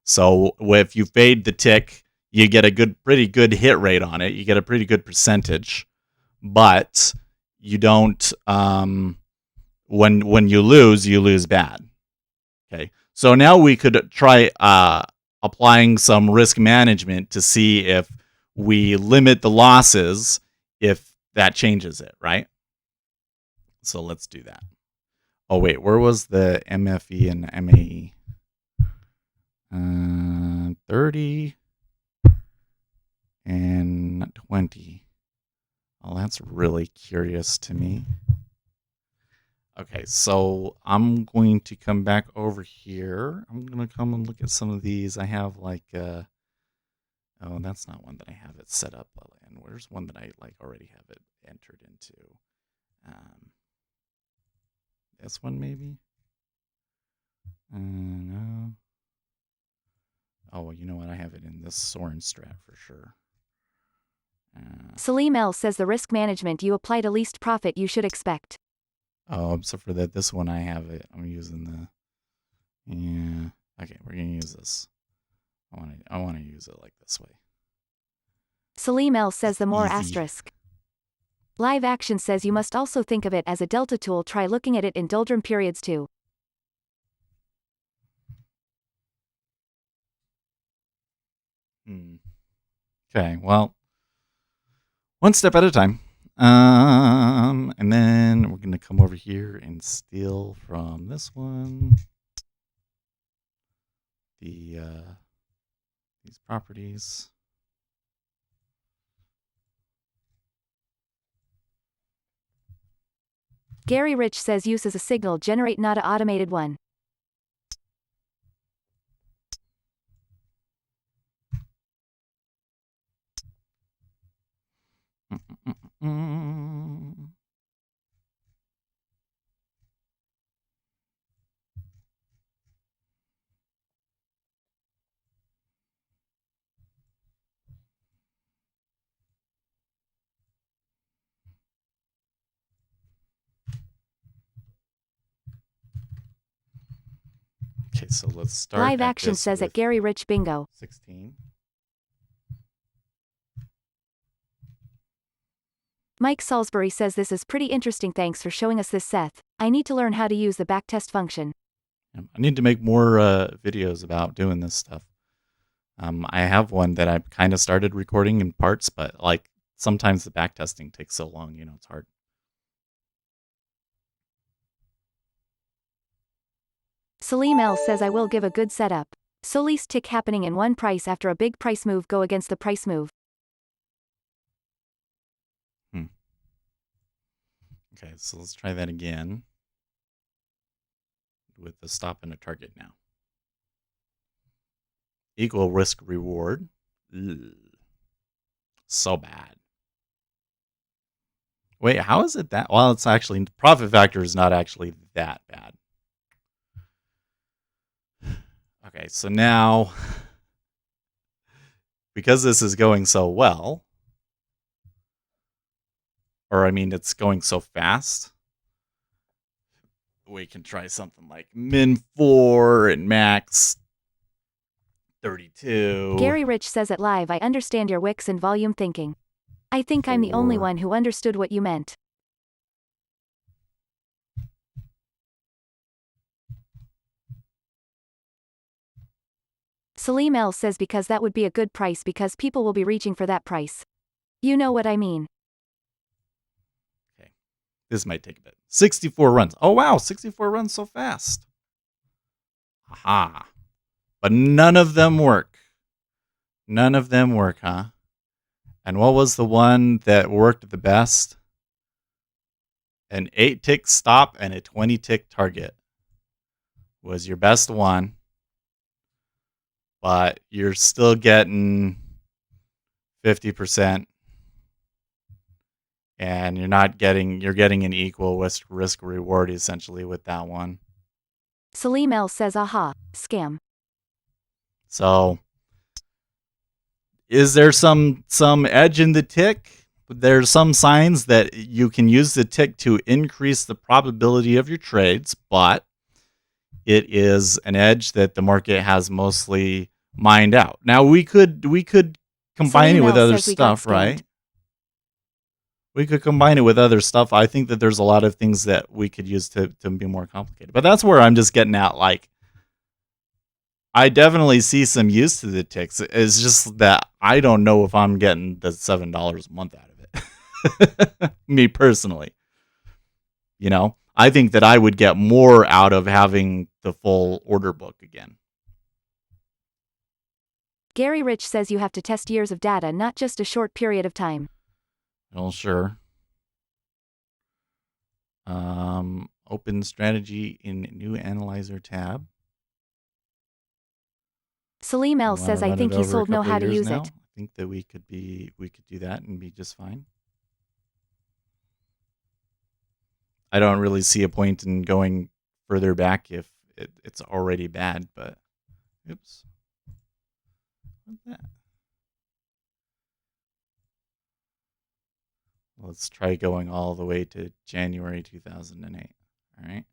So if you fade the tick, you get a pretty good hit rate on it. You get a pretty good percentage, but you don't. When you lose bad. Okay, so now we could try applying some risk management to see if we limit the losses if that changes it, right? So let's do that. Oh wait, where was the MFE and MAE? 30 and 20. Oh, that's really curious to me. Okay, so I'm going to come back over here. I'm going to come and look at some of these. I have like, oh, that's not one that I have it set up. And where's one that I like already have it entered into? This one maybe? No. Oh, well, you know what? I have it in this Soren strat for sure. Salim L says the risk management you apply to least profit you should expect. Oh, except for that, this one I have it. I'm using the. Yeah. Okay, we're gonna use this. I want to use it like this way. Salim L says the more Easy. asterisk. Live Action says you must also think of it as a delta tool. Try looking at it in doldrum periods too. Okay, well, one step at a time. And then we're gonna come over here and steal from this one these properties. Gary Rich says use as a signal generate, not a automated one. Okay, so let's start. Live Action says at Gary Rich bingo. 16. Mike Salisbury says this is pretty interesting. Thanks for showing us this, Seth. I need to learn how to use the backtest function. I need to make more videos about doing this stuff. I have one that I've kind of started recording in parts, but like sometimes the backtesting takes so long, it's hard. Salim L says I will give a good setup. So least tick happening in one price after a big price move go against the price move. Okay, so let's try that again with the stop and a target now. Equal risk reward. Ugh. So bad. Wait, how is it that? Well, it's actually, profit factor is not actually that bad. Okay, so now, because this is going so well, or I mean, it's going so fast, we can try something like min 4 and max 32. Gary Rich says at live I understand your wicks and volume thinking. I think I'm the only one who understood what you meant. Salim L says because that would be a good price because people will be reaching for that price. You know what I mean. Okay. This might take a bit. 64 runs. Oh wow, 64 runs so fast. Aha. But none of them work. None of them work, huh? And what was the one that worked the best? An 8-tick stop and a 20-tick target was your best one. But you're still getting 50%. And you're getting an equal risk reward essentially with that one. Salim L says aha, scam. So Is there some edge in the tick? There's some signs that you can use the tick to increase the probability of your trades, but it is an edge that the market has mostly mined out. Now we could combine it with other stuff, right? We could combine it with other stuff. I think that there's a lot of things that we could use to be more complicated. But that's where I'm just getting at, like, I definitely see some use to the ticks. It's just that I don't know if I'm getting the $7 a month out of it. Me personally. You know, I think that I would get more out of having the full order book again. Gary Rich says you have to test years of data, not just a short period of time. Well, sure. Open strategy in new analyzer tab. Salim L says I think he sold know how to use it. I think that we could do that and be just fine. I don't really see a point in going further back if it's already bad, but oops. What's that? Let's try going all the way to January 2008. All right.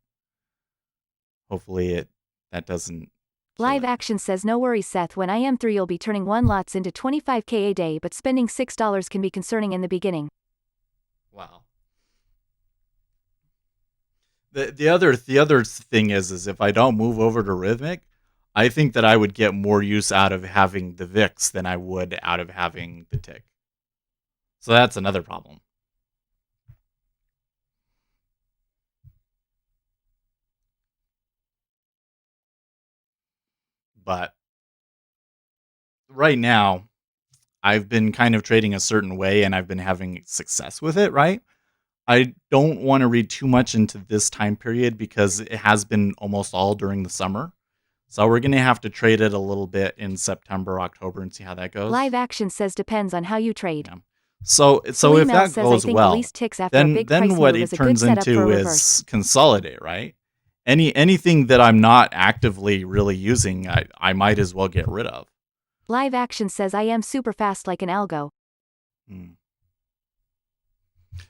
Hopefully that doesn't. Live Action says no worries, Seth. When I am through, you'll be turning 1 lots into 25K a day, but spending $6 can be concerning in the beginning. Wow. The other thing is if I don't move over to Rhythmic, I think that I would get more use out of having the VIX than I would out of having the tick. So that's another problem. But right now, I've been kind of trading a certain way and I've been having success with it, right? I don't want to read too much into this time period because it has been almost all during the summer. So we're going to have to trade it a little bit in September, October, and see how that goes. Live Action says depends on how you trade. Yeah. So if that goes well, then what it turns into is consolidate, right? Anything that I'm not actively really using, I might as well get rid of. Live Action says I am super fast like an algo.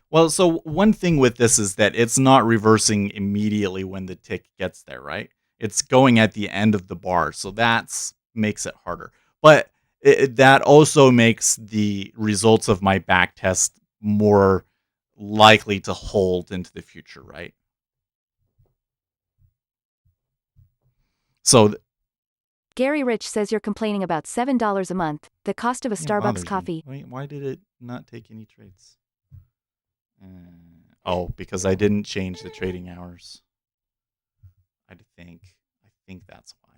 Well, so one thing with this is that it's not reversing immediately when the tick gets there, right? It's going at the end of the bar, so that makes it harder. But that also makes the results of my back test more likely to hold into the future, right? So Gary Rich says you're complaining about $7 a month, the cost of a Starbucks coffee. Wait, why did it not take any trades? Because I didn't change the trading hours. I think that's why.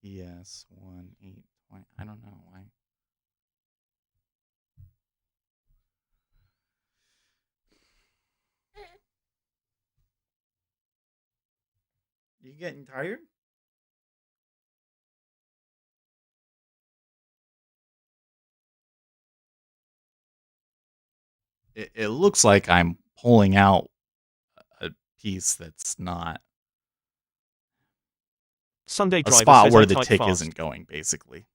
Yes, 1, 8, 20. I don't know why. You getting tired? It looks like I'm pulling out a piece that's not Sunday a spot where the tick isn't going, basically.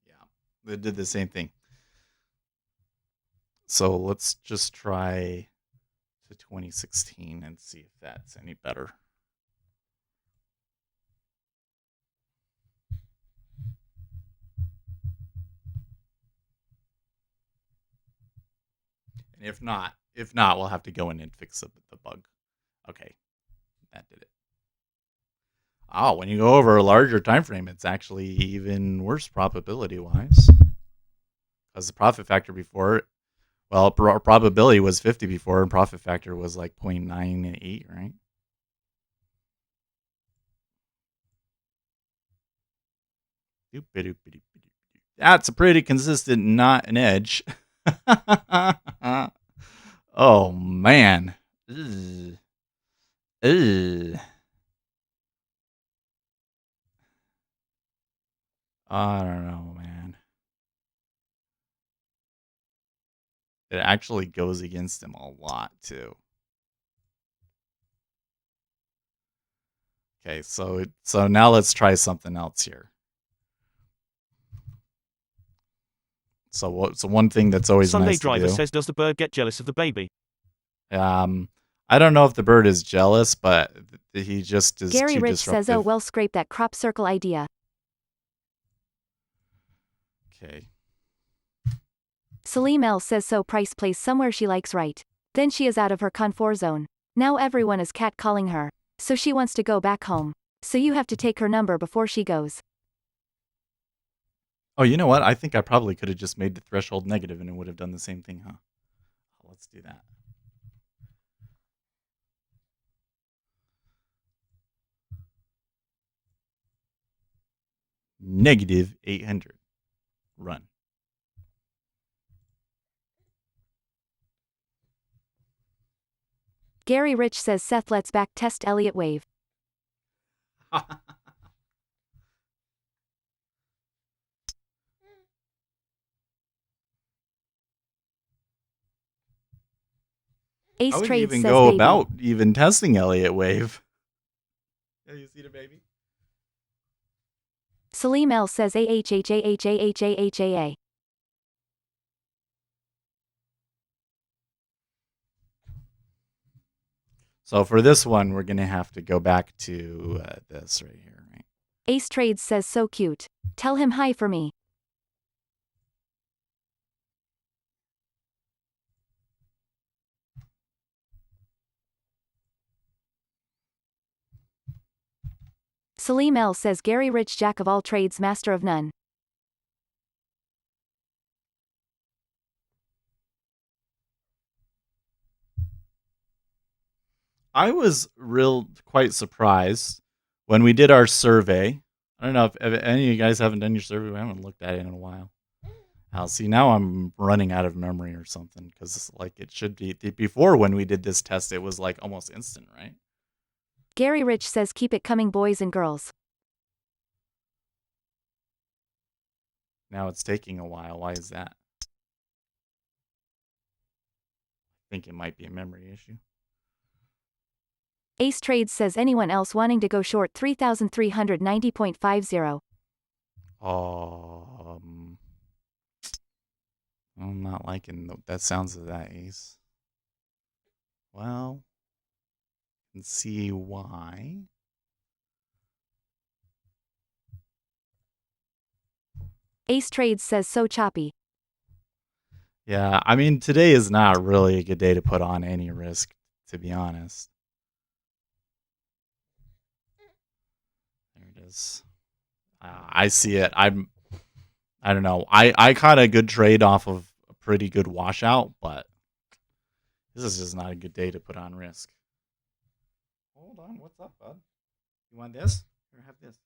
Yeah, they did the same thing. So let's just try to 2016 and see if that's any better. And if not, we'll have to go in and fix the bug. Okay, that did it. Oh, when you go over a larger time frame, it's actually even worse probability-wise. Because the profit factor before, well, probability was 50 before, and profit factor was like 0.98, right? That's a pretty consistent, not an edge. Oh, man. Ugh. Ugh. I don't know, man. It actually goes against him a lot, too. Okay, so now let's try something else here. So one thing that's always Sunday nice to Driver do. says, does the bird get jealous of the baby? I don't know if the bird is jealous, but he just is Gary too Rich disruptive. says, oh well, scrape that crop circle idea. Okay. Salim L says, so Price plays somewhere she likes, right? Then she is out of her comfort zone. Now everyone is catcalling her. So she wants to go back home. So you have to take her number before she goes. Oh, you know what? I think I probably could have just made the threshold negative and it would have done the same thing, huh? Let's do that. Negative 800. Run. Gary Rich says, Seth, let's back test Elliott wave. Ace How would you Trades even says, go baby. about even testing Elliott wave? Yeah, you see the baby? Salim L says, AHHAHAHAHAA. So for this one, we're going to have to go back to this right here, right? Ace Trades says, so cute. Tell him hi for me. Salim L says, Gary Rich, jack of all trades, master of none. I was quite surprised when we did our survey. I don't know if any of you guys haven't done your survey. We haven't looked at it in a while. I'll see, now I'm running out of memory or something, because like it should be before, when we did this test, it was like almost instant, right? Gary Rich says, keep it coming, boys and girls. Now it's taking a while. Why is that? I think it might be a memory issue. Ace Trades says, anyone else wanting to go short 3,390.50? I'm not liking that sounds of that, Ace. Well, you can see why. Ace Trades says, so choppy. Yeah, I mean, today is not really a good day to put on any risk, to be honest. There it is. I see it. I don't know. I caught a good trade off of a pretty good washout, but this is just not a good day to put on risk. Hold on. What's up, bud? You want this? Here, have this.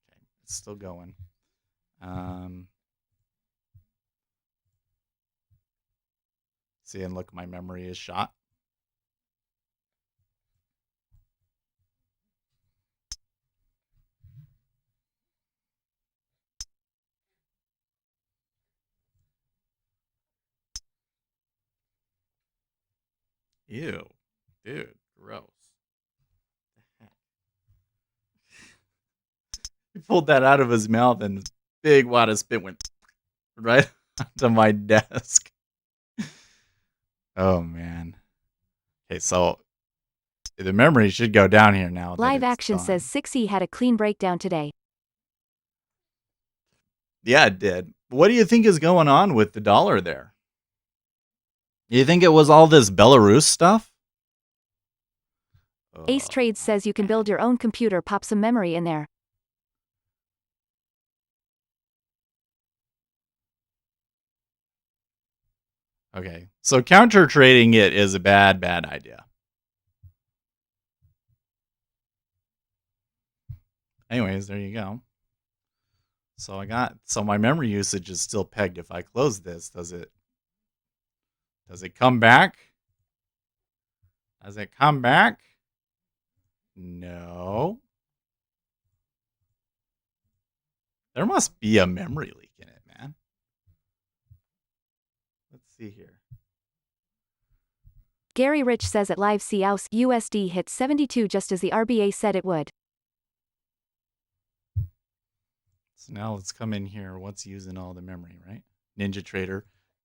Okay, it's still going. See, and look, my memory is shot. Ew, dude, gross. What the heck? He pulled that out of his mouth, and this big wad of spit went right onto my desk. Oh man. Okay, so the memory should go down here now. Live Action says 6E had a clean breakdown today. Yeah, it did. What do you think is going on with the dollar there? You think it was all this Belarus stuff? Ace Trades says you can build your own computer, pop some memory in there. Okay, so counter trading it is a bad idea. Anyways, there you go. So my memory usage is still pegged. If I close this, does it come back? Has it come back? No. There must be a memory leak in it, man. Let's see here. Gary Rich says at Live CAUS USD hit 72 just as the RBA said it would. So now let's come in here. What's using all the memory, right? NinjaTrader,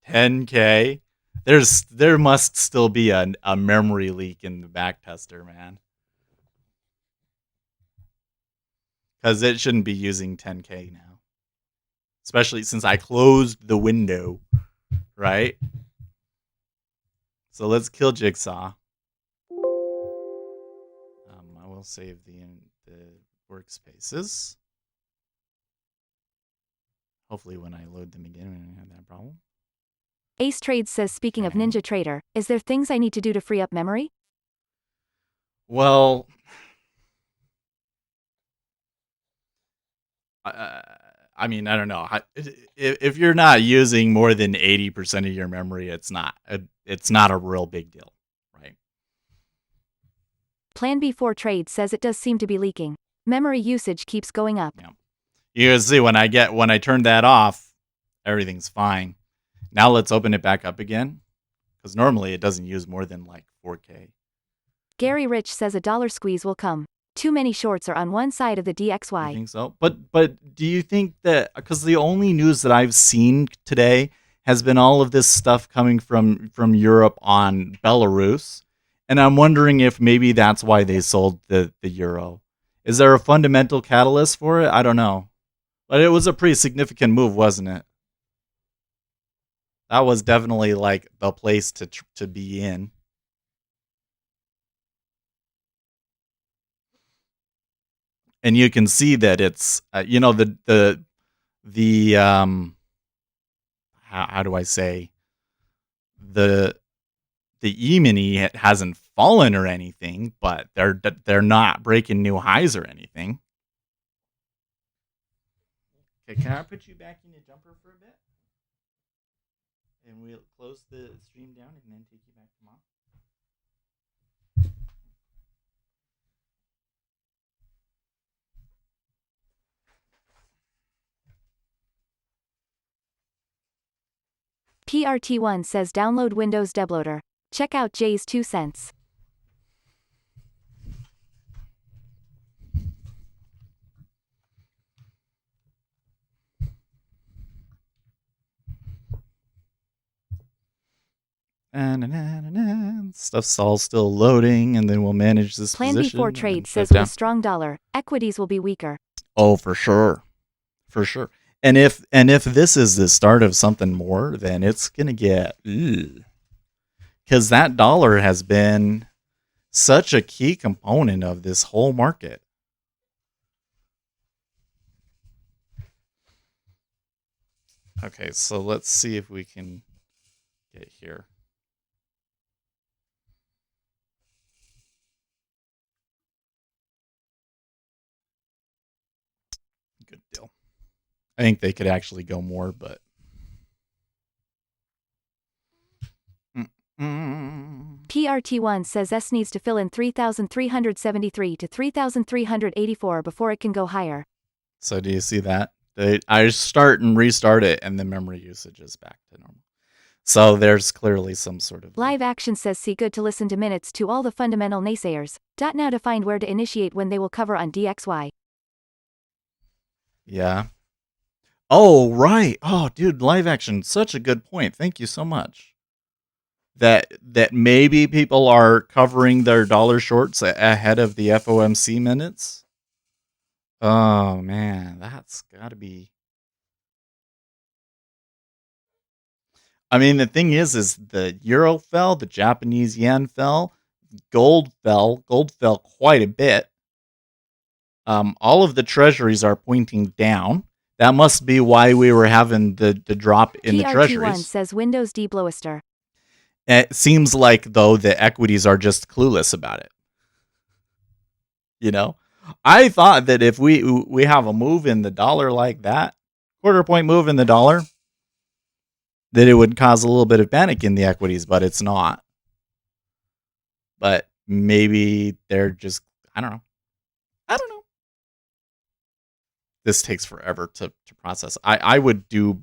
10K. There must still be a memory leak in the backtester, man. Because it shouldn't be using 10K now. Especially since I closed the window, right? So let's kill Jigsaw. I will save the workspaces. Hopefully when I load them again, we don't have that problem. Ace Trades says, speaking of NinjaTrader, is there things I need to do to free up memory? Well, I mean, I don't know. If you're not using more than 80% of your memory, it's not a real big deal, right? Plan B4 Trade says it does seem to be leaking. Memory usage keeps going up. Yeah. You can see when I turn that off, everything's fine. Now let's open it back up again, because normally it doesn't use more than like 4K. Gary Rich says a dollar squeeze will come. Too many shorts are on one side of the DXY. I think so. But do you think that, because the only news that I've seen today has been all of this stuff coming from Europe on Belarus, and I'm wondering if maybe that's why they sold the euro. Is there a fundamental catalyst for it? I don't know. But it was a pretty significant move, wasn't it? That was definitely like the place to be in. And you can see that it's the how do I say, the E-mini hasn't fallen or anything, but they're not breaking new highs or anything. Okay, can I put you back in your jumper for a bit? And we'll close the stream down and then take you back tomorrow. PRT1 says download Windows Debloader. Check out Jay's 2 cents. Stuff's all still loading, and then we'll manage this Plan position. B4 Trade says with a strong dollar, equities will be weaker. Oh, for sure. For sure. And if this is the start of something more, then it's going to get... Because that dollar has been such a key component of this whole market. Okay, so let's see if we can get here. Good deal. I think they could actually go more, but... PRT1 says S needs to fill in 3,373 to 3,384 before it can go higher. So do you see that? I start and restart it, and the memory usage is back to normal. So there's clearly some sort of... Live Action says see good to listen to minutes to all the fundamental naysayers. Now to find where to initiate when they will cover on DXY. Yeah. Oh, right. Oh, dude, Live Action, such a good point. Thank you so much. That maybe people are covering their dollar shorts ahead of the FOMC minutes. Oh, man, that's got to be... I mean, the thing is the euro fell, the Japanese yen fell, gold fell quite a bit. All of the treasuries are pointing down. That must be why we were having the drop in the treasuries. PRT1 says Windows Debloaster. It seems like, though, the equities are just clueless about it. You know? I thought that if we have a move in the dollar like that, quarter point move in the dollar, that it would cause a little bit of panic in the equities, but it's not. but maybe they're just, I don't know. This takes forever to process. I would do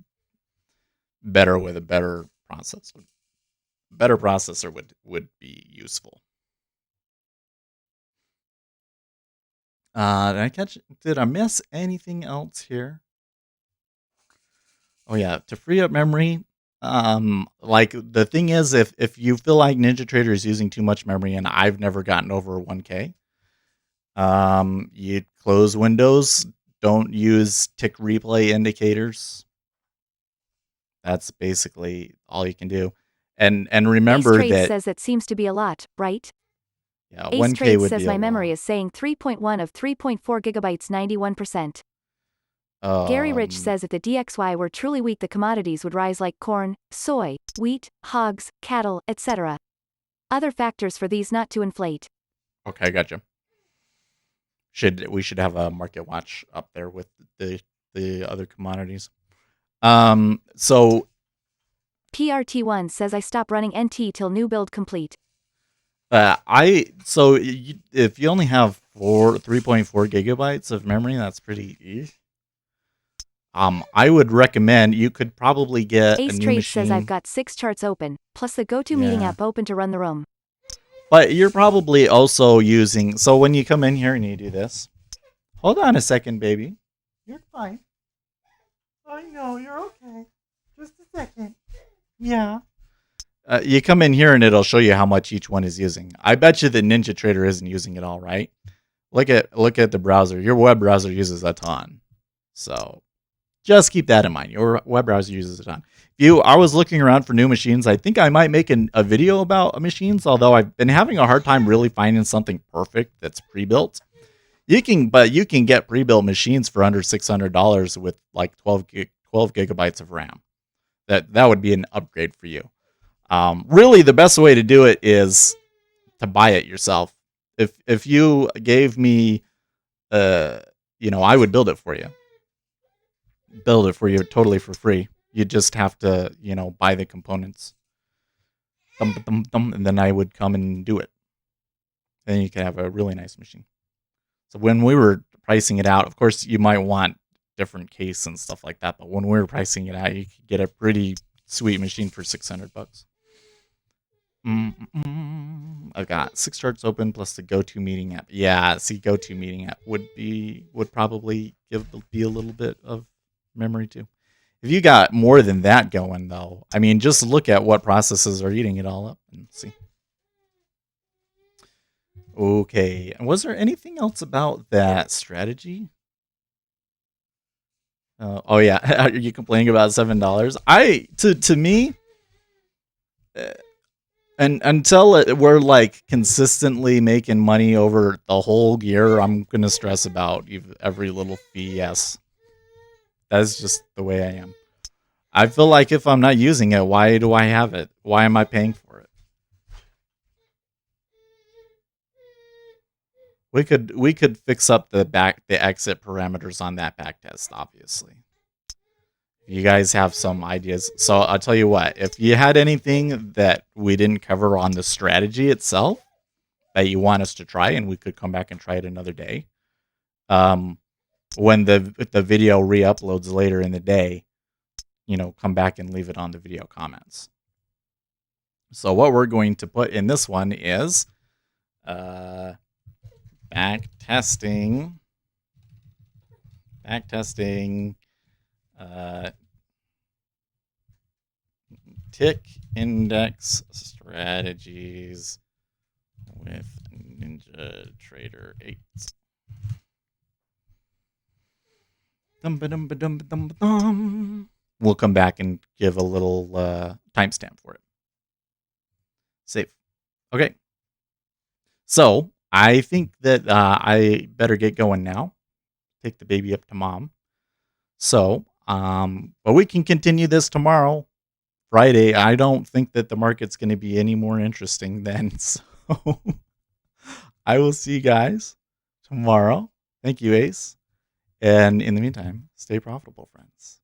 better with a better processor. Better processor would be useful. Did I miss anything else here? Oh yeah, to free up memory. Like the thing is, if you feel like NinjaTrader is using too much memory, and I've never gotten over 1K, you close Windows. Don't use tick replay indicators. That's basically all you can do. And remember Ace Trade that says it seems to be a lot, right? yeah, Ace 1K Trade would says be my a memory lot. is saying 3.1 of 3.4 gigabytes 91%. Gary Rich says if the DXY were truly weak, the commodities would rise like corn, soy, wheat, hogs, cattle, etc. Other factors for these not to inflate. Okay, gotcha. We should have a market watch up there with the other commodities. So PRT1 says I stop running NT till new build complete. if you only have 3.4 gigabytes of memory, that's pretty. I would recommend you could probably get Ace a new Trade machine. says I've got 6 charts open, plus the GoToMeeting app open to run the room. But you're probably also using. So when you come in here and you do this, hold on a second, baby. You're fine. I know you're okay. Just a second. Yeah. You come in here and it'll show you how much each one is using. I bet you that NinjaTrader isn't using it all, right? Look at the browser. Your web browser uses a ton. So just keep that in mind. Your web browser uses a ton. I was looking around for new machines. I think I might make a video about machines, although I've been having a hard time really finding something perfect that's pre-built. You can get pre-built machines for under $600 with like 12 gigabytes of RAM. That would be an upgrade for you. Really, the best way to do it is to buy it yourself. If you gave me, I would build it for you. Build it for you totally for free. You just have to, buy the components. And then I would come and do it. Then you can have a really nice machine. So when we were pricing it out, of course, you might want different case and stuff like that. But when we were pricing it out, you could get a pretty sweet machine for $600. I've got 6 charts open plus the GoToMeeting app. Yeah, see, GoToMeeting app would probably be a little bit of memory too. If you got more than that going, though, I mean, just look at what processes are eating it all up and see. Okay, and was there anything else about that strategy? Oh yeah, are you complaining about $7? To me, and until we're like consistently making money over the whole year, I'm gonna stress about every little fee. Yes, that's just the way I am. I feel like if I'm not using it, why do I have it? Why am I paying for it? We could fix up the exit parameters on that backtest, obviously. You guys have some ideas. So I'll tell you what, if you had anything that we didn't cover on the strategy itself that you want us to try, and we could come back and try it another day. When the video re-uploads later in the day, come back and leave it on the video comments. So what we're going to put in this one is backtesting tick index strategies with NinjaTrader 8. We'll come back and give a little timestamp for it. Save. Okay. So I think that I better get going now. Take the baby up to mom. So, but we can continue this tomorrow, Friday. I don't think that the market's going to be any more interesting then. So I will see you guys tomorrow. Thank you, Ace. And in the meantime, stay profitable, friends.